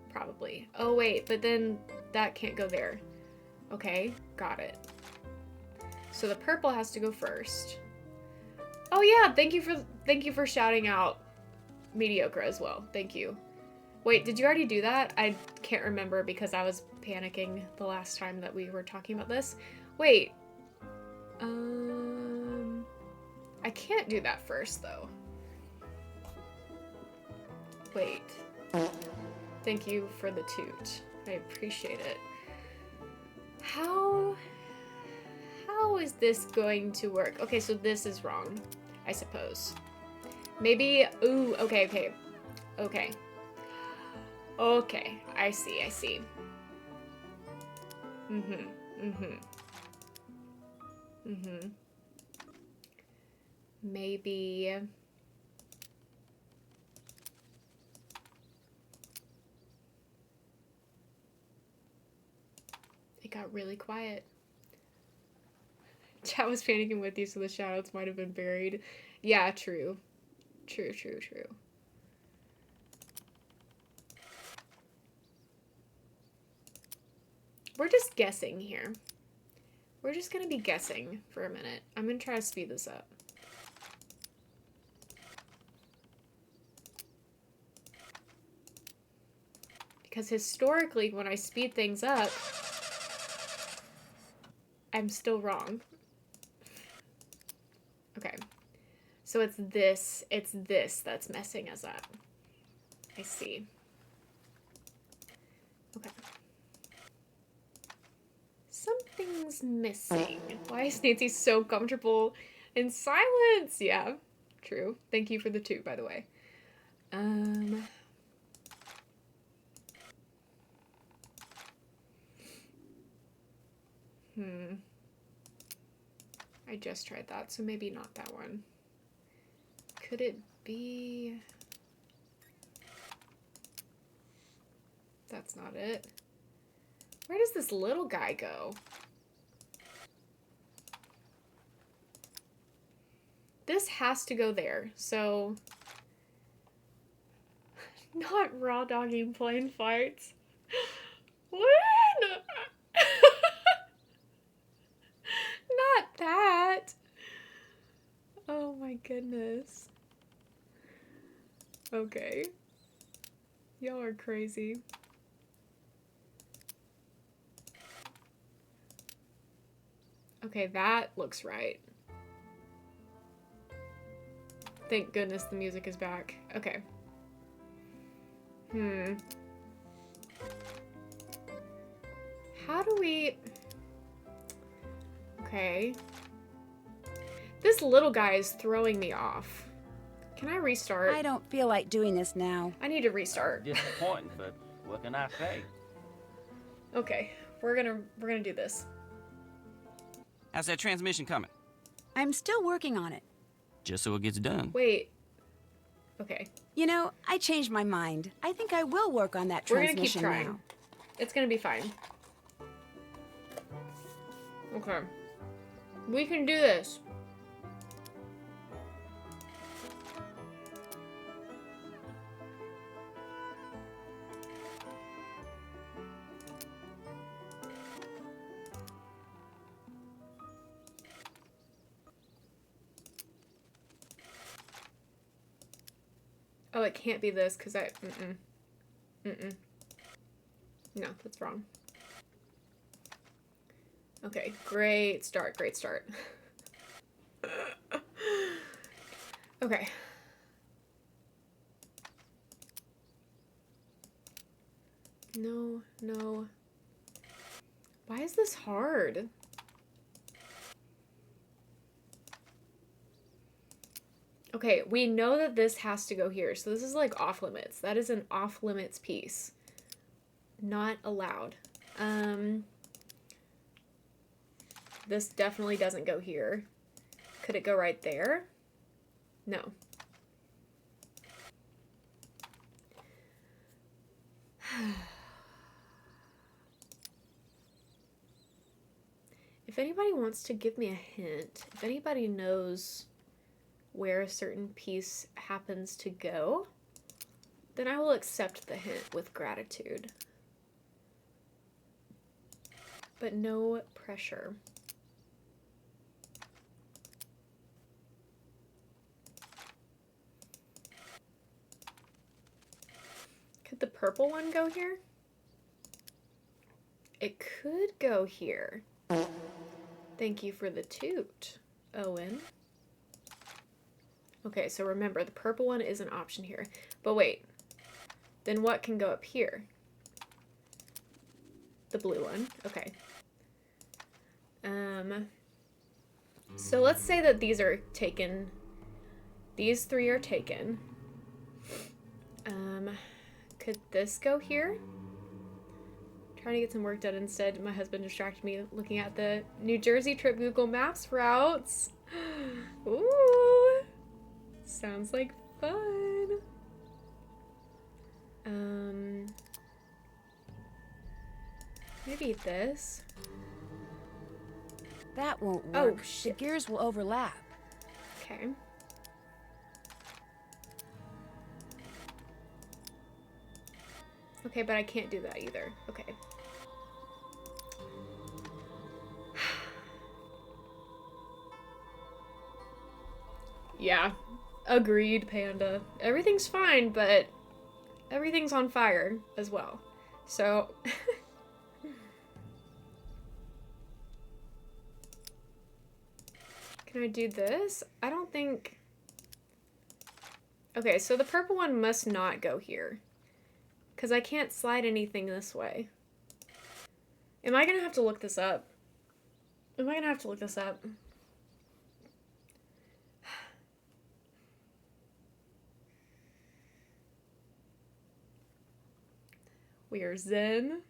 Probably. Oh, wait, but then that can't go there. Okay, got it. So the purple has to go first. Oh yeah, thank you for shouting out mediocre as well. Thank you. Wait, did you already do that? I can't remember because I was panicking the last time that we were talking about this. Wait. I can't do that first though. Wait. Thank you for the toot. I appreciate it. How is this going to work? Okay, so this is wrong, I suppose. Maybe, ooh, okay. Okay, I see. Maybe... It got really quiet. Chat was panicking with you, so the shoutouts might have been buried. Yeah, true. True. We're just guessing here. We're just gonna be guessing for a minute. I'm gonna try to speed this up. Because historically, when I speed things up, I'm still wrong. Okay. So it's this that's messing us up. I see. Okay. Something's missing. Why is Nancy so comfortable in silence? Yeah, true. Thank you for the toot, by the way. I just tried that, so maybe not that one. Could it be... That's not it. Where does this little guy go? This has to go there, so... Not raw dogging plane fights. When? Not that. Oh my goodness. Okay. Y'all are crazy. Okay, that looks right. Thank goodness the music is back. Okay. How do we... Okay. This little guy is throwing me off. Can I restart? I don't feel like doing this now. I need to restart. Disappointing, but what can I say? Okay, we're gonna do this. How's that transmission coming? I'm still working on it. Just so it gets done. Wait. Okay. You know, I changed my mind. I think I will work on that We're gonna keep transmission trying. now. It's gonna be fine. Okay. We can do this. Oh, it can't be this because I... No, that's wrong. Okay, great start, great start. Okay. No, no. Why is this hard? Okay, we know that this has to go here, so this is like off limits. That is an off limits piece. Not allowed. This definitely doesn't go here. Could it go right there? No. If anybody wants to give me a hint, if anybody knows where a certain piece happens to go, then I will accept the hint with gratitude. But no pressure. Could the purple one go here? It could go here. Thank you for the toot, Owen. Okay, so remember, the purple one is an option here. But wait, then what can go up here? The blue one, okay. So let's say that these are taken. These three are taken. Could this go here? Trying to get some work done instead. My husband distracted me looking at the New Jersey trip Google Maps routes. Ooh, sounds like fun. Maybe this. That won't work. Oh, shit. The gears will overlap. Okay. Okay, but I can't do that either. Okay. Yeah, agreed, Panda. Everything's fine, but everything's on fire as well. So... Can I do this? I don't think... Okay, so the purple one must not go here. Because I can't slide anything this way. Am I going to have to look this up? Am I going to have to look this up? We are zen.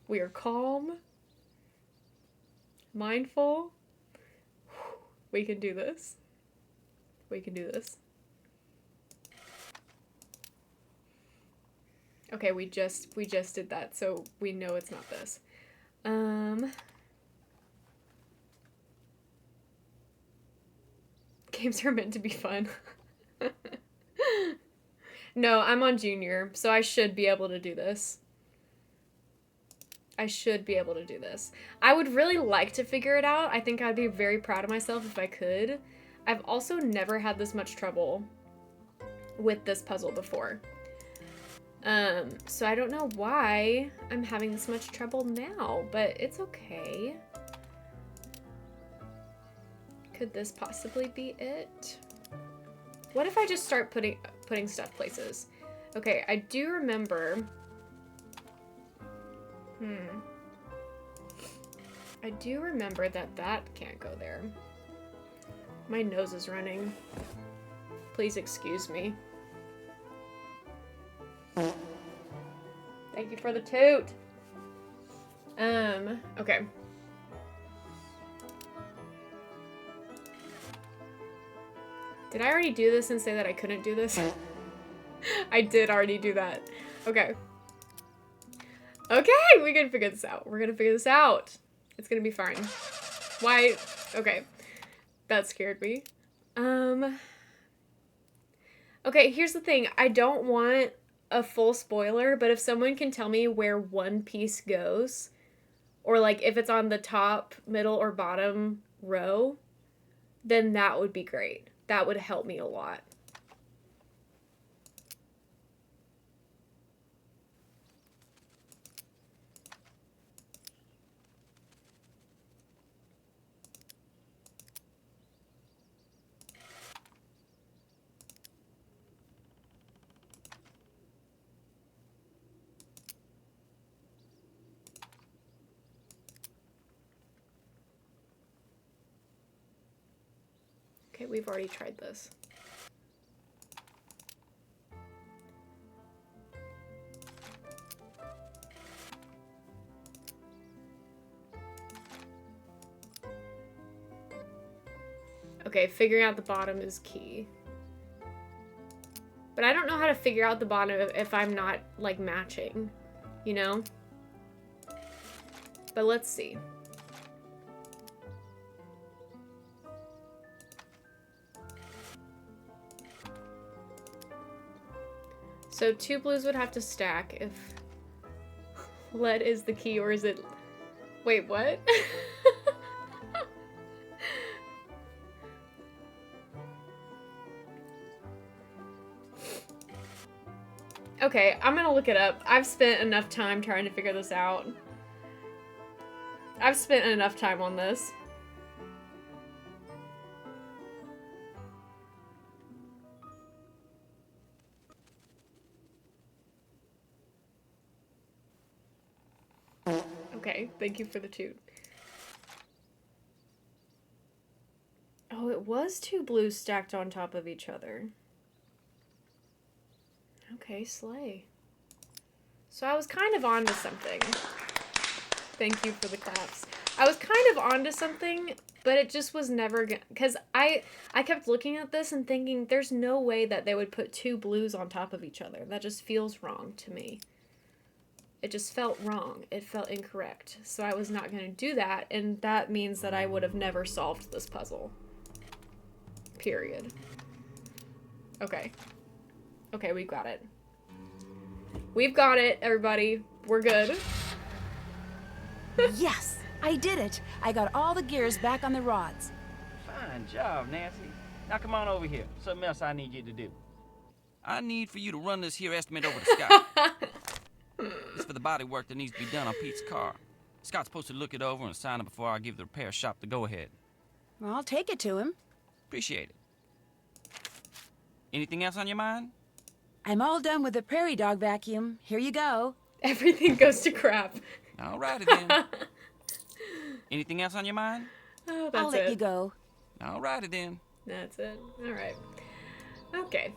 We are calm. Mindful. We can do this. We can do this. Okay, we just did that, so we know it's not this. Games are meant to be fun. No, I'm on junior, so I should be able to do this. I should be able to do this. I would really like to figure it out. I think I'd be very proud of myself if I could. I've also never had this much trouble with this puzzle before. So I don't know why I'm having this much trouble now, but it's okay. Could this possibly be it? What if I just start putting stuff places? Okay, I do remember. I do remember that can't go there. My nose is running. Please excuse me. Thank you for the toot. Okay. Did I already do this and say that I couldn't do this? I did already do that. Okay. Okay, we can figure this out. We're gonna figure this out. It's gonna be fine. Why? Okay. That scared me. Okay, here's the thing. I don't want a full spoiler, but if someone can tell me where one piece goes, or like if it's on the top, middle, or bottom row, then that would be great. That would help me a lot. Okay, we've already tried this. Okay, figuring out the bottom is key. But I don't know how to figure out the bottom if I'm not, like, matching, you know? But let's see. So 2 blues would have to stack if lead is the key, or is it... Wait, what? Okay, I'm gonna look it up. I've spent enough time trying to figure this out. I've spent enough time on this. Okay, thank you for the toot. Oh, it was 2 blues stacked on top of each other. Okay, slay. So I was kind of onto something. Thank you for the claps. I was kind of onto something, but it just was never gonna... Because I kept looking at this and thinking, there's no way that they would put 2 blues on top of each other. That just feels wrong to me. It just felt wrong. It felt incorrect. So I was not going to do that, and that means that I would have never solved this puzzle. Period. Okay. Okay, we've got it. We've got it, everybody. We're good. Yes! I did it! I got all the gears back on the rods. Fine job, Nancy. Now come on over here. Something else I need you to do. I need for you to run this here estimate over to Scott. It's for the body work that needs to be done on Pete's car. Scott's supposed to look it over and sign it before I give the repair shop the go-ahead. Well, I'll take it to him. Appreciate it. Anything else on your mind? I'm all done with the prairie dog vacuum. Here you go. Everything goes to crap. Alrighty then. Anything else on your mind? Oh, that's I'll let you go. Alrighty then. That's it. Alright. Okay.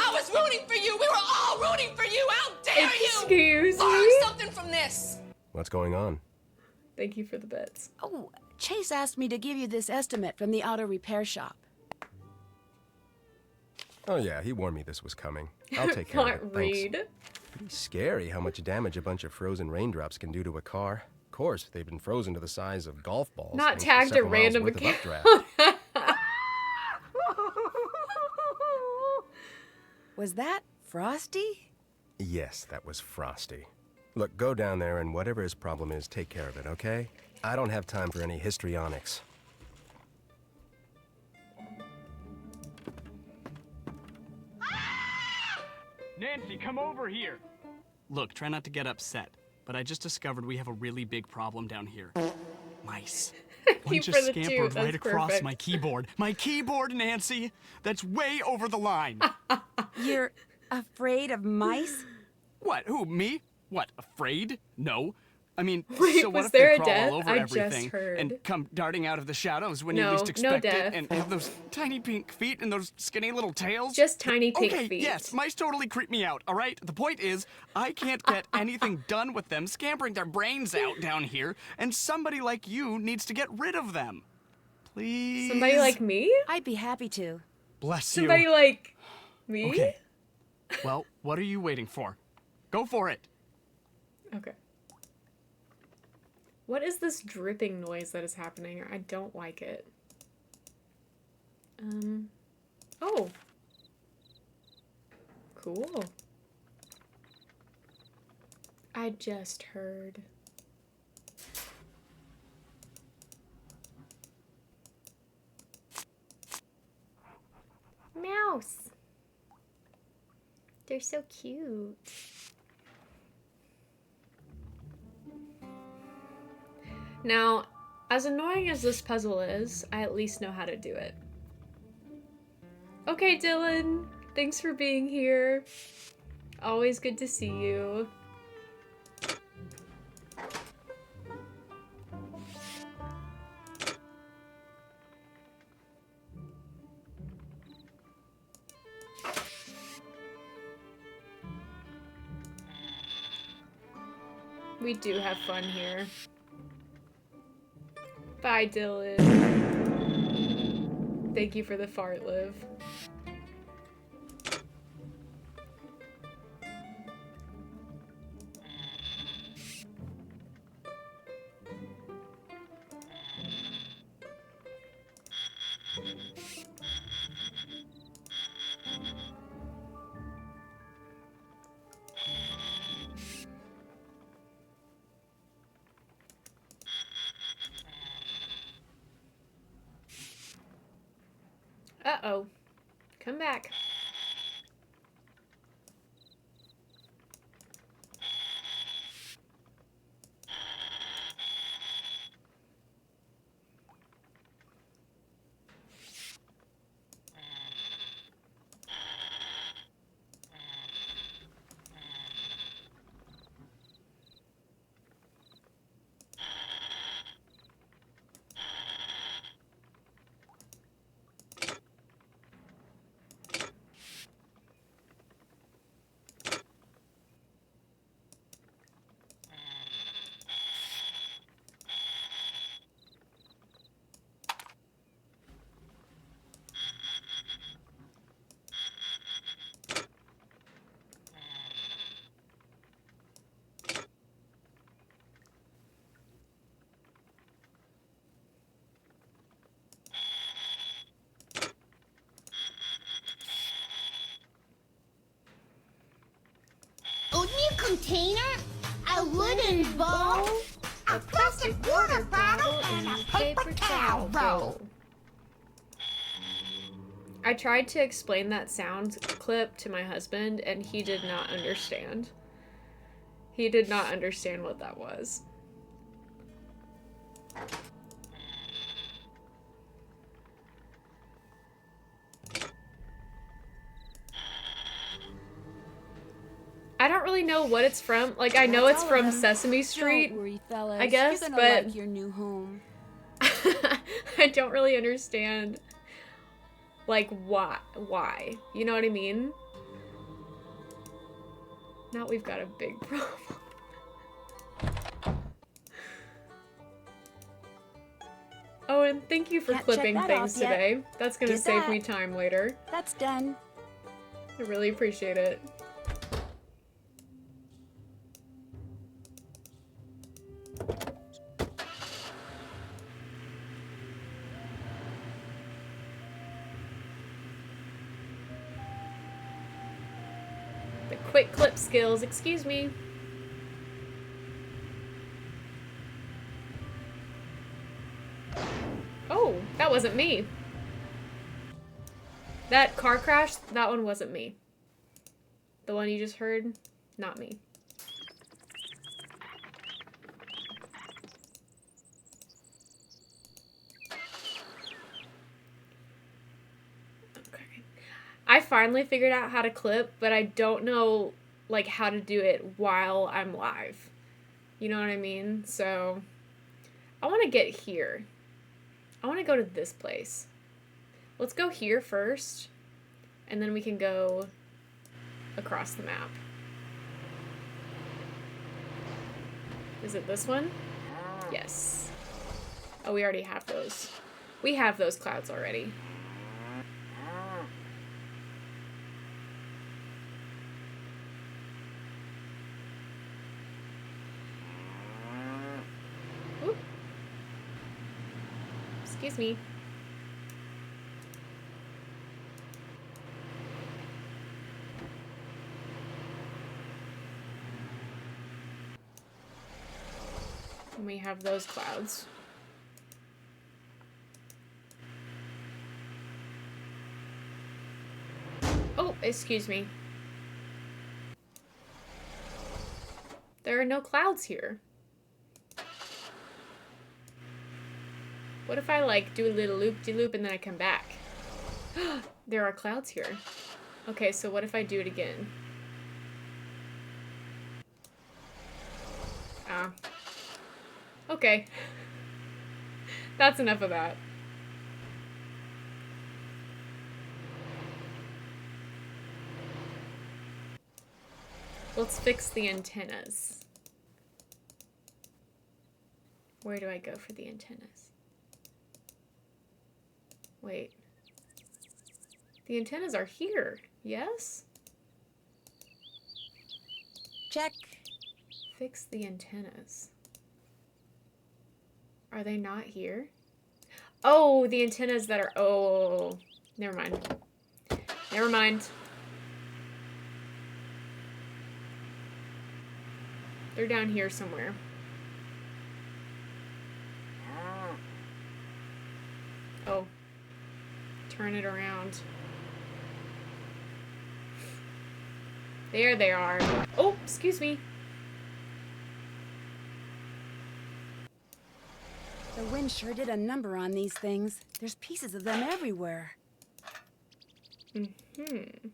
I was rooting for you! We were all rooting for you! How dare you! Excuse me? Learn something from this! What's going on? Thank you for the bits. Oh, Chase asked me to give you this estimate from the auto repair shop. Oh yeah, he warned me this was coming. I'll take care of it. Not Thanks. read. Pretty scary how much damage a bunch of frozen raindrops can do to a car. Of course, they've been frozen to the size of golf balls. Not thanks to tagged a several miles random worth of account. updraft. Was that Frosty? Yes, that was Frosty. Look, go down there and whatever his problem is, take care of it, okay? I don't have time for any histrionics. Nancy, come over here. Look, try not to get upset, but I just discovered we have a really big problem down here. Mice. One You just for the two, scampered right that's across perfect. my keyboard. My keyboard, Nancy! That's way over the line. You're afraid of mice? What, who, me? What, afraid? No. I mean, Wait, so what was if there they a crawl death? all over I just everything heard. and come darting out of the shadows when you No, least no expect it death. and have those tiny pink feet and those skinny little tails? Just tiny pink okay, feet. yes, mice totally creep me out, all right? The point is, I can't get anything done with them scampering their brains out down here, and somebody like you needs to get rid of them. Please? Somebody like me? I'd be happy to. Bless Somebody you. like me? Okay. Well, what are you waiting for? Go for it. Okay. What is this dripping noise that is happening? I don't like it. Oh. Cool. I just heard. Mouse. They're so cute. Now, as annoying as this puzzle is, I at least know how to do it. Okay, Dylan. Thanks for being here. Always good to see you. We do have fun here. Bye, Dylan. Thank you for the fart, Liv. Uh-oh. Come back. A new container, a wooden bowl, a plastic water bottle, and a paper towel roll. I tried to explain that sound clip to my husband, and he did not understand. He did not understand what that was. I don't really know what it's from. Like, I know it's from Sesame Street, Don't worry, fellas. I guess, You're but gonna like your new home. I don't really understand, like, why? You know what I mean? Now we've got a big problem. Oh, and thank you for Can't check clipping that things off yet. today. That's gonna Did save that. me time later. That's done. I really appreciate it. The quick clip skills, excuse me. Oh, that wasn't me. That car crash, that one wasn't me. The one you just heard, not me. Okay. I finally figured out how to clip, but I don't know like how to do it while I'm live. You know what I mean? So I want to get here. I want to go to this place. Let's go here first, and then we can go across the map. Is it this one? Yes. Oh, we already have those. We have those clouds already. Oop. Excuse me. And we have those clouds. Oh, excuse me. There are no clouds here. What if I like do a little loop-de-loop and then I come back? There are clouds here. Okay, so what if I do it again? Ah. Okay. That's enough of that. Let's fix the antennas. Where do I go for the antennas? Wait. The antennas are here, yes? Check. Fix the antennas. Are they not here? Oh, the antennas that are... Oh, never mind. Never mind. They're down here somewhere. Oh. Turn it around. There they are. Oh, excuse me. The wind sure did a number on these things. There's pieces of them everywhere. Mm-hmm.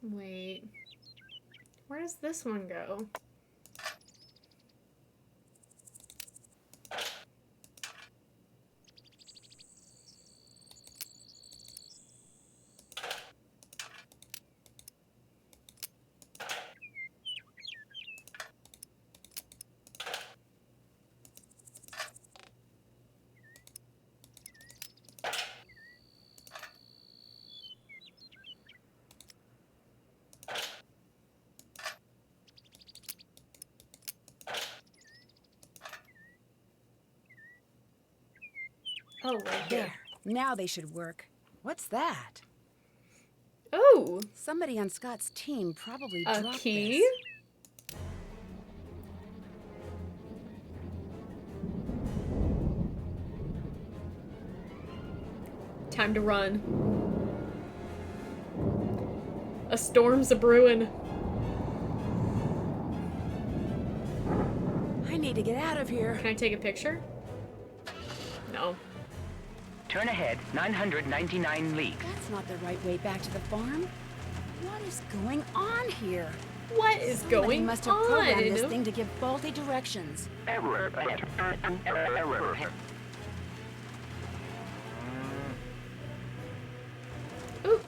Wait. Where does this one go? Oh, right here. There. Now they should work. What's that? Oh! Somebody on Scott's team probably A dropped key? this. Time to run. A storm's a-brewing. I need to get out of here. Can I take a picture? No. Turn ahead 999 leagues. That's not the right way back to the farm. What is going on here? What is Somebody going must have programmed on? this thing to give faulty directions. Error ahead. Error ahead. Ooh.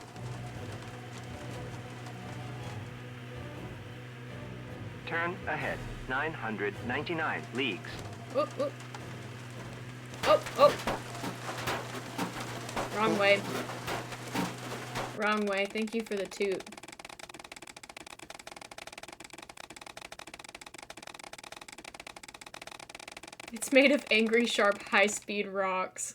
Turn ahead 999 leagues. Oh, oh. Oh, oh. Wrong way. Wrong way. Thank you for the toot. It's made of angry, sharp, high-speed rocks.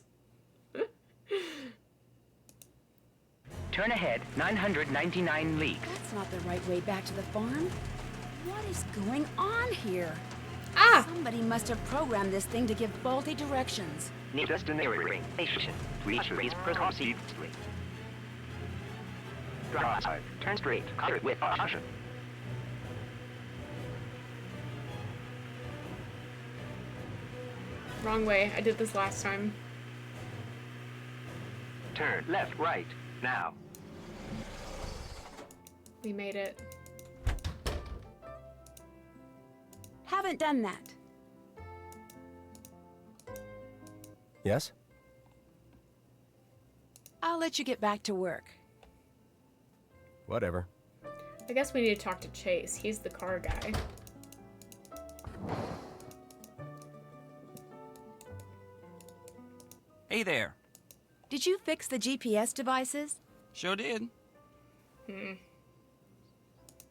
Turn ahead 999 leagues. That's not the right way back to the farm. What is going on here? Ah! Somebody must have programmed this thing to give faulty directions. Need destination. Please proceed. Drive. Turn straight. Cover with caution. Wrong way. I did this last time. Turn left, right. Now. We made it. Haven't done that. Yes? I'll let you get back to work. Whatever. I guess we need to talk to Chase. He's the car guy. Hey there. Did you fix the GPS devices? Sure did.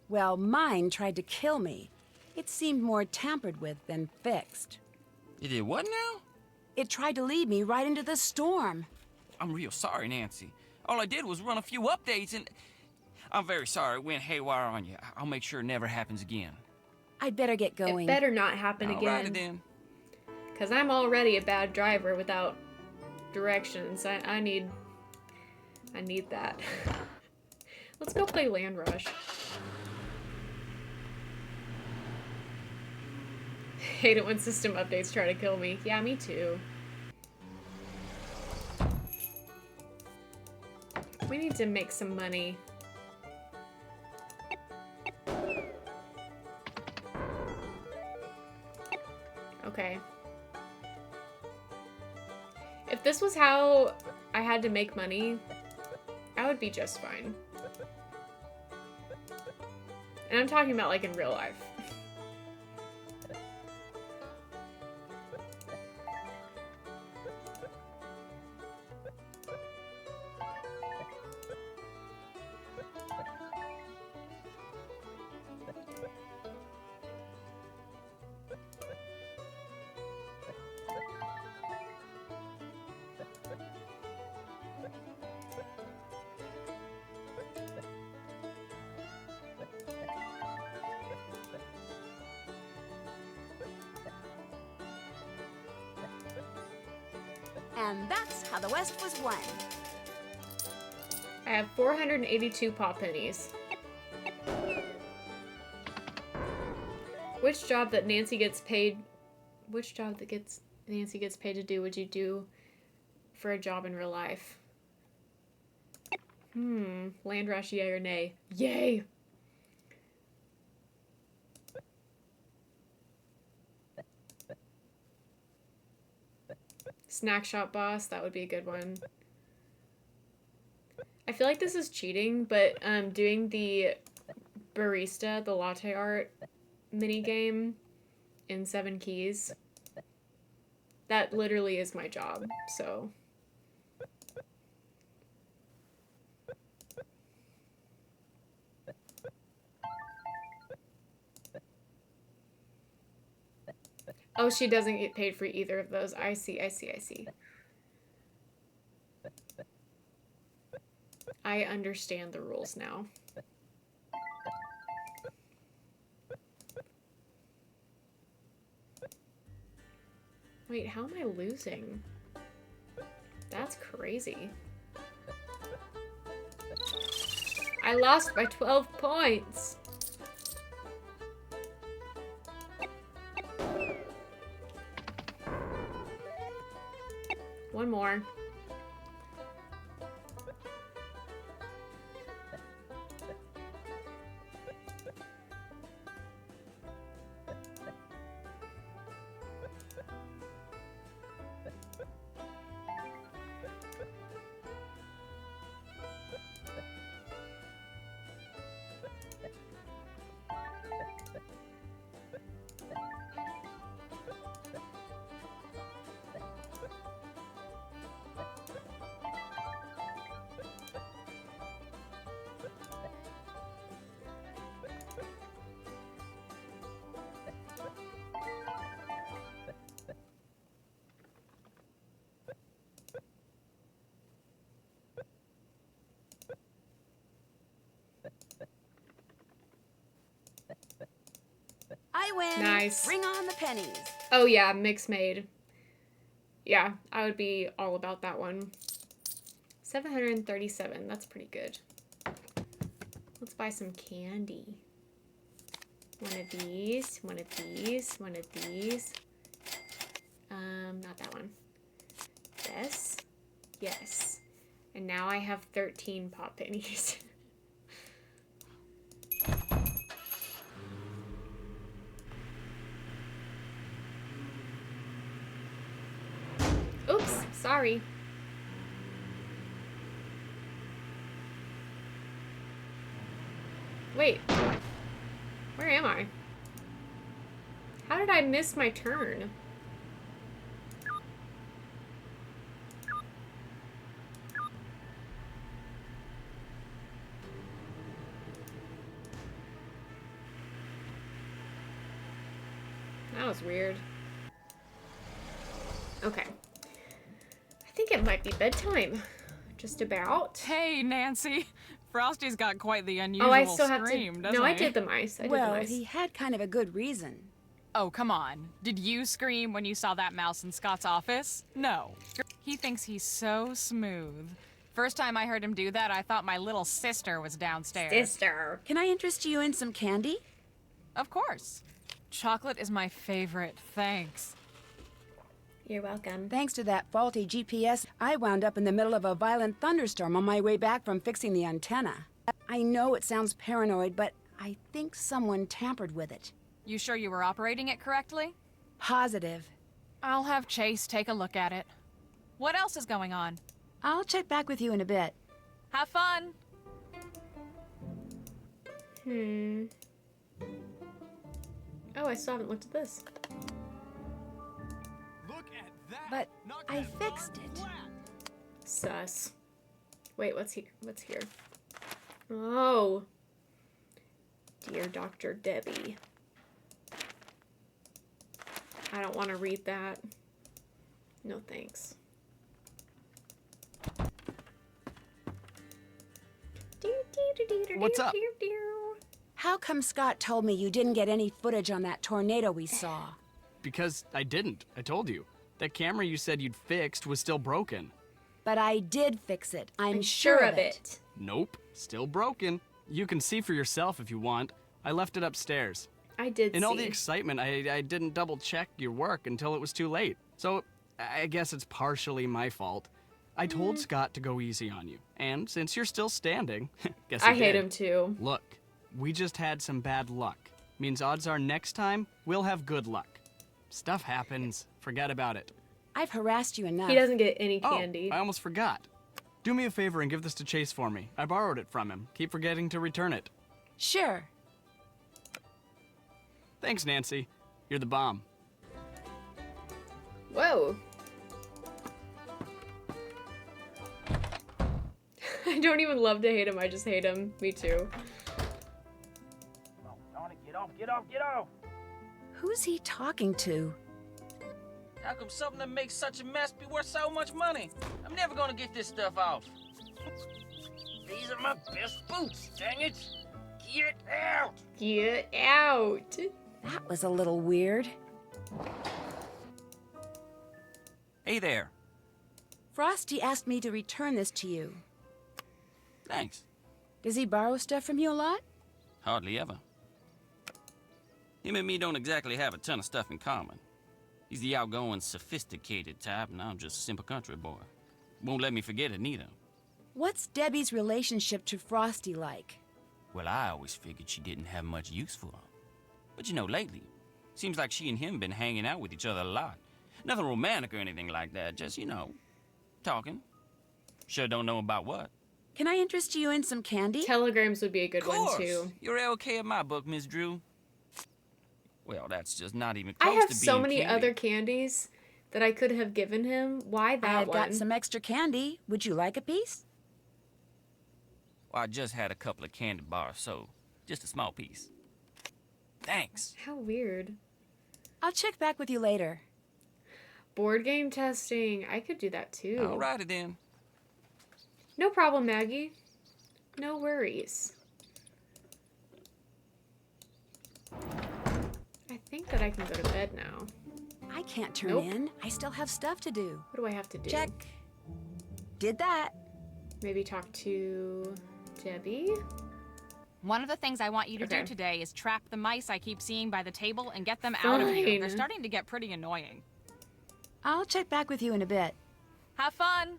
Well, mine tried to kill me. It seemed more tampered with than fixed. You did what now? It tried to lead me right into the storm. I'm real sorry, Nancy. All I did was run a few updates and... I'm very sorry it went haywire on you. I'll make sure it never happens again. I'd better get going. It better not happen Alrighty again. then. Because I'm already a bad driver without directions. I need that. Let's go play Land Rush. Hate it when system updates try to kill me. Yeah, me too. We need to make some money. Okay. If this was how I had to make money, I would be just fine. And I'm talking about like in real life. And that's how the West was won. I have 482 pop pennies. Which job that Nancy gets paid to do would you do for a job in real life? Land Rush, yay or nay? Yay! Snack shop boss, that would be a good one. I feel like this is cheating, but doing the barista, the latte art mini game in 7 keys, that literally is my job, so. Oh, she doesn't get paid for either of those. I see, I see, I see. I understand the rules now. Wait, how am I losing? That's crazy. I lost by 12 points. One more. win. Nice. Bring on the pennies. Oh yeah, mixed made. Yeah, I would be all about that one. 737, that's pretty good. Let's buy some candy. One of these, one of these, one of these. Not that one. This. Yes. And now I have 13 pop pennies. Oops, sorry. Wait. Where am I? How did I miss my turn? That was weird. Okay. I think it might be bedtime. Just about. Hey, Nancy. Frosty's got quite the unusual Oh, I still have scream, to. doesn't No, he? I did the mice. I did the Well, mice. he had kind of a good reason. Oh, come on. Did you scream when you saw that mouse in Scott's office? No. He thinks he's so smooth. First time I heard him do that, I thought my little sister was downstairs. Sister. Can I interest you in some candy? Of course. Chocolate is my favorite. Thanks. You're welcome. Thanks to that faulty GPS, I wound up in the middle of a violent thunderstorm on my way back from fixing the antenna. I know it sounds paranoid, but I think someone tampered with it. You sure you were operating it correctly? Positive. I'll have Chase take a look at it. What else is going on? I'll check back with you in a bit. Have fun! Oh, I still haven't looked at this. Look at that. But I fixed it. Sus. Wait, what's here? Oh. Dear Dr. Debbie. I don't want to read that. No thanks. What's up? How come Scott told me you didn't get any footage on that tornado we saw? Because I didn't. I told you. That camera you said you'd fixed was still broken. But I did fix it. I'm sure of it. Nope. Still broken. You can see for yourself if you want. I left it upstairs. I did In see. all the excitement, I didn't double check your work until it was too late. So I guess it's partially my fault. I told Scott to go easy on you. And since you're still standing, guess he I hate did. him too. Look, we just had some bad luck. Means odds are next time we'll have good luck. Stuff happens. Forget about it. I've harassed you enough. He doesn't get any candy. Oh, I almost forgot. Do me a favor and give this to Chase for me. I borrowed it from him. Keep forgetting to return it. Sure. Thanks, Nancy. You're the bomb. Whoa. I don't even love to hate him. I just hate him. Me too. Oh, darn it, get off, get off, get off! Who's he talking to? How come something that makes such a mess be worth so much money? I'm never gonna get this stuff off. These are my best boots, dang it! Get out! Get out! That was a little weird. Hey there. Frosty asked me to return this to you. Thanks. Does he borrow stuff from you a lot? Hardly ever. Him and me don't exactly have a ton of stuff in common. He's the outgoing, sophisticated type, and I'm just a simple country boy. Won't let me forget it neither. What's Debbie's relationship to Frosty like? Well, I always figured she didn't have much use for him. But you know, lately, seems like she and him been hanging out with each other a lot. Nothing romantic or anything like that, just, you know, talking. Sure don't know about what. Can I interest you in some candy? Telegrams would be a good Of course. one too. You're LK in my book, Miss Drew. Well, that's just not even close I have to being so many candy. other candies that I could have given him. Why that I've one? got some extra candy. Would you like a piece? Well, I just had a couple of candy bars, so just a small piece. Thanks. How weird. I'll check back with you later. Board game testing. I could do that too. Alrighty then. No problem, Maggie. No worries. I think that I can go to bed now. I can't turn Nope. in. I still have stuff to do. What do I have to do? Check. Did that. Maybe talk to Debbie? One of the things I want you to Okay. do today is trap the mice I keep seeing by the table and get them out of here. They're Fine. starting to get pretty annoying. I'll check back with you in a bit. Have fun!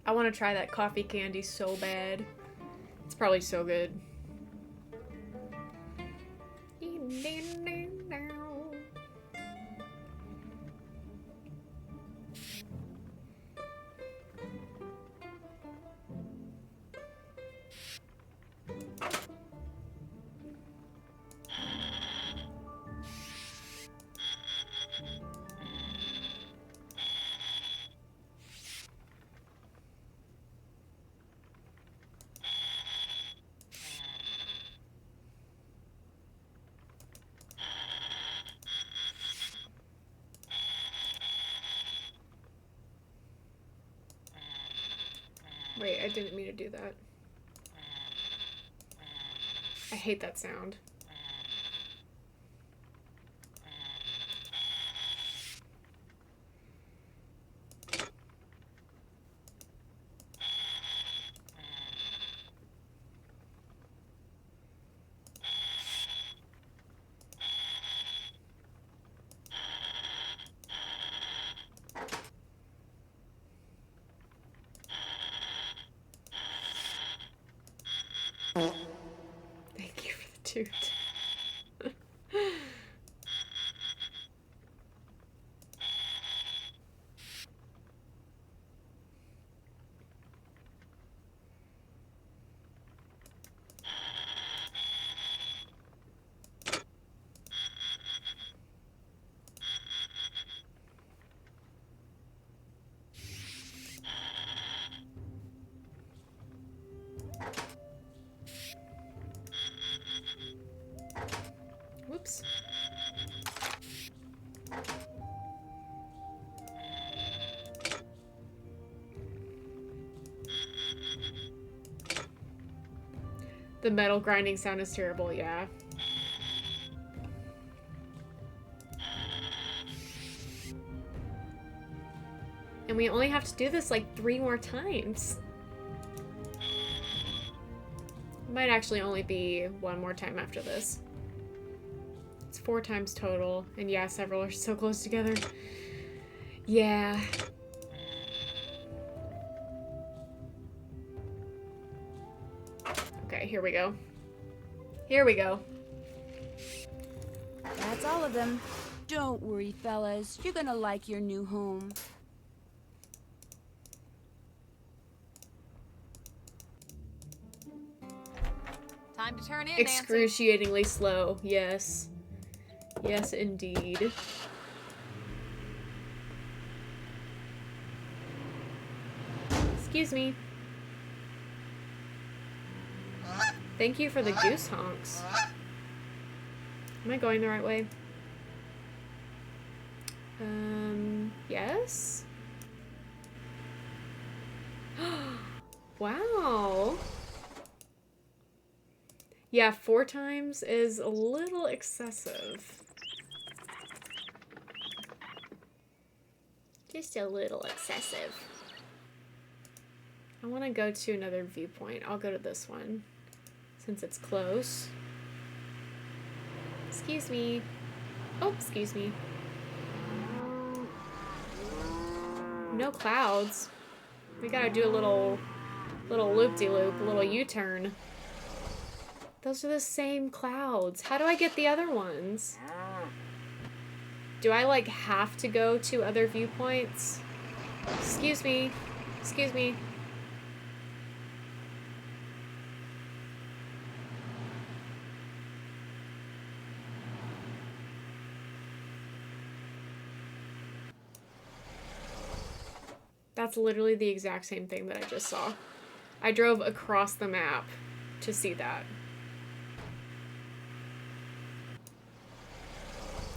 I want to try that coffee candy so bad. It's probably so good. Wait, I didn't mean to do that. I hate that sound. Thank you for the toot. Whoops. The metal grinding sound is terrible, yeah. And we only have to do this like 3 more times. Might actually only be 1 more time after this. It's 4 times total, and yeah, several are so close together. Yeah. Okay, here we go. Here we go. That's all of them. Don't worry, fellas. You're gonna like your new home. Time to turn in, Nancy. Excruciatingly slow, yes. Yes, indeed. Excuse me. Thank you for the goose honks. Am I going the right way? Yes? Wow. Yeah, 4 times is a little excessive. Just a little excessive. I want to go to another viewpoint. I'll go to this one, since it's close. Excuse me. Oh, excuse me. No clouds. We gotta do a little loop-de-loop, a little U-turn. Those are the same clouds. How do I get the other ones? Do I, like, have to go to other viewpoints? Excuse me. Excuse me. That's literally the exact same thing that I just saw. I drove across the map to see that.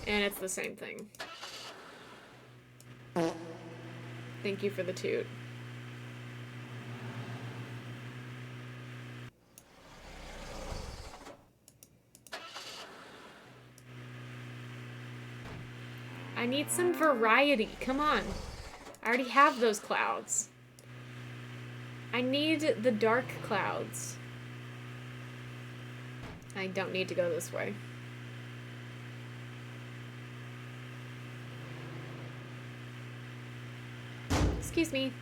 And it's the same thing. Thank you for the toot. I need some variety. Come on. I already have those clouds. I need the dark clouds. I don't need to go this way. Excuse me.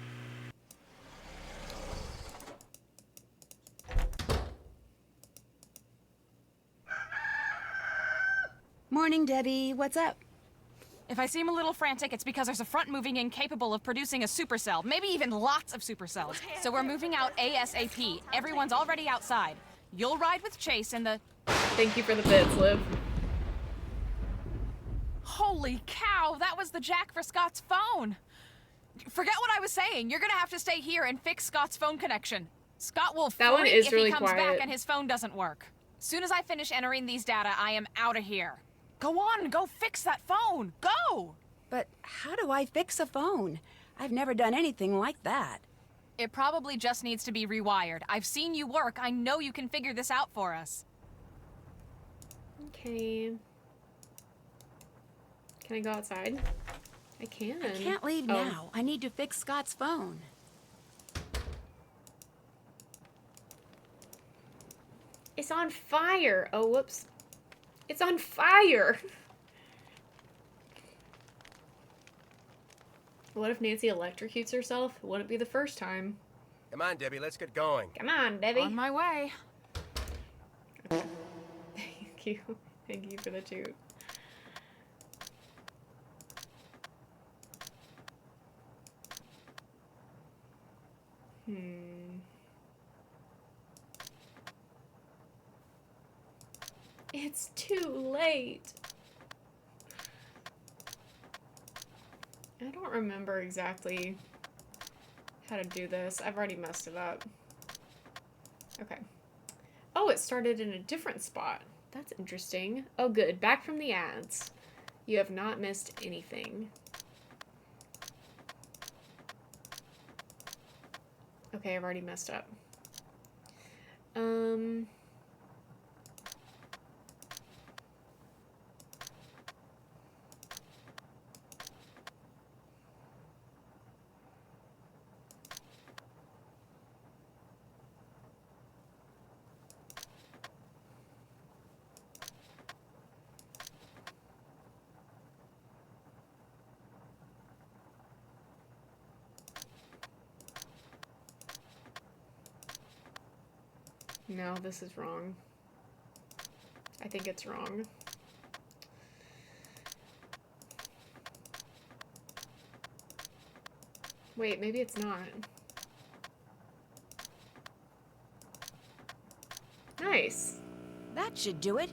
Morning, Debbie. What's up? If I seem a little frantic, it's because there's a front moving in capable of producing a supercell, maybe even lots of supercells. So we're moving out ASAP. Everyone's already outside. You'll ride with Chase in the... Thank you for the bits, Liv. Holy cow, that was the jack for Scott's phone. Forget what I was saying. You're gonna have to stay here and fix Scott's phone connection. Scott will That one freak is if really he comes quiet. back and his phone doesn't work. Soon as I finish entering these data, I am out of here. Go on, go fix that phone. Go! But how do I fix a phone? I've never done anything like that. It probably just needs to be rewired. I've seen you work. I know you can figure this out for us. Okay. Can I go outside? I can. I can't leave now. I need to fix Scott's phone. It's on fire. Oh, whoops. It's on fire. What if Nancy electrocutes herself? It wouldn't be the first time. Come on, Debbie, let's get going. Come on, Debbie. On my way. Okay. Thank you. Thank you for the toot. It's too late. I don't remember exactly how to do this. I've already messed it up. Okay. Oh, it started in a different spot. That's interesting. Oh, good. Back from the ads. You have not missed anything. Okay, I've already messed up. No, this is wrong. I think it's wrong. Wait, maybe it's not. Nice. That should do it.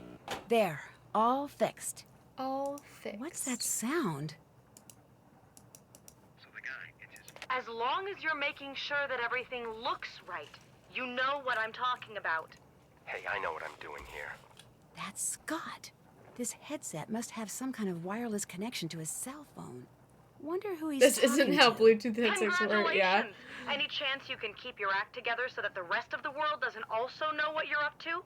There, all fixed. All fixed. What's that sound? As long as you're making sure that everything looks right, you know what I'm talking about. Hey, I know what I'm doing here. That's Scott. This headset must have some kind of wireless connection to his cell phone. Wonder who he's This talking isn't how to. Bluetooth headsets work, yeah. Any chance you can keep your act together so that the rest of the world doesn't also know what you're up to?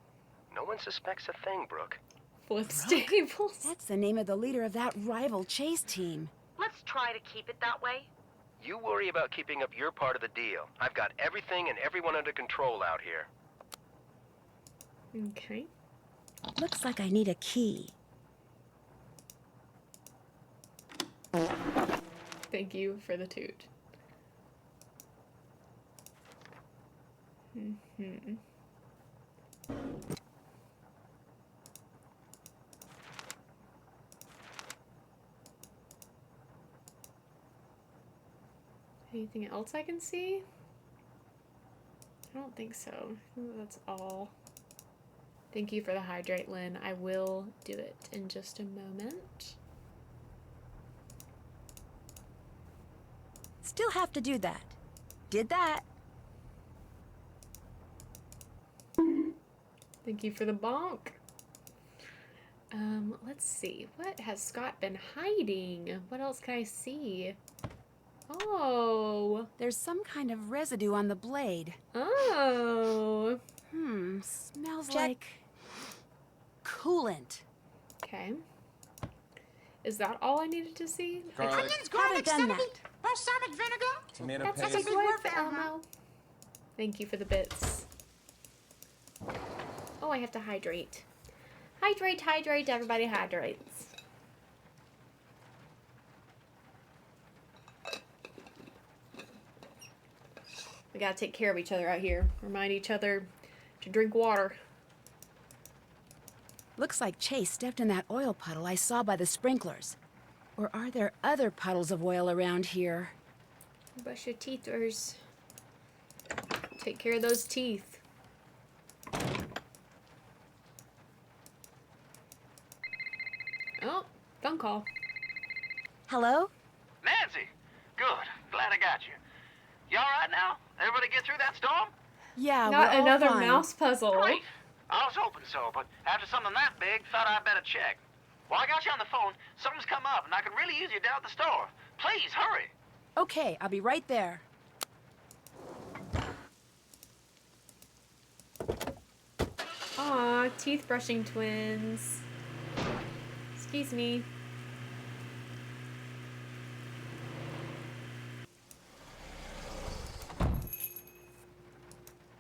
No one suspects a thing, Brooke. Flip stables. That's the name of the leader of that rival chase team. Let's try to keep it that way. You worry about keeping up your part of the deal. I've got everything and everyone under control out here. Okay. Looks like I need a key. Thank you for the toot. Anything else I can see? I don't think so. I think that's all. Thank you for the hydrate, Lynn. I will do it in just a moment. Still have to do that. Did that. Thank you for the bonk. Let's see. What has Scott been hiding? What else can I see? Oh. There's some kind of residue on the blade. Oh. Smells like coolant. Okay. Is that all I needed to see? Onions, garlic, celery, balsamic vinegar. Tomato That's paste. a good word for Elmo. Thank you for the bits. Oh, I have to hydrate. Hydrate, hydrate, everybody hydrates. We gotta take care of each other out here. Remind each other to drink water. Looks like Chase stepped in that oil puddle I saw by the sprinklers. Or are there other puddles of oil around here? Brush your teethers. Take care of those teeth. Oh, phone call. Hello? Nancy! Good. Glad I got you. You alright now? Everybody get through that storm? Yeah, Not we're all another fine. mouse puzzle. Great. I was hoping so, but after something that big, thought I'd better check. While I got you on the phone, something's come up, and I could really use you down at the store. Please, hurry. Okay, I'll be right there. Aw, teeth brushing twins. Excuse me.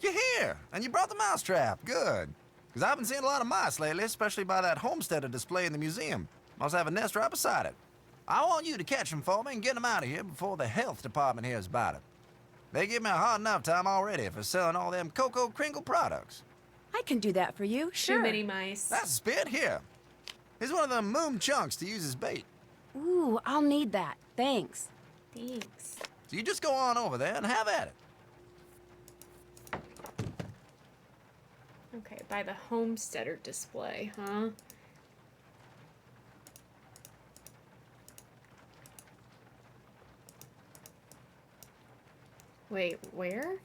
You're here, and you brought the mousetrap. Good. Because I've been seeing a lot of mice lately, especially by that homesteader display in the museum. Must have a nest right beside it. I want you to catch them for me and get them out of here before the health department hears about it. They give me a hard enough time already for selling all them Cocoa Kringle products. I can do that for you, sure. Too many mice. That's a spit. Here. Here's one of them moon chunks to use as bait. Ooh, I'll need that. Thanks. Thanks. So you just go on over there and have at it. Okay, by the homesteader display, huh? Wait, where?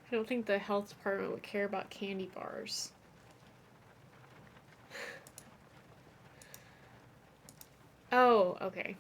I don't think the health department would care about candy bars. Oh, okay.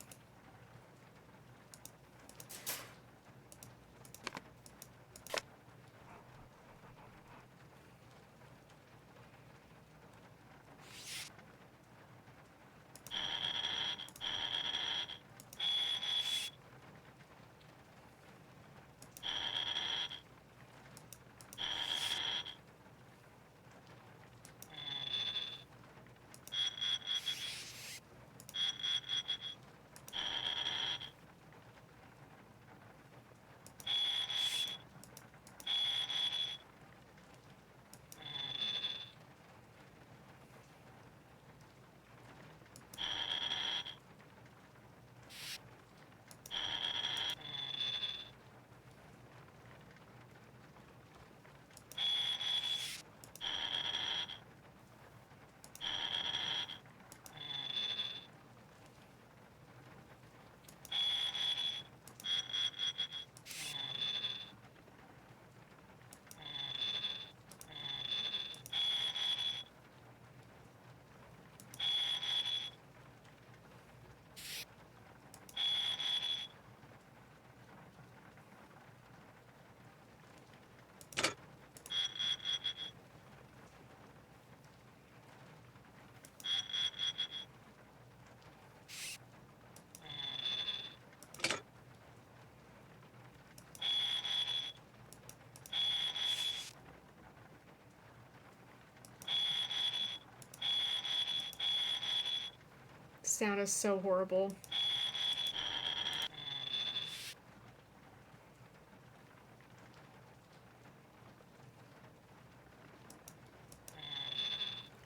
Sound is so horrible.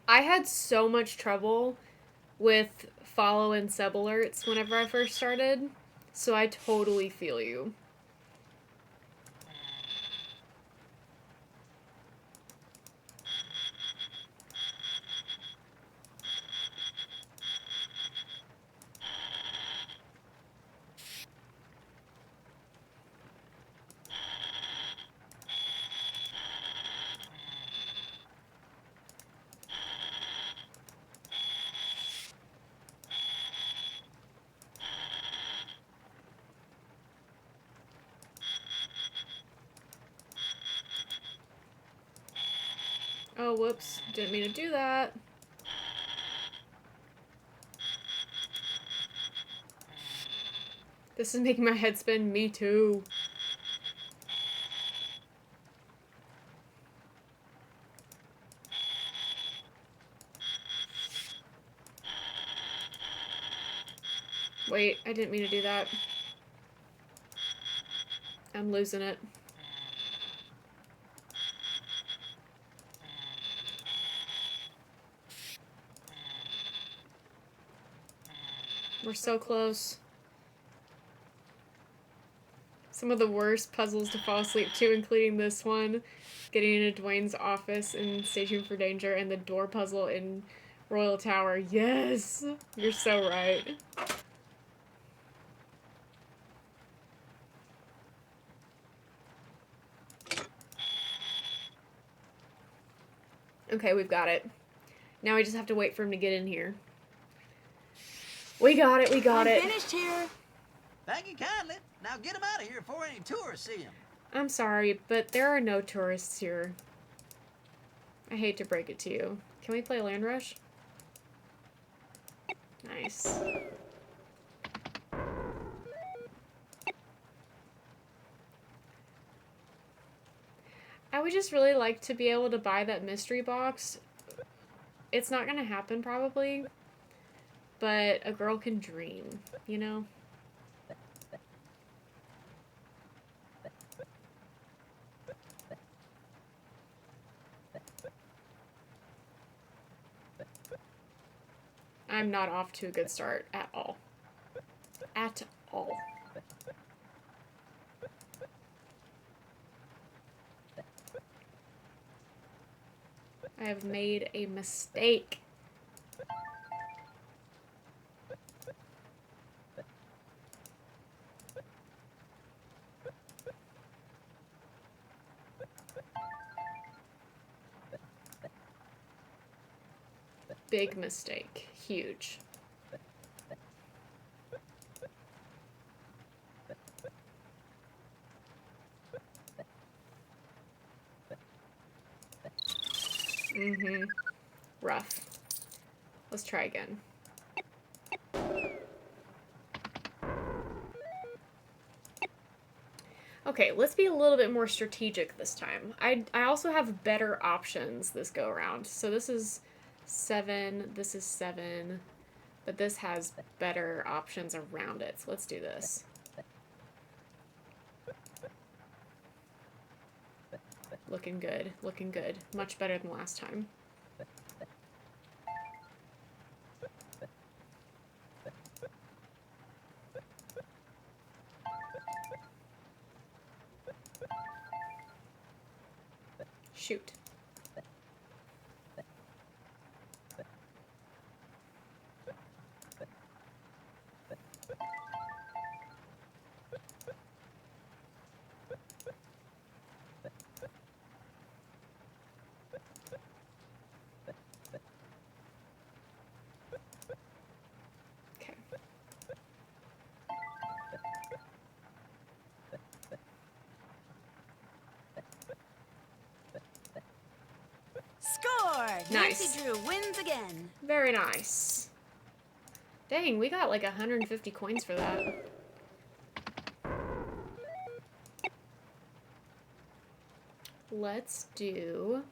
I had so much trouble with follow and sub alerts whenever I first started, so I totally feel you. Oh, whoops. Didn't mean to do that. This is making my head spin. Me too. Wait, I didn't mean to do that. I'm losing it. We're so close. Some of the worst puzzles to fall asleep to, including this one. Getting into Dwayne's office in Station for Danger, and the door puzzle in Royal Tower. Yes! You're so right. Okay, we've got it. Now we just have to wait for him to get in here. We got it, we got it. Finished here. Thank you kindly. Now get him out of here before any tourists see him. I'm sorry, but there are no tourists here. I hate to break it to you. Can we play Land Rush? Nice. I would just really like to be able to buy that mystery box. It's not gonna happen probably, but a girl can dream, you know? I'm not off to a good start at all. At all. I have made a mistake. Big mistake. Huge. Mm-hmm. Rough. Let's try again. Okay, let's be a little bit more strategic this time. I also have better options this go around. So this is 7, this is 7, but this has better options around it. So let's do this. Looking good, looking good. Much better than last time. Shoot. Score! Nice. Nancy Drew wins again. Very nice. Dang, we got like 150 coins for that. Let's do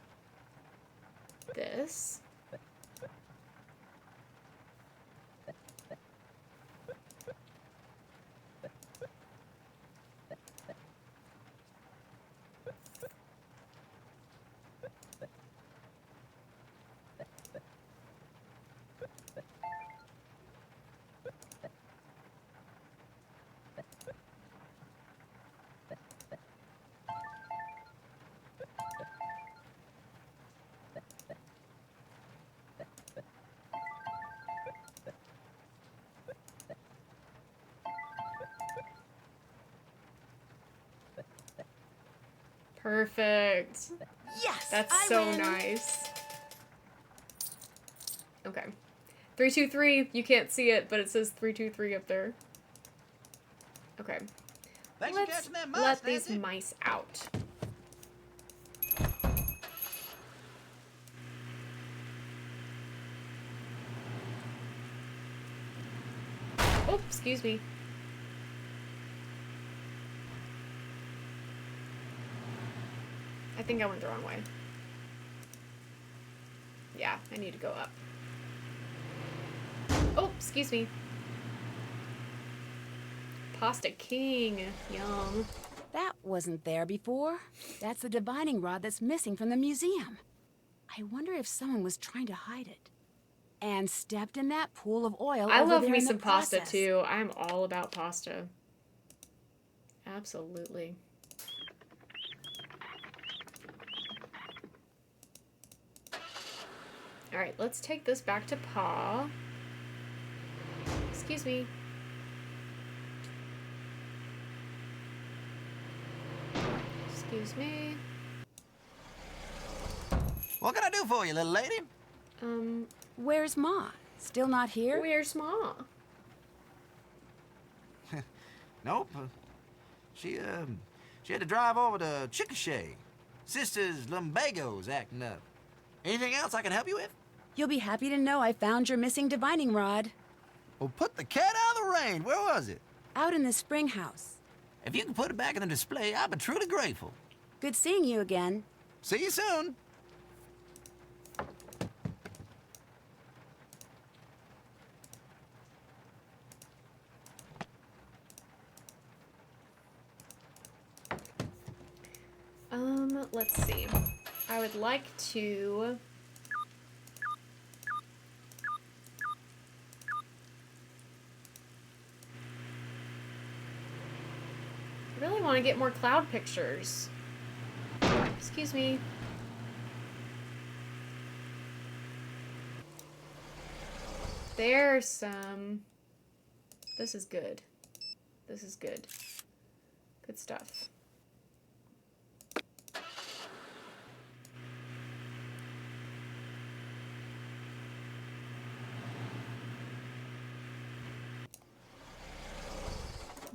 this. Perfect. Yes! That's I so win. nice. Okay. 3, 2, 3. You can't see it, but it says 3, 2, 3 up there. Okay. Thanks for catching that mice, Let these Nancy. mice out. Oh, excuse me. I think I went the wrong way. Yeah, I need to go up. Oh, excuse me. Pasta King. Yum. That wasn't there before. That's the divining rod that's missing from the museum. I wonder if someone was trying to hide it. And stepped in that pool of oil I over love there me in the some pasta process. too. I'm all about pasta. Absolutely. Alright, let's take this back to Pa. Excuse me. Excuse me. What can I do for you, little lady? Where's Ma? Still not here? Where's Ma? Nope. She had to drive over to Chickasha. Sister's lumbago's acting up. Anything else I can help you with? You'll be happy to know I found your missing divining rod. Well, put the cat out of the rain. Where was it? Out in the spring house. If you can put it back in the display, I'd be truly grateful. Good seeing you again. See you soon. Let's see. I would like to... I really want to get more cloud pictures. Excuse me. There's some... This is good. This is good. Good stuff.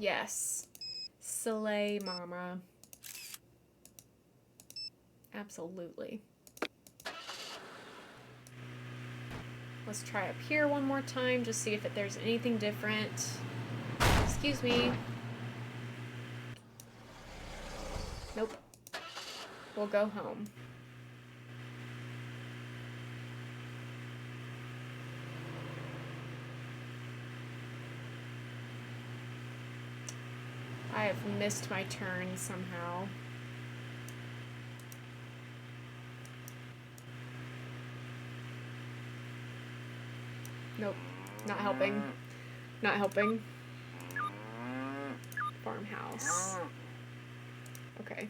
Yes. Soleil Mama. Absolutely. Let's try up here one more time, just see if there's anything different. Excuse me. Nope. We'll go home. I have missed my turn somehow. Nope. Not helping. Not helping. Farmhouse. Okay.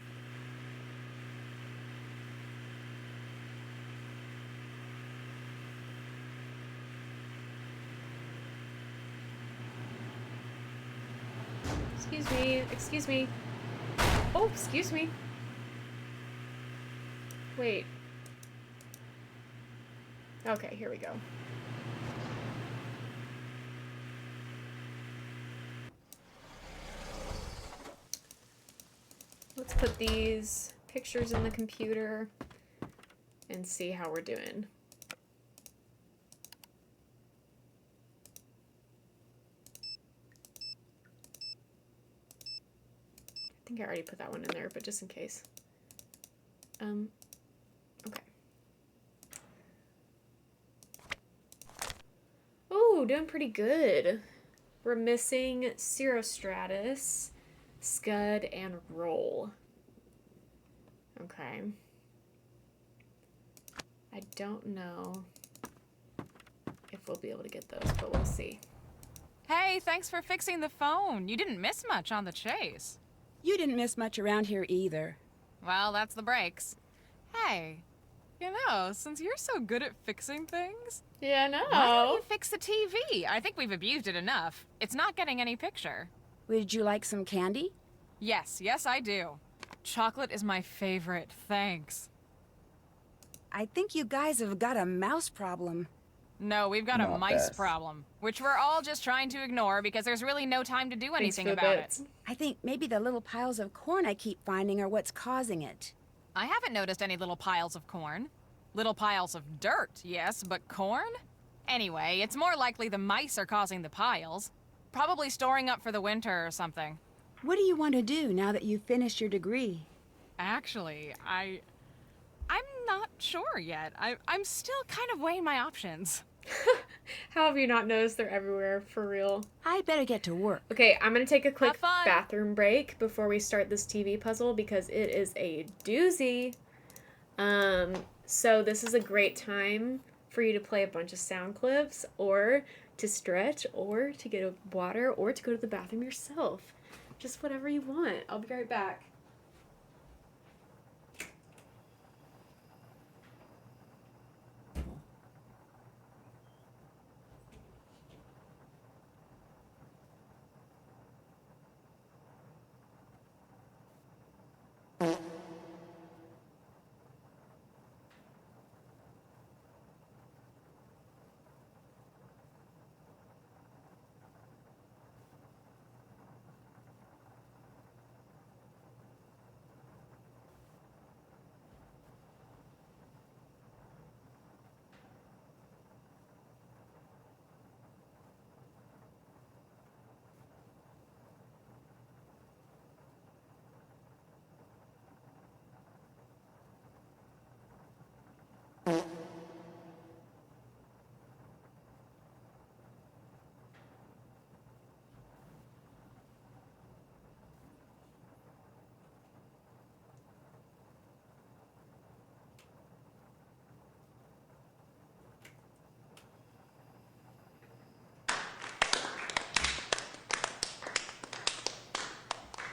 Excuse me. Excuse me. Oh, excuse me. Wait. Okay, here we go. Let's put these pictures in the computer and see how we're doing. I think I already put that one in there, but just in case. Okay. Oh, doing pretty good. We're missing Cirrostratus, Scud, and Roll. Okay. I don't know if we'll be able to get those, but we'll see. Hey, thanks for fixing the phone. You didn't miss much on the chase. You didn't miss much around here either. Well, that's the breaks. Hey, you know, since you're so good at fixing things... Yeah, I know. Why don't you fix the TV? I think we've abused it enough. It's not getting any picture. Would you like some candy? Yes, I do. Chocolate is my favorite, thanks. I think you guys have got a mouse problem. No, we've got a mice problem, which we're all just trying to ignore because there's really no time to do anything about it. I think maybe the little piles of corn I keep finding are what's causing it. I haven't noticed any little piles of corn. Little piles of dirt, yes, but corn? Anyway, it's more likely the mice are causing the piles. Probably storing up for the winter or something. What do you want to do now that you've finished your degree? Actually, I'm not sure yet. I'm still kind of weighing my options. How have you not noticed they're everywhere, for real? I better get to work. Okay, I'm gonna take a quick Have fun. bathroom break before we start this TV puzzle because it is a doozy. So this is a great time for you to play a bunch of sound clips or to stretch or to get a water or to go to the bathroom yourself. Just whatever you want. I'll be right back.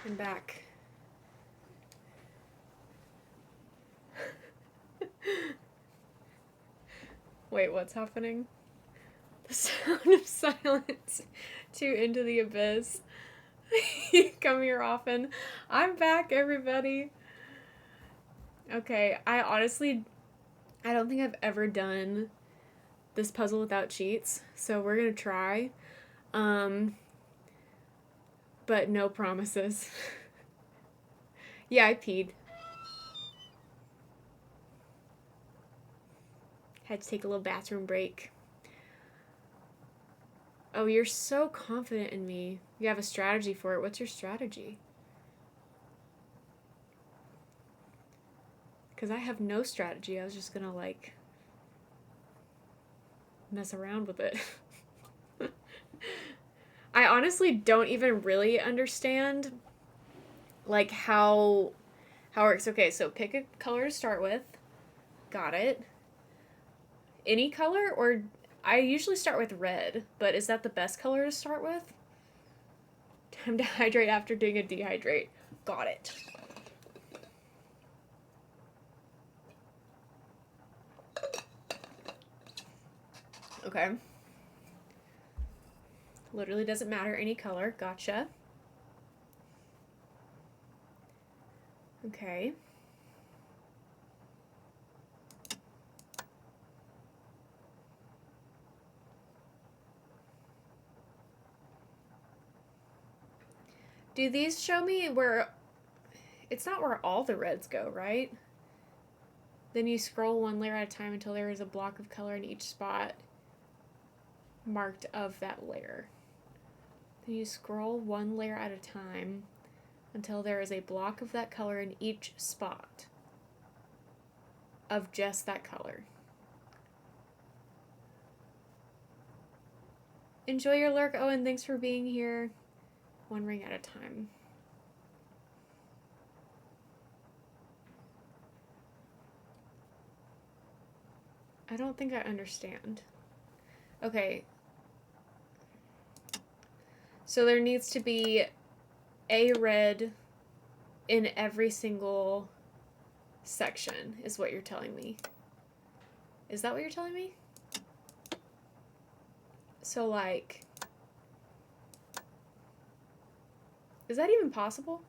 I'm back. Wait, what's happening? The sound of silence to Into the Abyss. You come here often. I'm back, everybody. Okay, I don't think I've ever done this puzzle without cheats, so we're gonna try. But no promises. Yeah, I peed. Had to take a little bathroom break. Oh, you're so confident in me. You have a strategy for it. What's your strategy? Because I have no strategy. I was just gonna, like, mess around with it. I honestly don't even really understand, like, how it works. Okay, so pick a color to start with. Got it. Any color, or I usually start with red, but is that the best color to start with? Time to hydrate after doing a dehydrate. Got it. Okay. Literally doesn't matter any color. Gotcha. Okay. Do these show me where... It's not where all the reds go, right? Then you scroll one layer at a time until there is a block of color in each spot marked of that layer. Then you scroll one layer at a time until there is a block of that color in each spot of just that color. Enjoy your lurk, Owen. Thanks for being here. One ring at a time. I don't think I understand. Okay. So there needs to be a red in every single section, is what you're telling me. Is that what you're telling me? So, like... Is that even possible?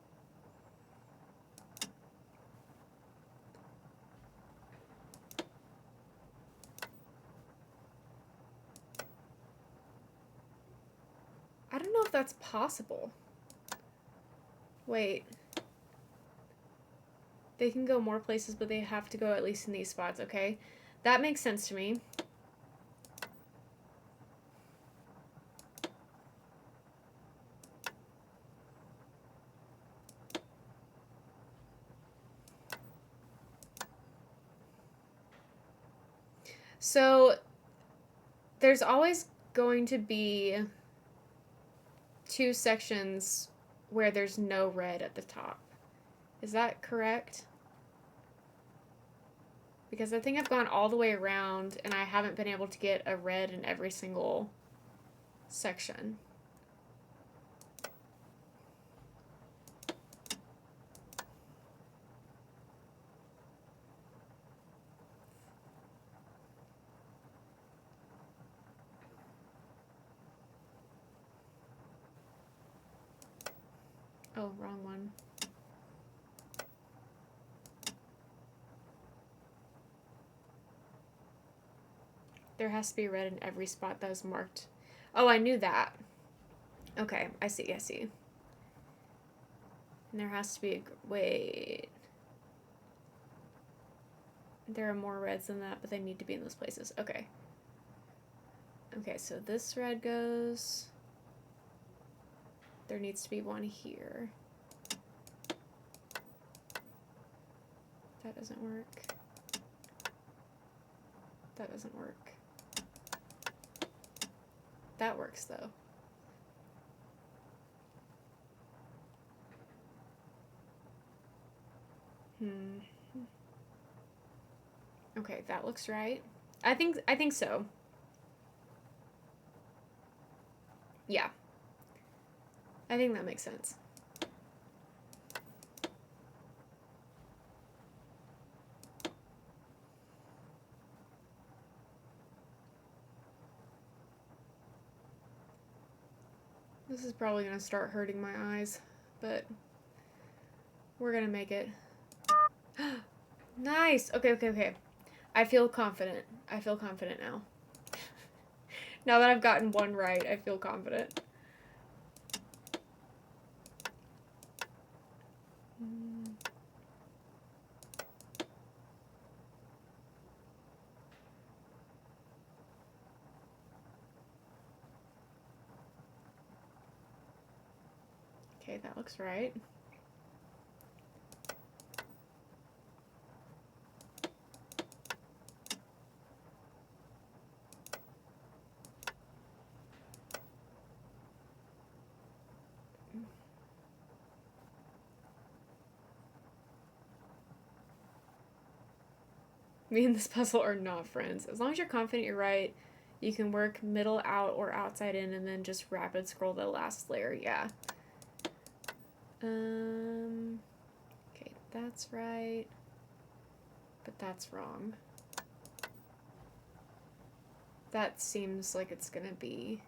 I don't know if that's possible. Wait. They can go more places, but they have to go at least in these spots, okay? That makes sense to me. So there's always going to be 2 sections where there's no red at the top. Is that correct? Because I think I've gone all the way around and I haven't been able to get a red in every single section. Oh, wrong one. There has to be red in every spot that was marked. Oh, I knew that. Okay, I see, I see. And there has to be a... Wait. There are more reds than that, but they need to be in those places. Okay. Okay, so this red goes... There needs to be one here. That doesn't work. That doesn't work. That works, though. Okay, that looks right. I think so. Yeah. I think that makes sense. This is probably gonna start hurting my eyes, but we're gonna make it. Nice! Okay, okay, okay. I feel confident. I feel confident now. Now that I've gotten one right, I feel confident. Okay, that looks right. Me and this puzzle are not friends. As long as you're confident you're right, you can work middle out or outside in and then just rapid scroll the last layer. Yeah. Okay, that's right. But that's wrong. That seems like it's gonna be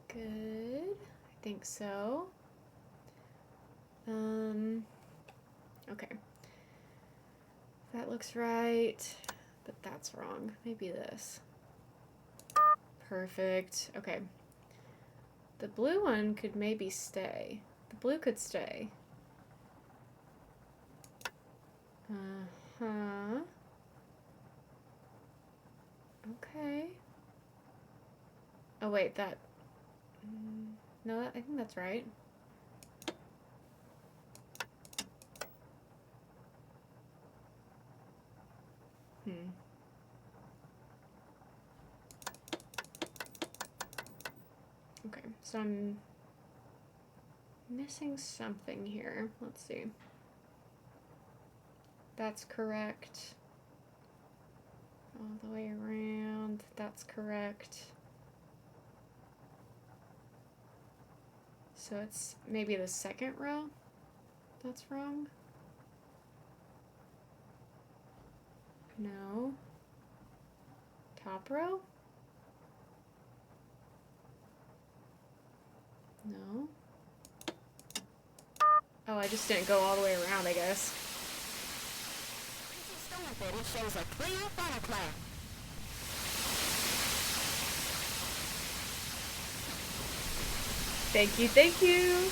good. I think so. Okay. That looks right, but that's wrong. Maybe this. Perfect. Okay. The blue one could maybe stay. The blue could stay. Uh-huh. Okay. Oh, wait, that... No, I think that's right. Okay, so I'm missing something here. Let's see. That's correct. All the way around. That's correct. So it's maybe the second row that's wrong. No. Top row? No. Oh, I just didn't go all the way around, I guess. Shows a clear fire plan. Thank you, thank you.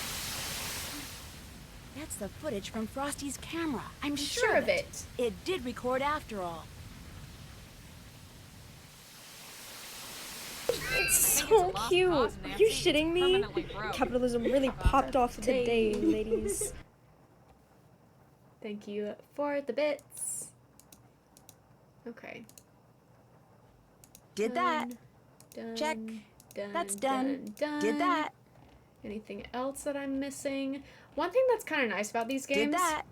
That's the footage from Frosty's camera. I'm sure of it. It did record after all. It's so cute. Are you shitting me? Capitalism really popped off today, ladies. Thank you for the bits. Okay. Did that. Done, Check. Done, That's done. Done. Did that. Anything else that I'm missing? One thing that's kind of nice about these games Did that.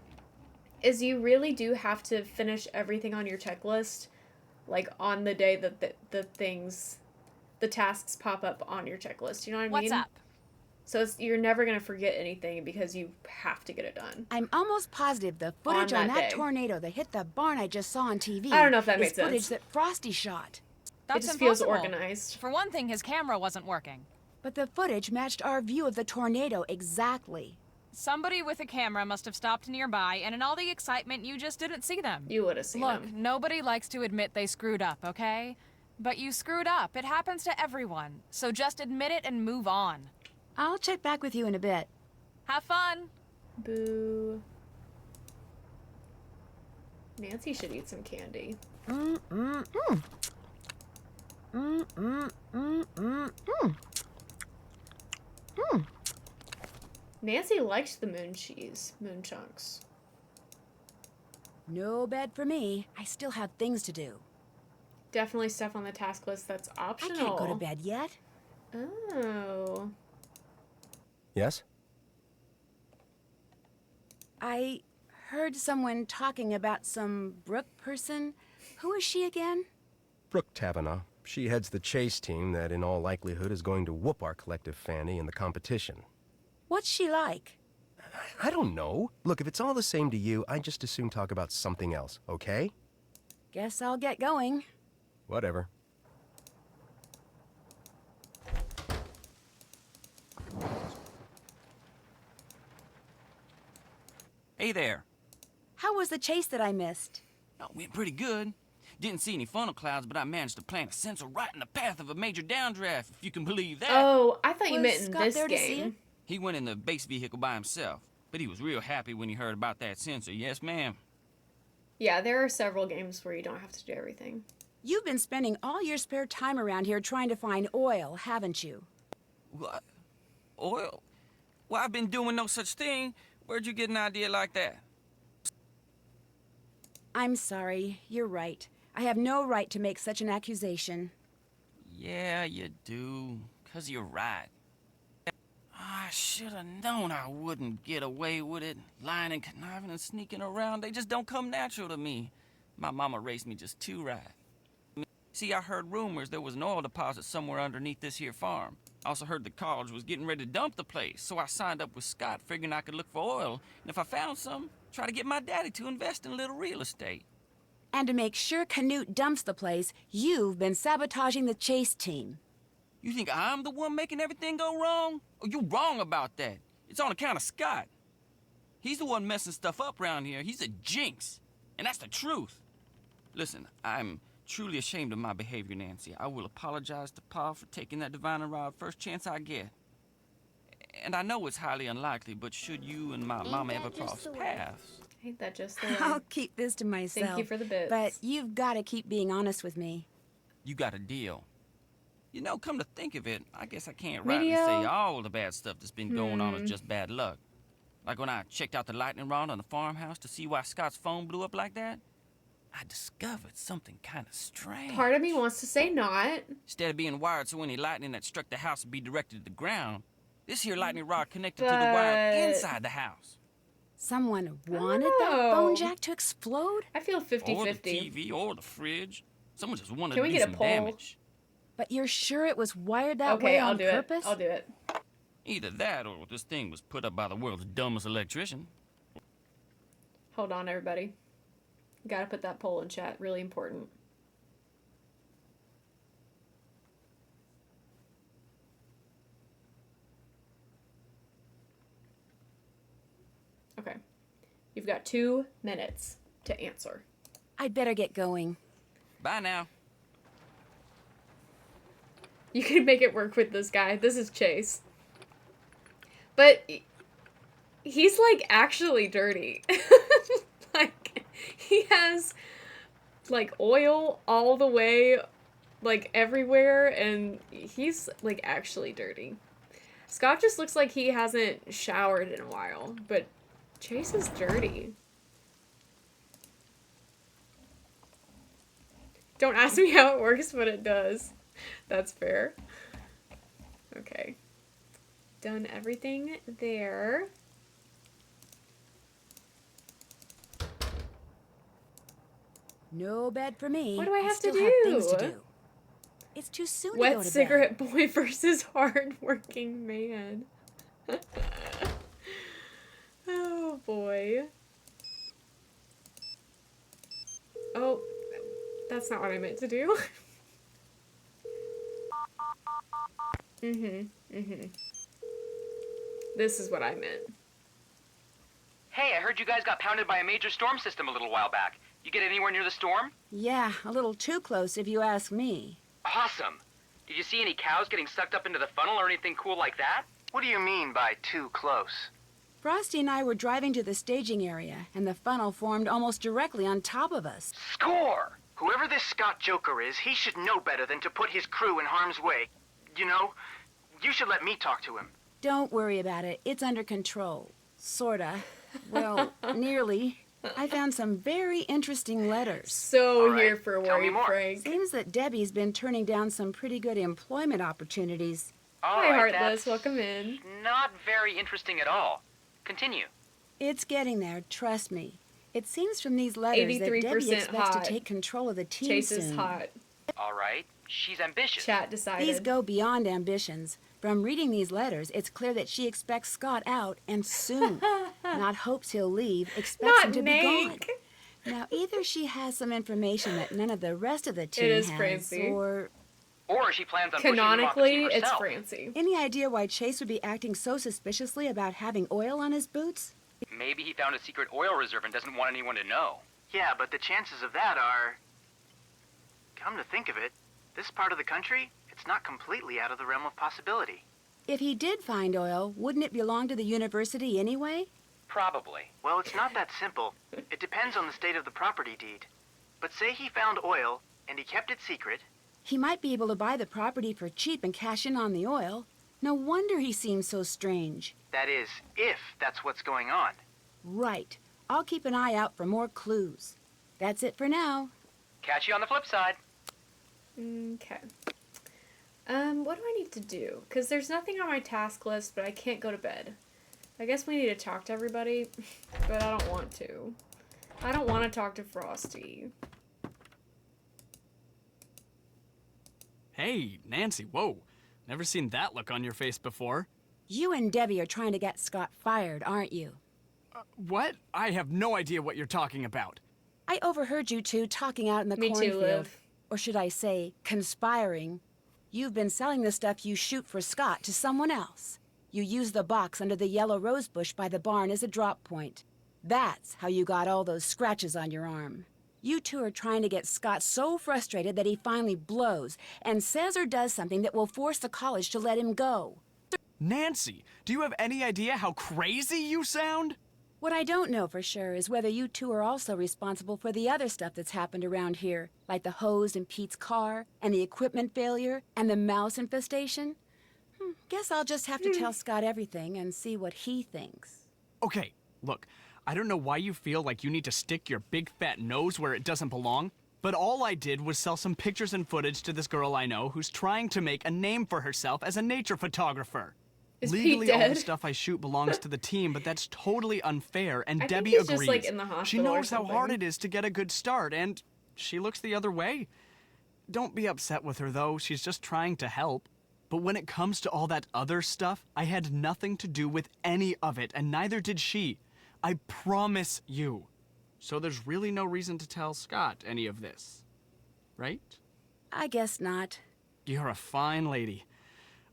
is you really do have to finish everything on your checklist, like on the day that the tasks pop up on your checklist. You know what I mean? What's up? So you're never going to forget anything because you have to get it done. I'm almost positive the footage on that that day. tornado that hit the barn I just saw on TV I don't know if that is made footage sense. that Frosty shot. That's just feels impossible. organized. For one thing, his camera wasn't working. But the footage matched our view of the tornado exactly. Somebody with a camera must have stopped nearby, and in all the excitement, you just didn't see them. You would have seen Look, them. nobody likes to admit they screwed up, okay? But you screwed up. It happens to everyone. So just admit it and move on. I'll check back with you in a bit. Have fun. Boo. Nancy should eat some candy. Nancy likes the moon cheese, moon chunks. No bed for me. I still have things to do. Definitely stuff on the task list that's optional. I can't go to bed yet. Oh. Yes? I heard someone talking about some Brooke person. Who is she again? Brooke Tavenaugh. She heads the chase team that in all likelihood is going to whoop our collective fanny in the competition. What's she like? I don't know. Look, if it's all the same to you, I'd just as soon talk about something else, okay? Guess I'll get going. Whatever. Hey there. How was the chase that I missed? Oh, went pretty good. Didn't see any funnel clouds, but I managed to plant a sensor right in the path of a major downdraft, if you can believe that. Oh, I thought you Was meant in Scott this there to see game. it? He went in the base vehicle by himself, but he was real happy when he heard about that sensor. Yes, ma'am. Yeah, there are several games where you don't have to do everything. You've been spending all your spare time around here trying to find oil, haven't you? What? Oil? Well, I've been doing no such thing. Where'd you get an idea like that? I'm sorry. You're right. I have no right to make such an accusation. Yeah, you do. 'Cause you're right. I should have known I wouldn't get away with it. Lying and conniving and sneaking around, they just don't come natural to me. My mama raised me just too right. See, I heard rumors there was an oil deposit somewhere underneath this here farm. I also heard the college was getting ready to dump the place, so I signed up with Scott figuring I could look for oil, and if I found some, try to get my daddy to invest in a little real estate. And to make sure Canute dumps the place, you've been sabotaging the chase team. You think I'm the one making everything go wrong? Oh, you're wrong about that. It's on account of Scott. He's the one messing stuff up around here. He's a jinx. And that's the truth. Listen, I'm truly ashamed of my behavior, Nancy. I will apologize to Pa for taking that divine rod first chance I get. And I know it's highly unlikely, but should you and my mama ever cross paths... Ain't that just the way? I'll keep this to myself. Thank you for the bits. But you've got to keep being honest with me. You got a deal. You know, come to think of it, I guess I can't rightly Video? say all the bad stuff that's been going on is just bad luck. Like when I checked out the lightning rod on the farmhouse to see why Scott's phone blew up like that, I discovered something kind of strange. Part of me wants to say not. Instead of being wired so any lightning that struck the house would be directed to the ground, this here lightning rod connected to the wire But- inside the house. Someone wanted that phone jack to explode? I feel Or 50-50. the TV, or the fridge. Someone just wanted Can to we do get a some poll? damage. But you're sure it was wired that Okay, way I'll on do purpose? it. I'll do it. Either that, or this thing was put up by the world's dumbest electrician. Hold on, everybody. Gotta put that poll in chat. Really important. Okay. You've got 2 minutes to answer. I'd better get going. Bye now. You can make it work with this guy. This is Chase. But he's like actually dirty. Like he has like oil all the way like everywhere and he's like actually dirty. Scott just looks like he hasn't showered in a while, but Chase is dirty. Don't ask me how it works, but it does. That's fair. Okay. Done everything there. No bed for me. What do I have to still have things to do? do. It's too soon to Wet go to cigarette bed. boy versus hard-working man. Oh, boy. Oh, that's not what I meant to do. This is what I meant. Hey, I heard you guys got pounded by a major storm system a little while back. You get anywhere near the storm? Yeah, a little too close if you ask me. Awesome. Did you see any cows getting sucked up into the funnel or anything cool like that? What do you mean by too close? Frosty and I were driving to the staging area, and the funnel formed almost directly on top of us. Score! Whoever this Scott Joker is, he should know better than to put his crew in harm's way. You know, you should let me talk to him. Don't worry about it. It's under control. Sorta. Well, nearly. I found some very interesting letters. So here for worry, Frank. Seems that Debbie's been turning down some pretty good employment opportunities. Hi, Alright, Heartless. that's Welcome in. not very interesting at all. Continue. It's getting there, trust me. It seems from these letters that Debbie 83% expects hot. to take control of the team Chase soon. is hot. Alright, she's ambitious. Chat decided. These go beyond ambitions. From reading these letters, it's clear that she expects Scott out, and soon. Not hopes he'll leave, expects Not him to Nate. be gone. Now, either she has some information that none of the rest of the team is has, Francie. or... Or she plans on pushing him off the Canonically, team it's herself. Francie. Any idea why Chase would be acting so suspiciously about having oil on his boots? Maybe he found a secret oil reserve and doesn't want anyone to know. Yeah, but the chances of that are... Come to think of it, this part of the country, it's not completely out of the realm of possibility. If he did find oil, wouldn't it belong to the university anyway? Probably. Well, it's not that simple. It depends on the state of the property deed. But say he found oil, and he kept it secret. He might be able to buy the property for cheap and cash in on the oil. No wonder he seems so strange. That is, if that's what's going on. Right. I'll keep an eye out for more clues. That's it for now. Catch you on the flip side. Okay. What do I need to do? Because there's nothing on my task list, but I can't go to bed. I guess we need to talk to everybody, but I don't want to. I don't want to talk to Frosty. Hey, Nancy, whoa. Never seen that look on your face before. You and Debbie are trying to get Scott fired, aren't you? What? I have no idea what you're talking about. I overheard you two talking out in the Me too, cornfield. Liv. Or should I say, conspiring. You've been selling the stuff you shoot for Scott to someone else. You used the box under the yellow rose bush by the barn as a drop point. That's how you got all those scratches on your arm. You two are trying to get Scott so frustrated that he finally blows and says or does something that will force the college to let him go. Nancy, do you have any idea how crazy you sound? What I don't know for sure is whether you two are also responsible for the other stuff that's happened around here, like the hose in Pete's car, and the equipment failure, and the mouse infestation. Guess I'll just have to tell Scott everything and see what he thinks. Okay, look, I don't know why you feel like you need to stick your big fat nose where it doesn't belong, but all I did was sell some pictures and footage to this girl I know who's trying to make a name for herself as a nature photographer. Is Pete Legally, all the dead? stuff I shoot belongs to the team, but that's totally unfair, and I think Debbie he's agrees. just, like, in the She hospital or knows how hard something. it is to get a good start, and she looks the other way. Don't be upset with her, though. She's just trying to help. But when it comes to all that other stuff, I had nothing to do with any of it, and neither did she. I promise you. So there's really no reason to tell Scott any of this, right? I guess not. You're a fine lady.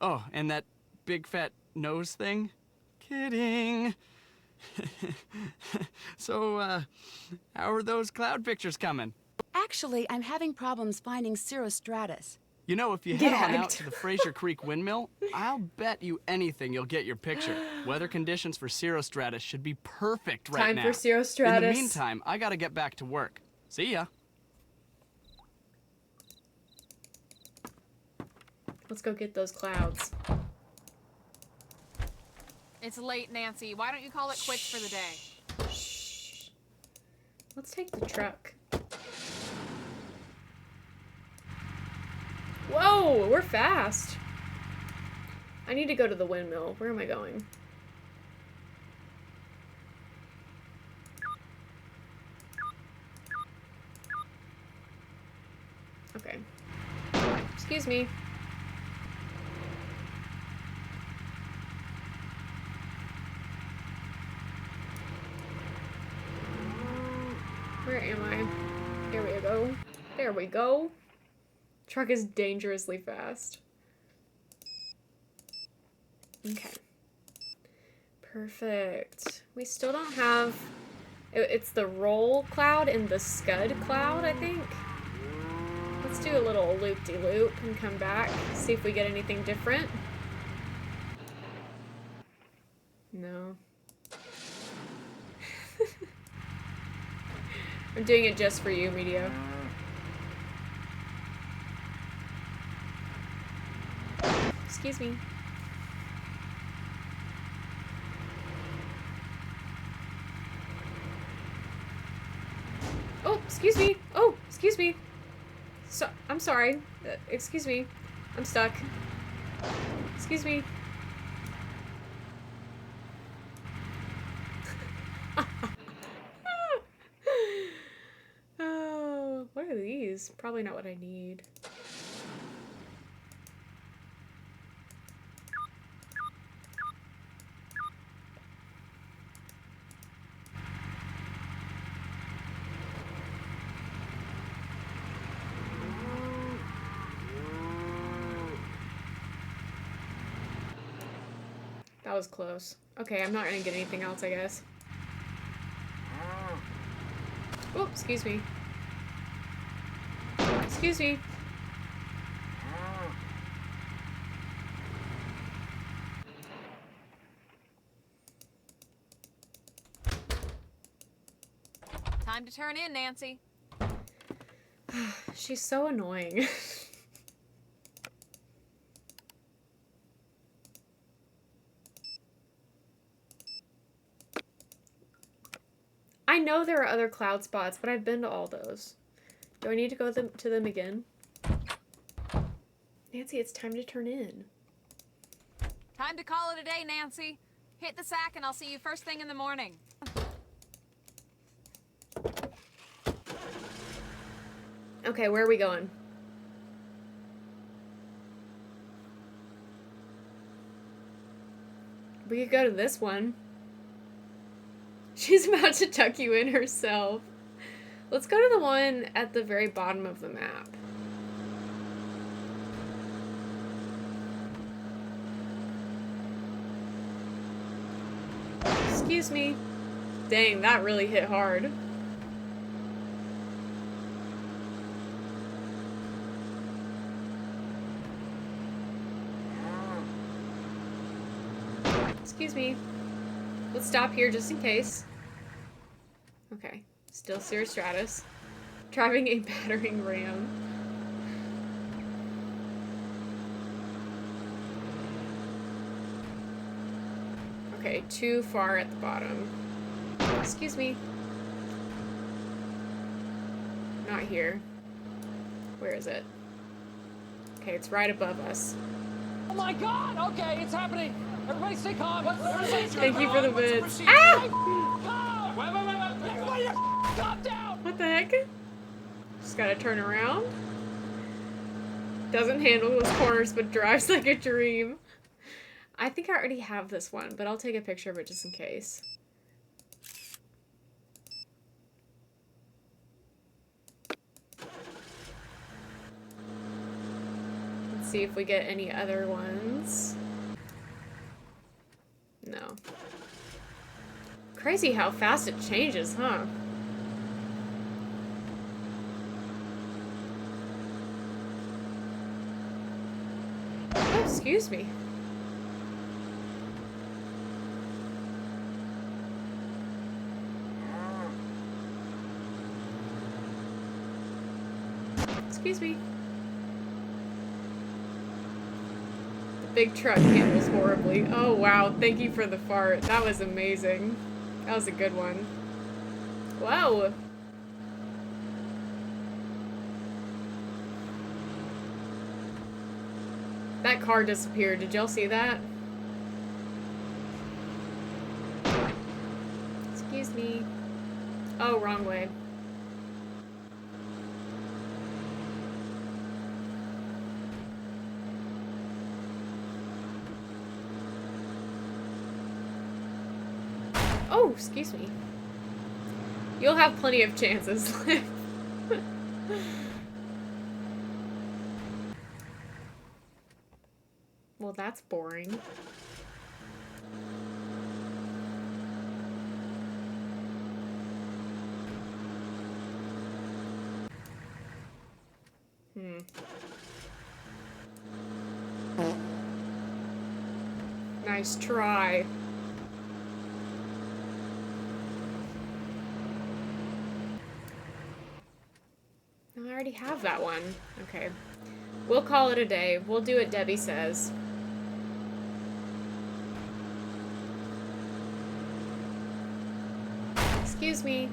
Oh, and that big fat nose thing? Kidding. So, how are those cloud pictures coming? Actually, I'm having problems finding cirrostratus. You know, if you head on out to the Fraser Creek windmill, I'll bet you anything you'll get your picture. Weather conditions for cirrostratus should be perfect right Time now. for cirrostratus. In the meantime, I gotta get back to work. See ya. Let's go get those clouds. It's late, Nancy. Why don't you call it quits for the day? Let's take the truck. Whoa, we're fast. I need to go to the windmill. Where am I going? Okay. Excuse me. Where am I? There we go. There we go. Truck is dangerously fast. Okay. Perfect. We still don't have... It's the roll cloud and the scud cloud, I think. Let's do a little loop-de-loop and come back. See if we get anything different. No. I'm doing it just for you, Medio. Excuse me. Oh, excuse me. Oh, excuse me. So, I'm sorry. Excuse me. I'm stuck. Excuse me. Oh, what are these? Probably not what I need. That was close. Okay, I'm not gonna get anything else, I guess. Oh, excuse me. Excuse me. Time to turn in, Nancy. She's so annoying. I know there are other cloud spots, but I've been to all those. Do I need to go to them again? Nancy, it's time to turn in. Time to call it a day, Nancy. Hit the sack and I'll see you first thing in the morning. Okay, where are we going? We could go to this one. She's about to tuck you in herself. Let's go to the one at the very bottom of the map. Excuse me. Dang, that really hit hard. Excuse me. Let's stop here just in case. Okay. Still Cirrus Stratus. Driving a battering ram. Okay, too far at the bottom. Excuse me. Not here. Where is it? Okay, it's right above us. Oh my god! Okay, it's happening! Everybody stay calm! Thank you for the bits. Ah! Wait, calm down! What the heck? Just gotta turn around. Doesn't handle those corners, but drives like a dream. I think I already have this one, but I'll take a picture of it just in case. Let's see if we get any other ones. No. Crazy how fast it changes, huh? Oh, excuse me. Excuse me. The big truck handles horribly. Oh wow, thank you for the fart. That was amazing. That was a good one. Whoa. That car disappeared. Did y'all see that? Excuse me. Oh, wrong way. Oh, excuse me. You'll have plenty of chances. Well, that's boring. Nice try. I already have that one. Okay. We'll call it a day. We'll do what Debbie says. Excuse me.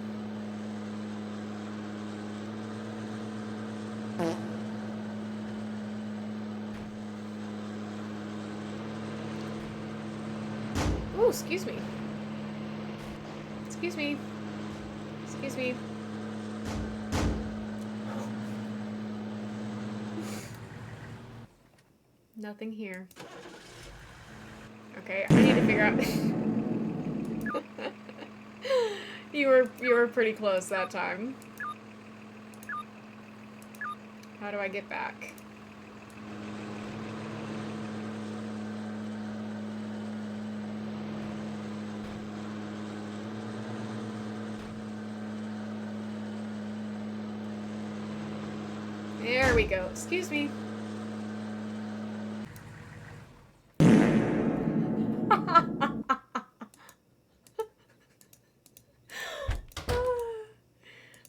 Oh, excuse me. Excuse me. Excuse me. Nothing here. Okay, I need to figure out. You were pretty close that time. How do I get back? There we go. Excuse me.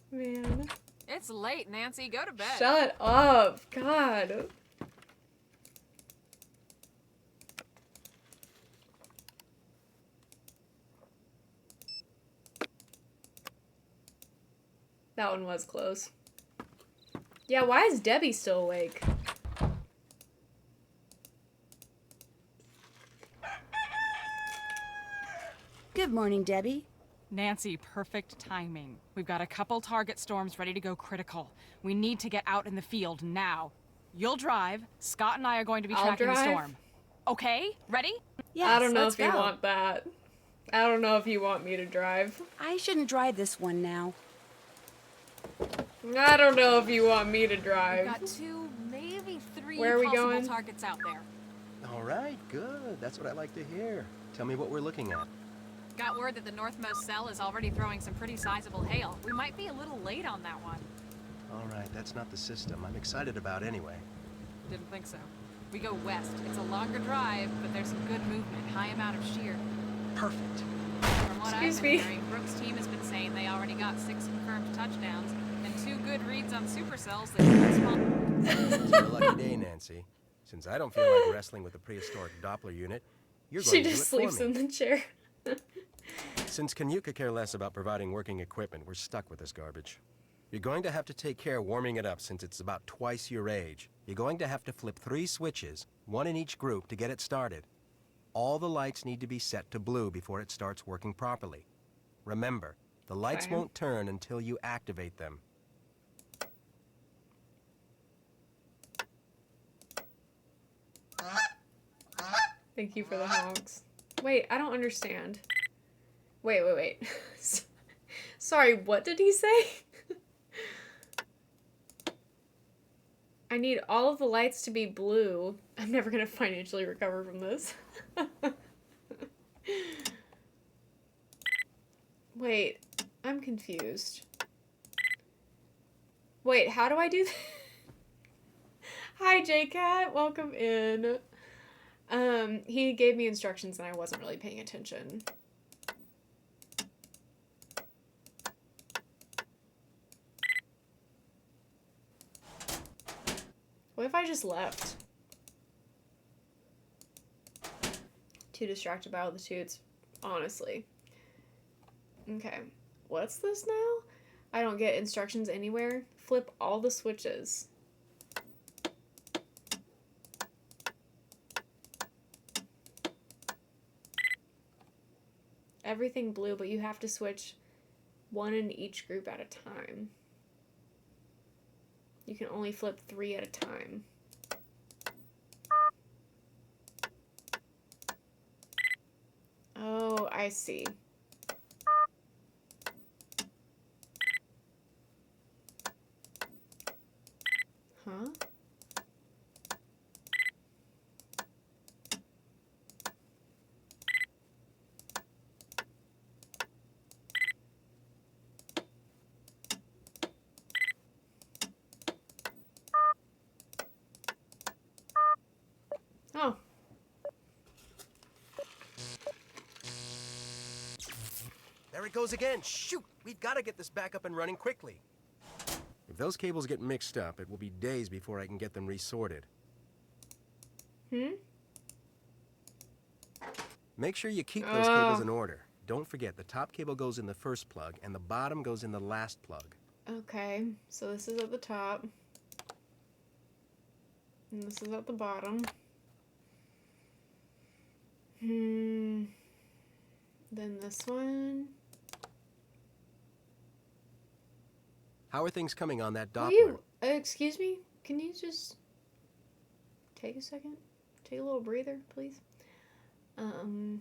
Man. It's late, Nancy. Go to bed. Shut up. God. That one was close. Yeah, why is Debbie still awake? Good morning, Debbie. Nancy, perfect timing. We've got a couple target storms ready to go critical. We need to get out in the field now. You'll drive. Scott and I are going to be tracking the storm. Okay? Ready? Yes, I don't know let's if you go. want that. I don't know if you want me to drive. I shouldn't drive this one now. I don't know if you want me to drive. We've got 2, maybe 3 Where are we possible going? targets out there. All right, good. That's what I like to hear. Tell me what we're looking at. Got word that the northmost cell is already throwing some pretty sizable hail. We might be a little late on that one. All right, that's not the system I'm excited about anyway. Didn't think so. We go west. It's a longer drive, but there's some good movement, high amount of shear. Perfect. From what Excuse I've me. been hearing, Brooks' team has been saying they already got 6 confirmed touchdowns and 2 good reads on supercells that can small. It's your lucky day, Nancy. Since I don't feel like wrestling with the prehistoric Doppler unit, you're going She to do just it for sleeps me. in the chair. Since Canute could care less about providing working equipment, we're stuck with this garbage. You're going to have to take care warming it up since it's about twice your age. You're going to have to flip 3 switches, 1 in each group, to get it started. All the lights need to be set to blue before it starts working properly. Remember, the lights Okay. won't turn until you activate them. Thank you for the honks. Wait, I don't understand. Wait. Sorry, what did he say? I need all of the lights to be blue. I'm never gonna financially recover from this. Wait, I'm confused. Wait, how do I do that? Hi, J-Cat. Welcome in. He gave me instructions and I wasn't really paying attention. What if I just left? Too distracted by all the toots, honestly. Okay, what's this now? I don't get instructions anywhere. Flip all the switches. everything blue, but you have to switch one in each group at a time. You can only flip 3 at a time. Oh, I see. Huh? Oh. There it goes again. Shoot! We've got to get this back up and running quickly. If those cables get mixed up, it will be days before I can get them resorted. Make sure you keep those cables in order. Don't forget, the top cable goes in the first plug, and the bottom goes in the last plug. Okay, so this is at the top. And this is at the bottom. Then this one. How are things coming on that Doppler? Will you, excuse me? Can you just take a second? Take a little breather, please. Oh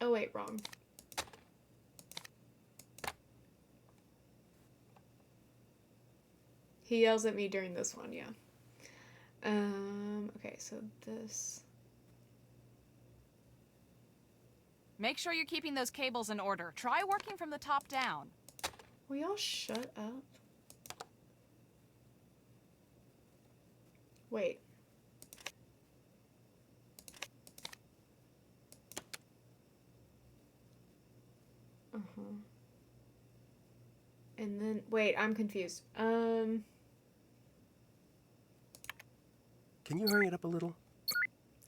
wait, wrong. He yells at me during this one, yeah. Okay, so this. Make sure you're keeping those cables in order. Try working from the top down. Will y'all shut up? Wait. And then, wait, I'm confused. Can you hurry it up a little?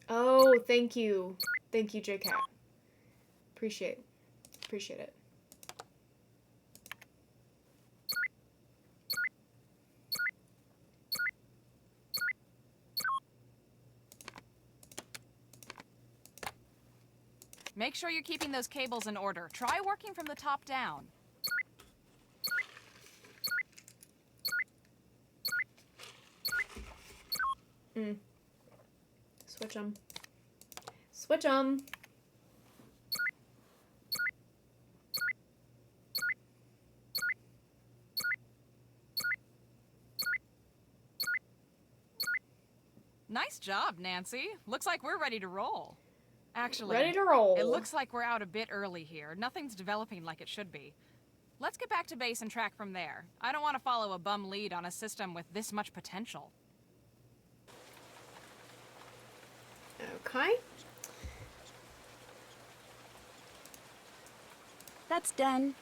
Oh, thank you. Thank you, J-Cat. Appreciate it. Make sure you're keeping those cables in order. Try working from the top down. Switch them. Switch them. Nice job, Nancy. Looks like we're ready to roll. Actually, ready to roll. It looks like we're out a bit early here. Nothing's developing like it should be. Let's get back to base and track from there. I don't want to follow a bum lead on a system with this much potential. Okay. That's done.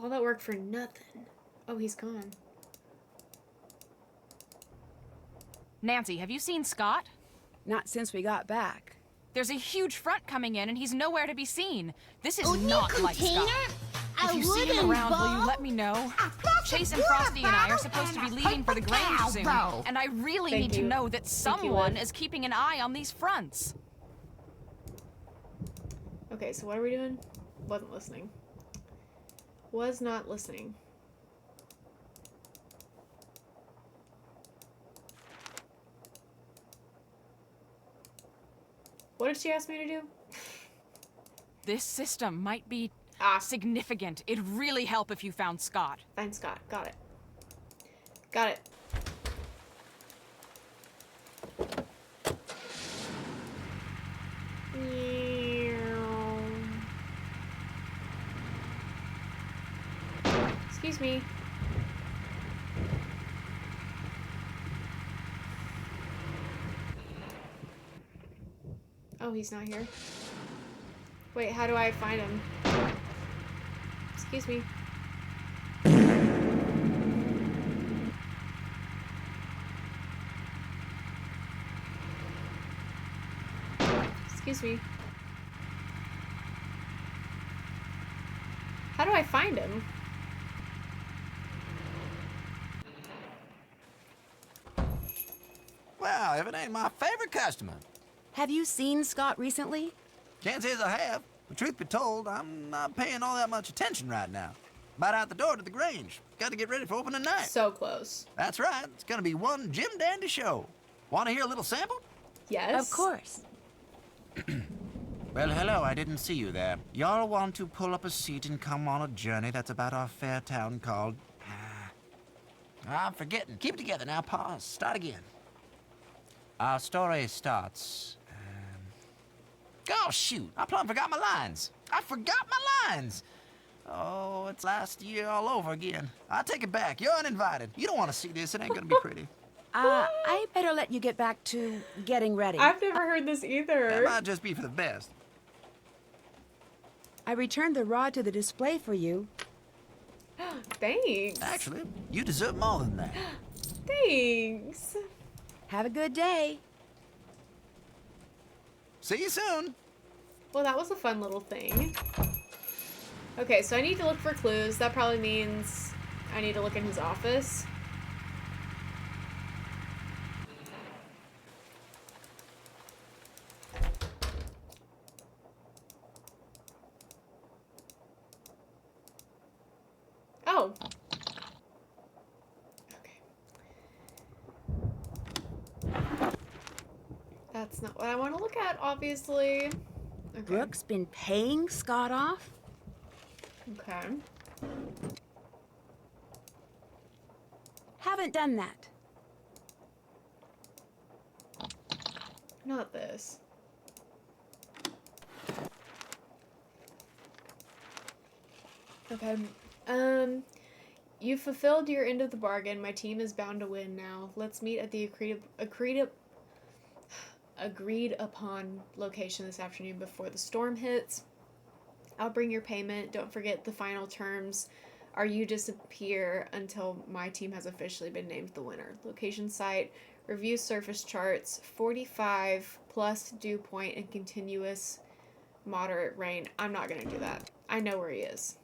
All that work for nothing. Oh, he's gone. Nancy, have you seen Scott? Not since we got back. There's a huge front coming in and he's nowhere to be seen. This is not like Scott. If you see him around, will you let me know? Chase and Frosty and I are supposed to be leaving for the Grange soon, and I really need to know that someone is keeping an eye on these fronts. Okay, so what are we doing? Wasn't listening. Was not listening. What did she ask me to do? This system might be significant. It'd really help if you found Scott. Find Scott. Got it. Got it. Excuse me. Oh, he's not here. Wait, how do I find him? Excuse me. Excuse me. How do I find him? Well, if it ain't my favorite customer. Have you seen Scott recently? Can't say as I have. The truth be told, I'm not paying all that much attention right now. About out the door to the Grange. Got to get ready for opening night. So close. That's right. It's gonna be one Jim Dandy show. Want to hear a little sample? Yes. Of course. Well, hello, I didn't see you there. Y'all want to pull up a seat and come on a journey that's about our fair town called... I'm forgetting. Keep it together now. Pause. Start again. Our story starts... Oh, shoot. I plumb forgot my lines. I forgot my lines. Oh, it's last year all over again. I'll take it back. You're uninvited. You don't want to see this. It ain't gonna be pretty. I better let you get back to getting ready. I've never heard this either. That might just be for the best. I returned the rod to the display for you. Thanks. Actually, you deserve more than that. Thanks. Have a good day. See you soon. Well, that was a fun little thing. Okay, so I need to look for clues. That probably means I need to look in his office. Oh. Okay. That's not what I want to look at, obviously. Okay. Brooke's been paying Scott off? Okay. Haven't done that. Not this. Okay. You fulfilled your end of the bargain. My team is bound to win now. Let's meet at the agreed upon location this afternoon before the storm hits. I'll bring your payment. Don't forget the final terms are you disappear until my team has officially been named the winner. Location site, review surface charts, 45 plus dew point and continuous moderate rain. I'm not gonna do that. I know where he is.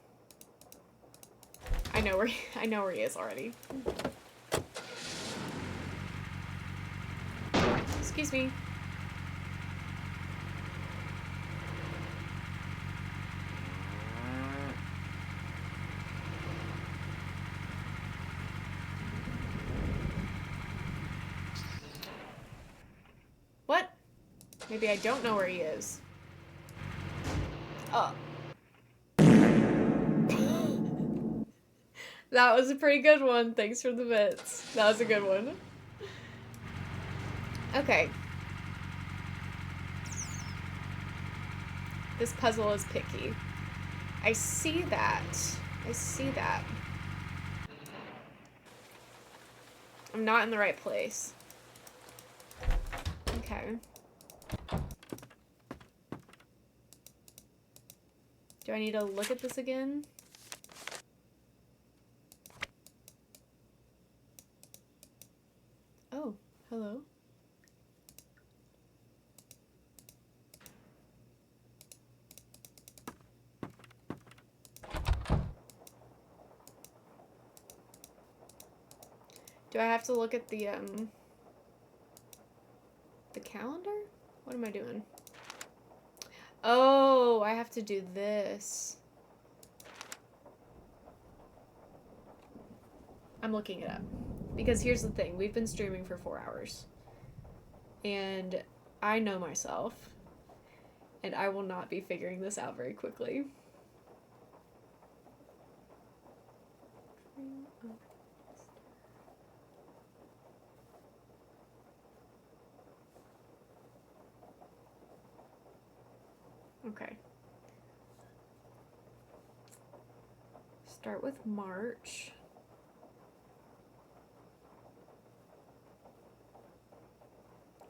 I know where he is already. Excuse me. What? Maybe I don't know where he is. Oh. That was a pretty good one. Thanks for the bits. That was a good one. Okay. This puzzle is picky. I see that. I see that. I'm not in the right place. Okay. Do I need to look at this again? Oh, hello. Do I have to look at the calendar? What am I doing? Oh, I have to do this. I'm looking it up. Because here's the thing, we've been streaming for 4 hours. And I know myself. And I will not be figuring this out very quickly. Okay. Start with March.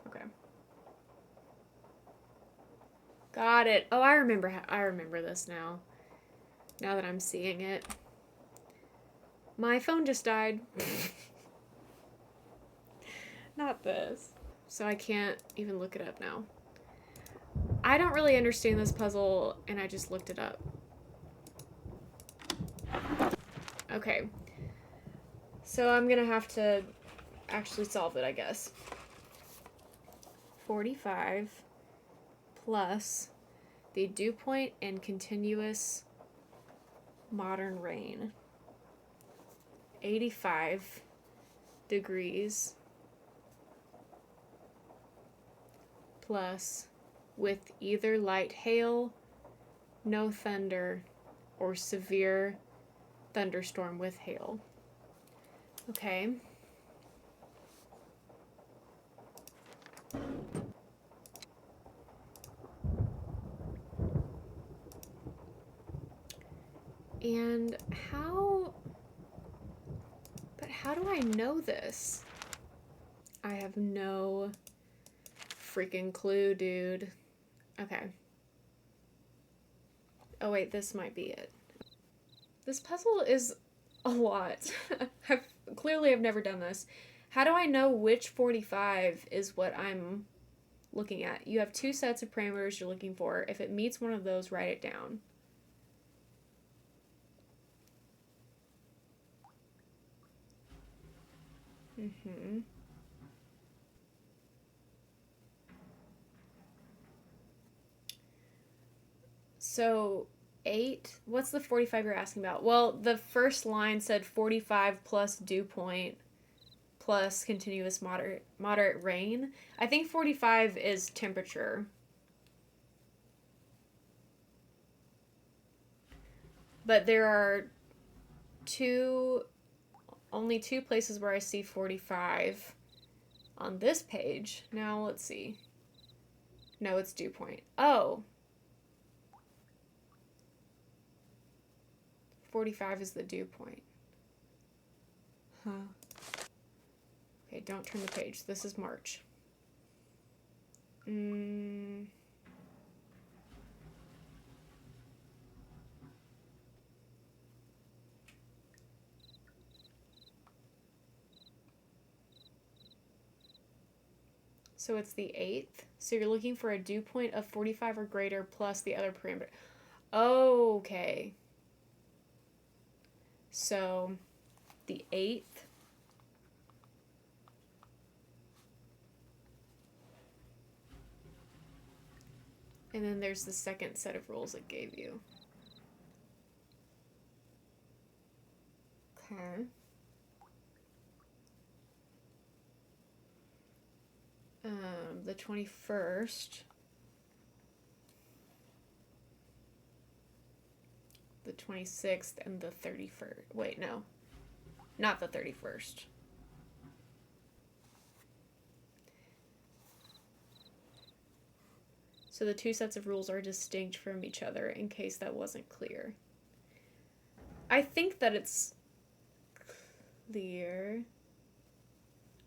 Okay. Got it. Oh, I remember this now. Now that I'm seeing it. My phone just died. Not this. So I can't even look it up now. I don't really understand this puzzle, and I just looked it up. Okay. So I'm gonna have to actually solve it, I guess. 45 plus the dew point and continuous modern rain. 85 degrees plus with either light hail, no thunder, or severe thunderstorm with hail. Okay. And how do I know this? I have no freaking clue, dude. Okay. Oh wait, this might be it. This puzzle is a lot. I've never done this. How do I know which 45 is what I'm looking at? You have two sets of parameters you're looking for. If it meets one of those, write it down. So 8, what's the 45 you're asking about? Well, the first line said 45 plus dew point plus continuous moderate rain. I think 45 is temperature. But there are only two places where I see 45 on this page. Now, let's see. No, it's dew point. Oh. 45 is the dew point. Huh. Okay, don't turn the page. This is March. So it's the 8th. So you're looking for a dew point of 45 or greater plus the other parameter. Okay. So the 8th. And then there's the second set of rules it gave you. Okay. The 21st. The 26th and the 31st. Wait, no. Not the 31st. So the two sets of rules are distinct from each other in case that wasn't clear. I think that it's clear.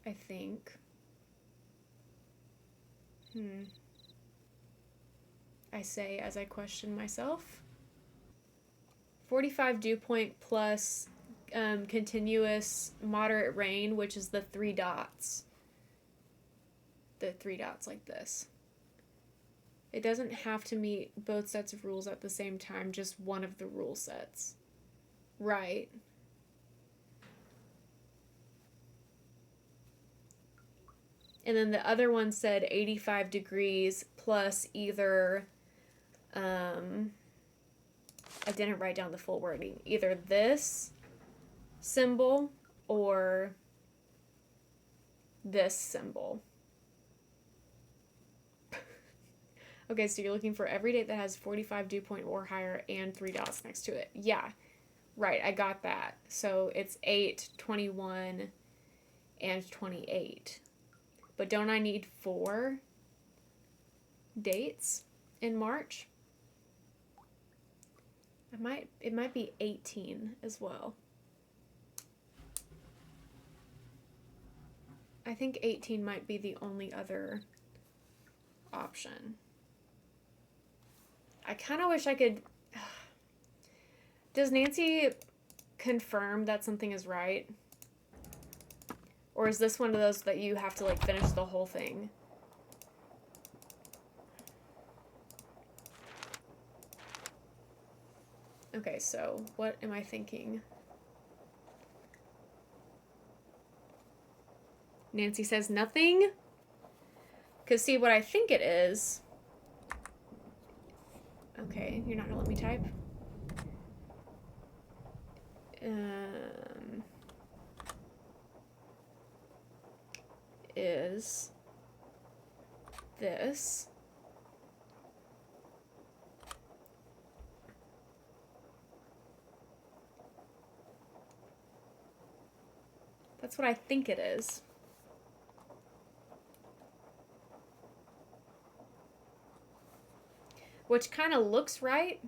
I think. I say as I question myself. 45 dew point plus continuous moderate rain, which is the 3 dots. The 3 dots like this. It doesn't have to meet both sets of rules at the same time, just one of the rule sets. Right. And then the other one said 85 degrees plus either, I didn't write down the full wording, either this symbol or this symbol. Okay, so you're looking for every date that has 45 dew point or higher and 3 dots next to it. Yeah, right, I got that. So it's 8, 21, and 28. But don't I need 4 dates in March? It might be 18 as well. I think 18 might be the only other option. I kind of wish I could... Does Nancy confirm that something is right? Or is this one of those that you have to, like, finish the whole thing? Okay, so what am I thinking? Nancy says nothing? Because see, what I think it is Okay, you're not gonna let me type? Is this that's what I think it is. Which kind of looks right,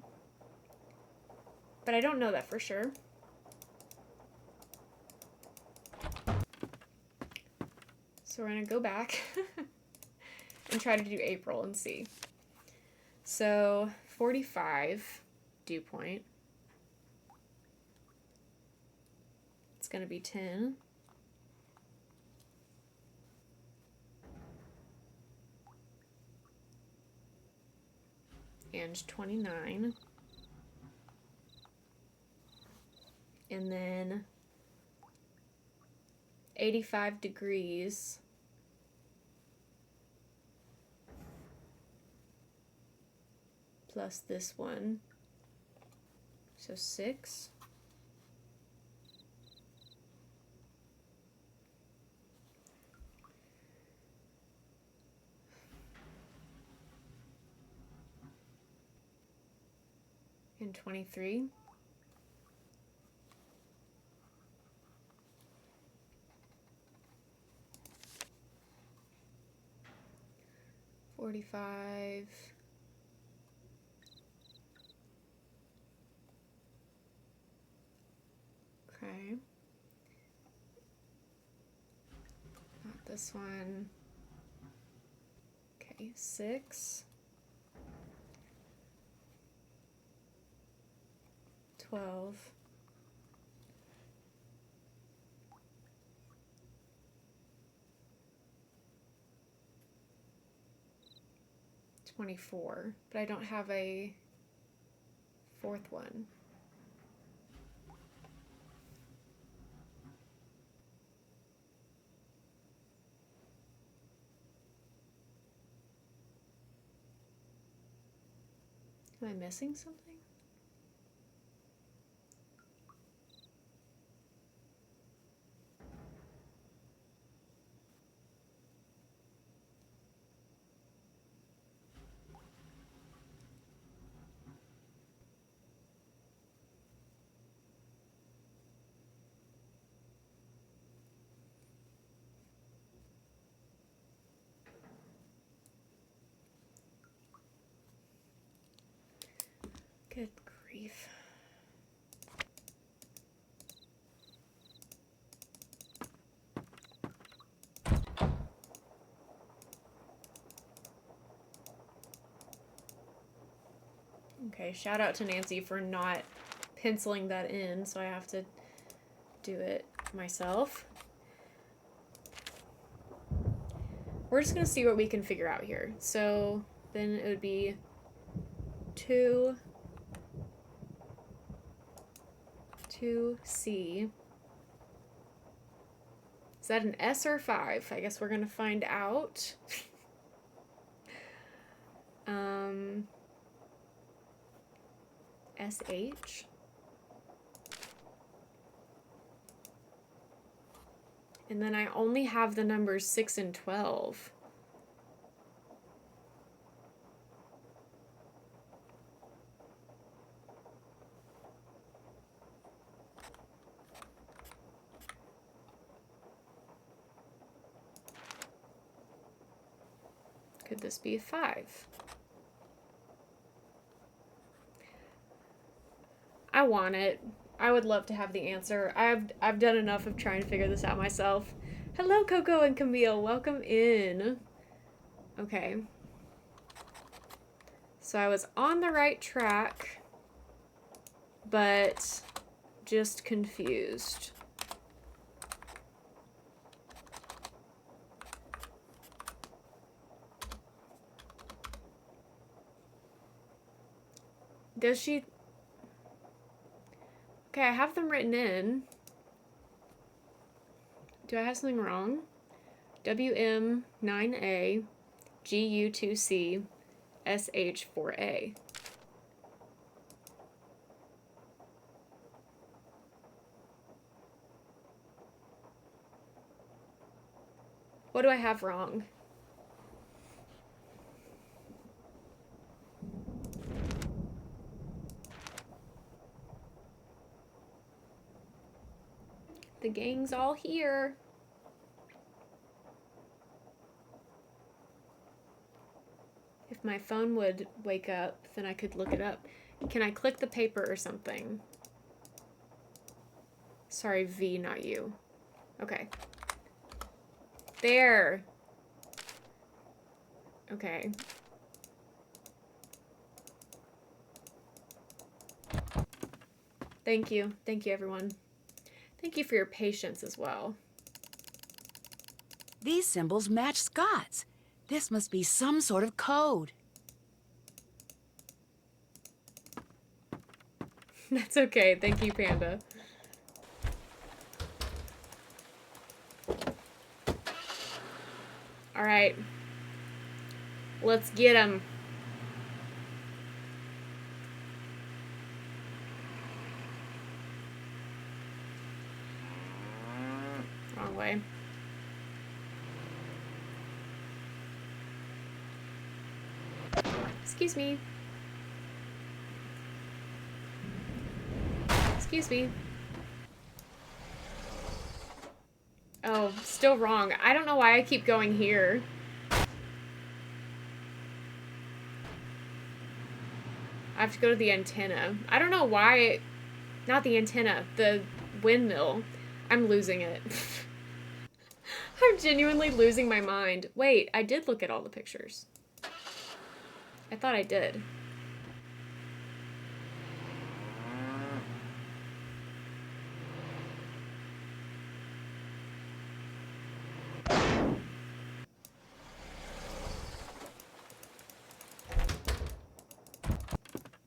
but I don't know that for sure. So we're gonna go back and try to do April and see. So 45 dew point. It's gonna be 10. And 29. And then 85 degrees plus this one, so 6. And 23. $45. Okay. Not this one. Okay, 6. 12. 24, but I don't have a fourth one. Am I missing something? Good grief. Okay, shout out to Nancy for not penciling that in, so I have to do it myself. We're just gonna see what we can figure out here. So then it would be 2C. Is that an S or 5? I guess we're gonna find out. SH. And then I only have the numbers 6 and 12. Could this be a 5? I want it. I would love to have the answer. I've done enough of trying to figure this out myself. Hello, Coco and Camille. Welcome in. Okay. So I was on the right track, but just confused. Does she... Okay, I have them written in. Do I have something wrong? WM9A, GU2C, SH4A. What do I have wrong? The gang's all here. If my phone would wake up, then I could look it up. Can I click the paper or something? Sorry, V, not you. Okay. There. Okay. Thank you. Thank you, everyone. Thank you for your patience as well. These symbols match Scott's. This must be some sort of code. That's okay. Thank you, Panda. All right. Let's get him. Wrong way. Excuse me. Excuse me. Oh, still wrong. I don't know why I keep going here. I have to go to the antenna. I don't know why. Not the antenna. The windmill. I'm losing it. I'm genuinely losing my mind. Wait, I did look at all the pictures. I thought I did.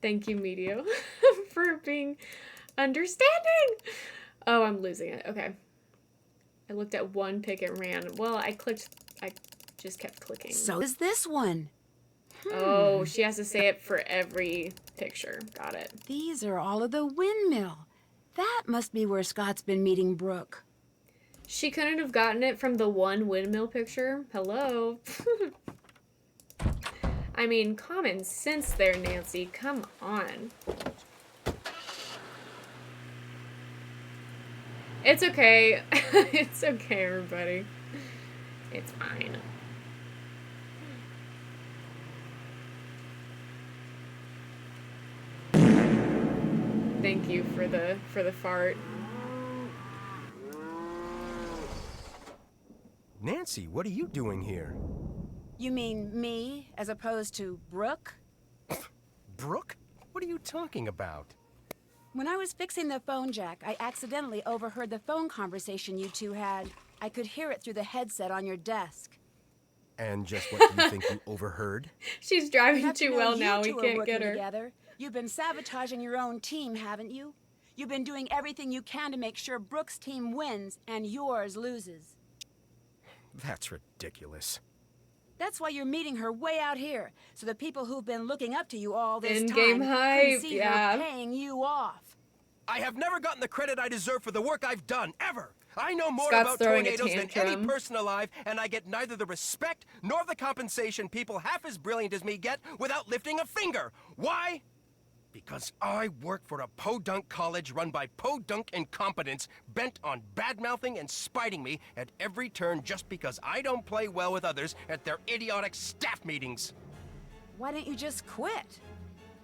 Thank you, Medio, for being understanding. Oh, I'm losing it. Okay. I looked at one pic and ran. Well, I just kept clicking. So is this one. Oh, she has to say it for every picture. Got it. These are all of the windmill. That must be where Scott's been meeting Brooke. She couldn't have gotten it from the one windmill picture. Hello. I mean, common sense there, Nancy. Come on. It's okay. It's okay, everybody. It's fine. Thank you for the fart. Nancy, what are you doing here? You mean me, as opposed to Brooke? Brooke? What are you talking about? When I was fixing the phone jack, I accidentally overheard the phone conversation you two had. I could hear it through the headset on your desk. And just what do you think you overheard? She's driving too well now. We can't get her. Together. You've been sabotaging your own team, haven't you? You've been doing everything you can to make sure Brooke's team wins and yours loses. That's ridiculous. That's why you're meeting her way out here, so the people who've been looking up to you all this In-game time hype, can see yeah. her paying you off. I have never gotten the credit I deserve for the work I've done, ever. I know more Scott's about throwing a tornadoes than any tantrum. person alive, and I get neither the respect nor the compensation people half as brilliant as me get without lifting a finger. Why? Because I work for a podunk college run by podunk incompetents bent on bad-mouthing and spiting me at every turn just because I don't play well with others at their idiotic staff meetings. Why don't you just quit?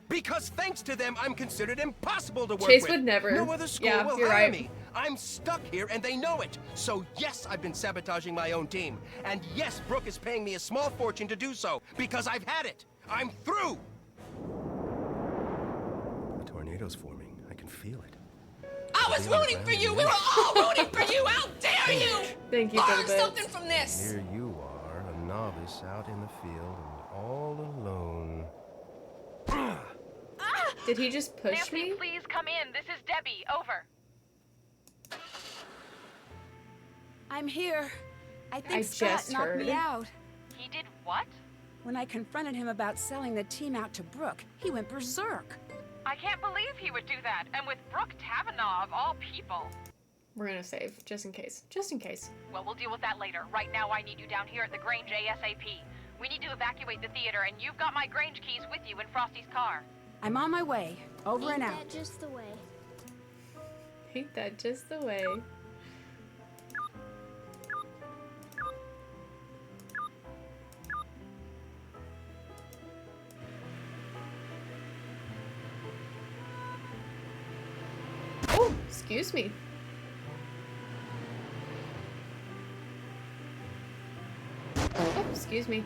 Because thanks to them, I'm considered impossible to work Chase with. would never. No other school Yeah, will you're hire right. me. I'm stuck here, and they know it. So yes, I've been sabotaging my own team. And yes, Brooke is paying me a small fortune to do so, because I've had it. I'm through. The tornado's forming. I can feel it. I was rooting for you. We were all rooting for you. How dare you? Thank you for Learn the bits. something from this. Here you are, a novice out in the field and all alone. Did he just push Nancy, me? please come in. This is Debbie. Over. I'm here. I think I Scott just knocked heard. me out. He did what? When I confronted him about selling the team out to Brooke, he went berserk. I can't believe he would do that. And with Brooke Tavernaugh, of all people. We're gonna save, just in case. Just in case. Well, we'll deal with that later. Right now, I need you down here at the Grange ASAP. We need to evacuate the theater, and you've got my Grange keys with you in Frosty's car. I'm on my way. Over and out. Ain't that just the way? Ain't that just the way? Oh, excuse me. Oh, excuse me.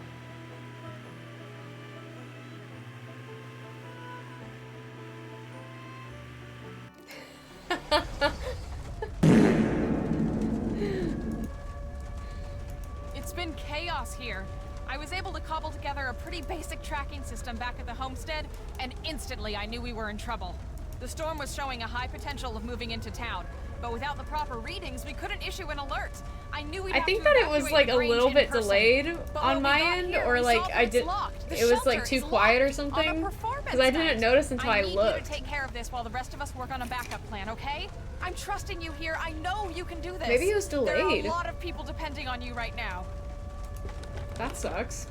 It's been chaos here. I was able to cobble together a pretty basic tracking system back at the homestead, and instantly I knew we were in trouble. The storm was showing a high potential of moving into town, but without the proper readings, we couldn't issue an alert. I knew we'd I have think to that it was evacuate like the a Grange little in bit person. delayed But on when my we got end, here, or we like saw that I it's did. locked. The It was like shelter too is quiet or locked on a something. performance Because I didn't night. notice until I need you looked. to take care of this while the rest of us work on a backup plan, okay? I'm trusting you here. I know you can do this. Maybe it was There are delayed. a lot of people depending on you right now. That sucks.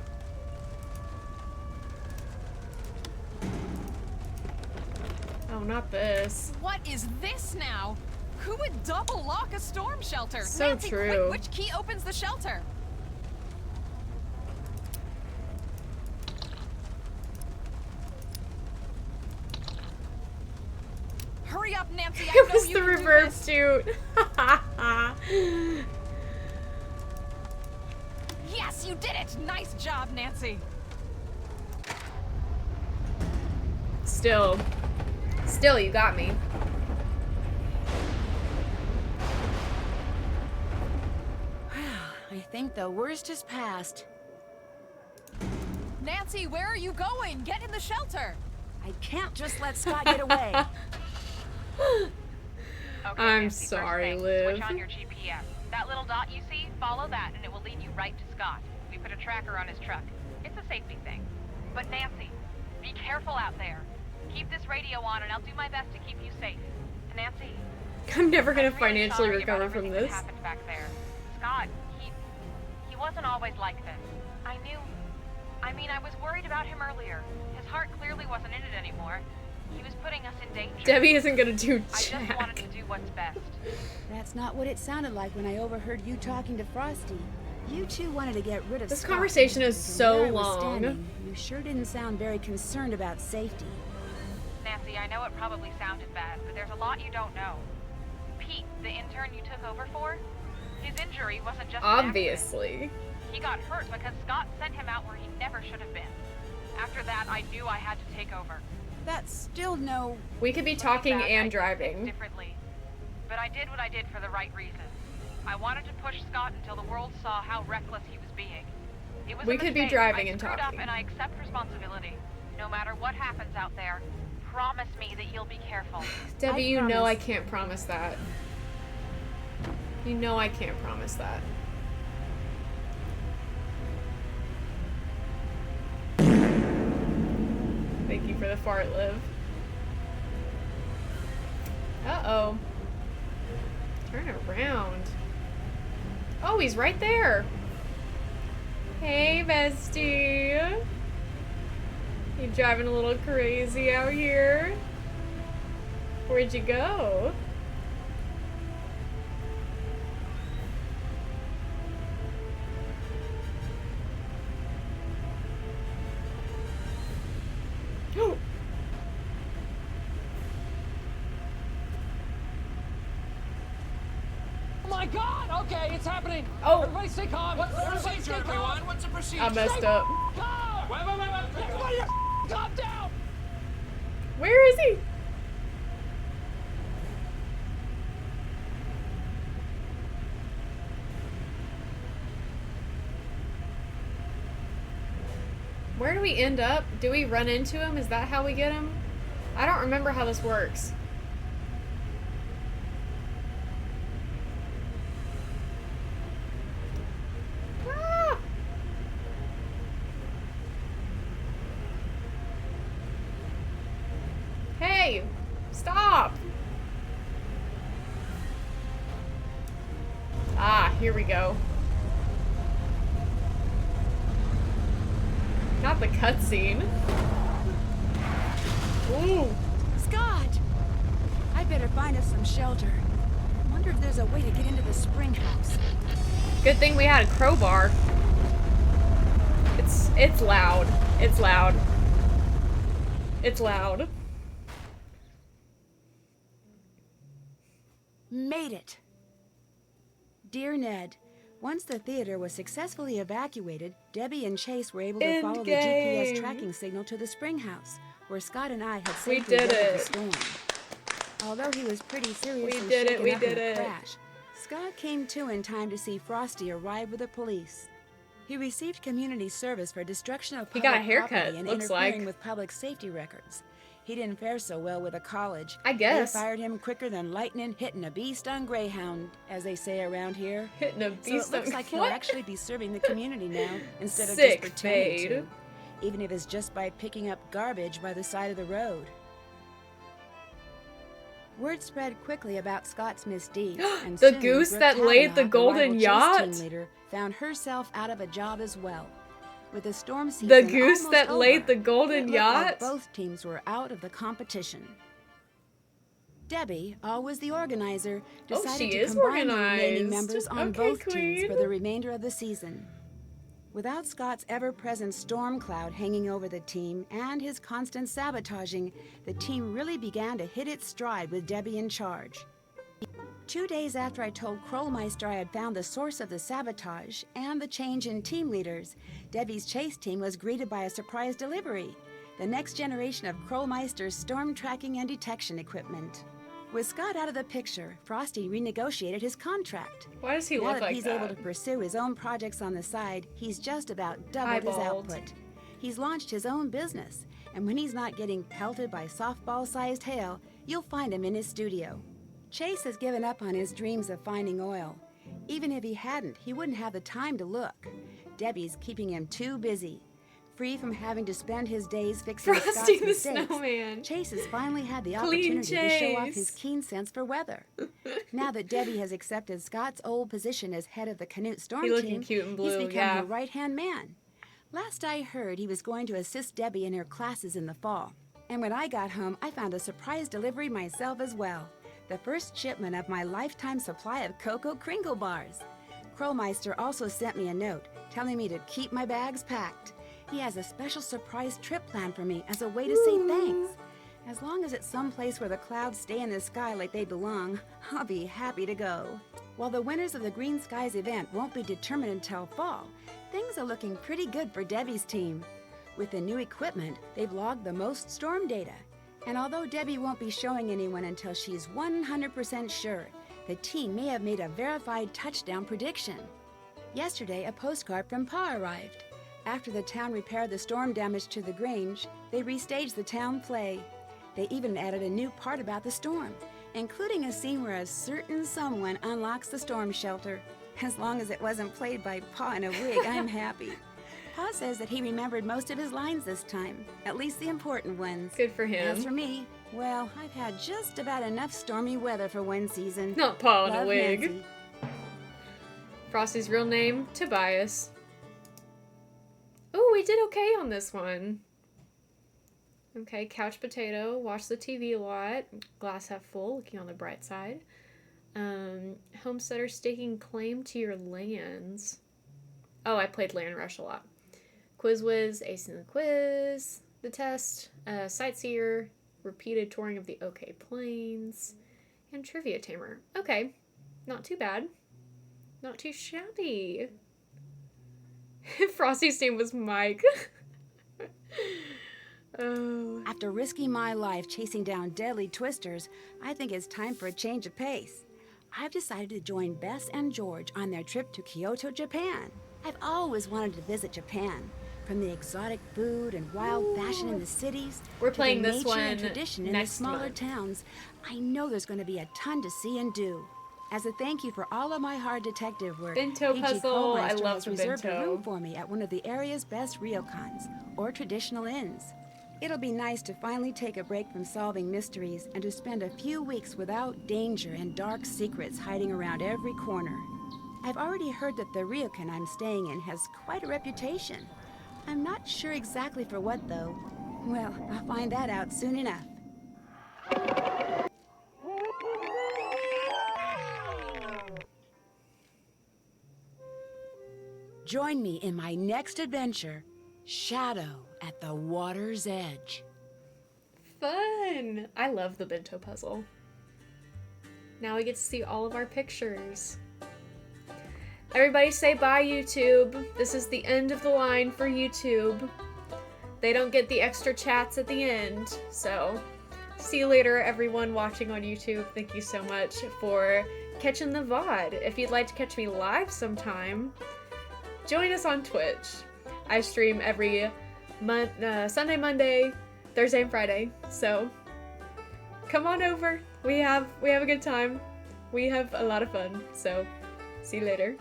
Oh, not this. What is this now? Who would double lock a storm shelter? So Nancy, true. Quick, which key opens the shelter? Hurry up, Nancy. I It know was you the can do reverse this. shoot. Yes, you did it. Nice job, Nancy. Still, you got me. I think the worst is past. Nancy, where are you going? Get in the shelter. I can't just let Scott get away. Okay, I'm Nancy, sorry, first thing, Liv. Switch on your GPS. That little dot you see, follow that and it will lead you right to Scott. We put a tracker on his truck. It's a safety thing. But Nancy, be careful out there. Keep this radio on and I'll do my best to keep you safe. Nancy, I'm never gonna I'm really financially sorry recover about from everything that this. happened back there. Scott, he wasn't always like this. I was worried about him earlier. His heart clearly wasn't in it anymore. He was putting us in danger. Debbie isn't gonna do I just wanted to jack. do what's best. That's not what it sounded like when I overheard you talking to Frosty. You two wanted to get rid of This Scott, conversation is because so where I was long. standing, you sure didn't sound very concerned about safety. Nancy, I know it probably sounded bad, but there's a lot you don't know. Pete, the intern you took over for, his injury wasn't just an accident. Obviously. He got hurt because Scott sent him out where he never should have been. After that, I knew I had to take over. That's still no... We could be talking and driving. Differently. But I did what I did for the right reason. I wanted to push Scott until the world saw how reckless he was being. It was We a could be mistake. driving I and screwed talking. up and I accept responsibility. No matter what happens out there, promise me that you'll be careful. Debbie, you know I can't promise that. You know I can't promise that. Thank you for the fart, Liv. Uh-oh. Turn around. Oh, he's right there. Hey, bestie. You driving a little crazy out here? Where'd you go? Oh my God! Okay, it's happening. Oh. Everybody stay calm. What's the Everybody procedure, stay calm. everyone? What's the procedure? I messed Stay up. calm. Wait. Everybody, calm down. Where is he? Where do we end up? Do we run into him? Is that how we get him? I don't remember how this works. Ah! Hey! Stop! here we go. Not the cutscene. Ooh. Scott! I better find us some shelter. I wonder if there's a way to get into the spring house. Good thing we had a crowbar. It's loud. It's loud. It's loud. Made it! Dear Ned, once the theater was successfully evacuated, Debbie and Chase were able to follow the GPS tracking signal to the spring house, where Scott and I had safely weathered the storm. Although he was pretty seriously shaken up in the crash, Scott came to in time to see Frosty arrive with the police. He received community service for destruction of public property and interfering with public safety records. He didn't fare so well with the college. I guess. They fired him quicker than lightning hitting a bee-stung greyhound, as they say around here. Hitting a bee-stung. So it looks like he'll actually be serving the community now instead of just pretending to. Even if it's just by picking up garbage by the side of the road. Word spread quickly about Scott's misdeeds, and the soon goose Brooke that laid Kavanaugh, the golden rival yacht? Chase team leader, found herself out of a job as well. With the storm season The goose almost that over, laid the golden it looked yacht? like both teams were out of the competition. Debbie, always the organizer, decided to combine the remaining members on both teams for the remainder of the season. Without Scott's ever-present storm cloud hanging over the team and his constant sabotaging, the team really began to hit its stride with Debbie in charge. 2 days after I told Krollmeister I had found the source of the sabotage and the change in team leaders, Debbie's chase team was greeted by a surprise delivery, the next generation of Krollmeister's storm tracking and detection equipment. With Scott out of the picture, Frosty renegotiated his contract. Why does he now look that like he's that? able to pursue his own projects on the side, he's just about doubled his output. He's launched his own business, and when he's not getting pelted by softball-sized hail, you'll find him in his studio. Chase has given up on his dreams of finding oil. Even if he hadn't, he wouldn't have the time to look. Debbie's keeping him too busy. Free from having to spend his days fixing Scott's Frosty the mistakes, Snowman. Chase has finally had the Clean opportunity to show off Chase. his keen sense for weather. Now that Debbie has accepted Scott's old position as head of the Canute Storm He looking team, cute and blue, he's become yeah. her right-hand man. Last I heard, he was going to assist Debbie in her classes in the fall. And when I got home, I found a surprise delivery myself as well. The first shipment of my lifetime supply of Cocoa Kringle bars. Krollmeister also sent me a note telling me to keep my bags packed. He has a special surprise trip planned for me as a way to say thanks. As long as it's someplace where the clouds stay in the sky like they belong, I'll be happy to go. While the winners of the Green Skies event won't be determined until fall, things are looking pretty good for Debbie's team. With the new equipment, they've logged the most storm data. And although Debbie won't be showing anyone until she's 100% sure, the team may have made a verified touchdown prediction. Yesterday, a postcard from Pa arrived. After the town repaired the storm damage to the Grange, they restaged the town play. They even added a new part about the storm, including a scene where a certain someone unlocks the storm shelter. As long as it wasn't played by Pa in a wig, I'm happy. Pa says that he remembered most of his lines this time, at least the important ones. Good for him. As for me, well, I've had just about enough stormy weather for one season. Not Pa in a Love, wig. Nancy. Frosty's real name, Tobias. Oh, we did okay on this one. Okay, couch potato, watch the TV a lot, glass half full, looking on the bright side. Homesteader staking claim to your lands. Oh, I played Land Rush a lot. Quiz Whiz, acing the quiz, the test, sightseer, repeated touring of the OK Plains, and trivia tamer. Okay, not too bad. Not too shabby. Frosty's name was Mike. Oh. After risking my life chasing down deadly twisters, I think it's time for a change of pace. I've decided to join Bess and George on their trip to Kyoto, Japan. I've always wanted to visit Japan. From the exotic food and wild fashion in the cities, We're to playing the this nature and one tradition in the next smaller month. towns, I know there's going to be a ton to see and do. As a thank you for all of my hard detective work, Bento PG puzzle. I Krollmeister love has the reserved a bento. room for me at one of the area's best ryokans, or traditional inns. It'll be nice to finally take a break from solving mysteries and to spend a few weeks without danger and dark secrets hiding around every corner. I've already heard that the ryokan I'm staying in has quite a reputation. I'm not sure exactly for what, though. Well, I'll find that out soon enough. Join me in my next adventure, Shadow at the Water's Edge. Fun! I love the bento puzzle. Now we get to see all of our pictures. Everybody say bye, YouTube. This is the end of the line for YouTube. They don't get the extra chats at the end, so see you later, everyone watching on YouTube. Thank you so much for catching the VOD. If you'd like to catch me live sometime, join us on Twitch. I stream every Sunday, Monday, Thursday, and Friday, so come on over. We have a good time. We have a lot of fun, so see you later.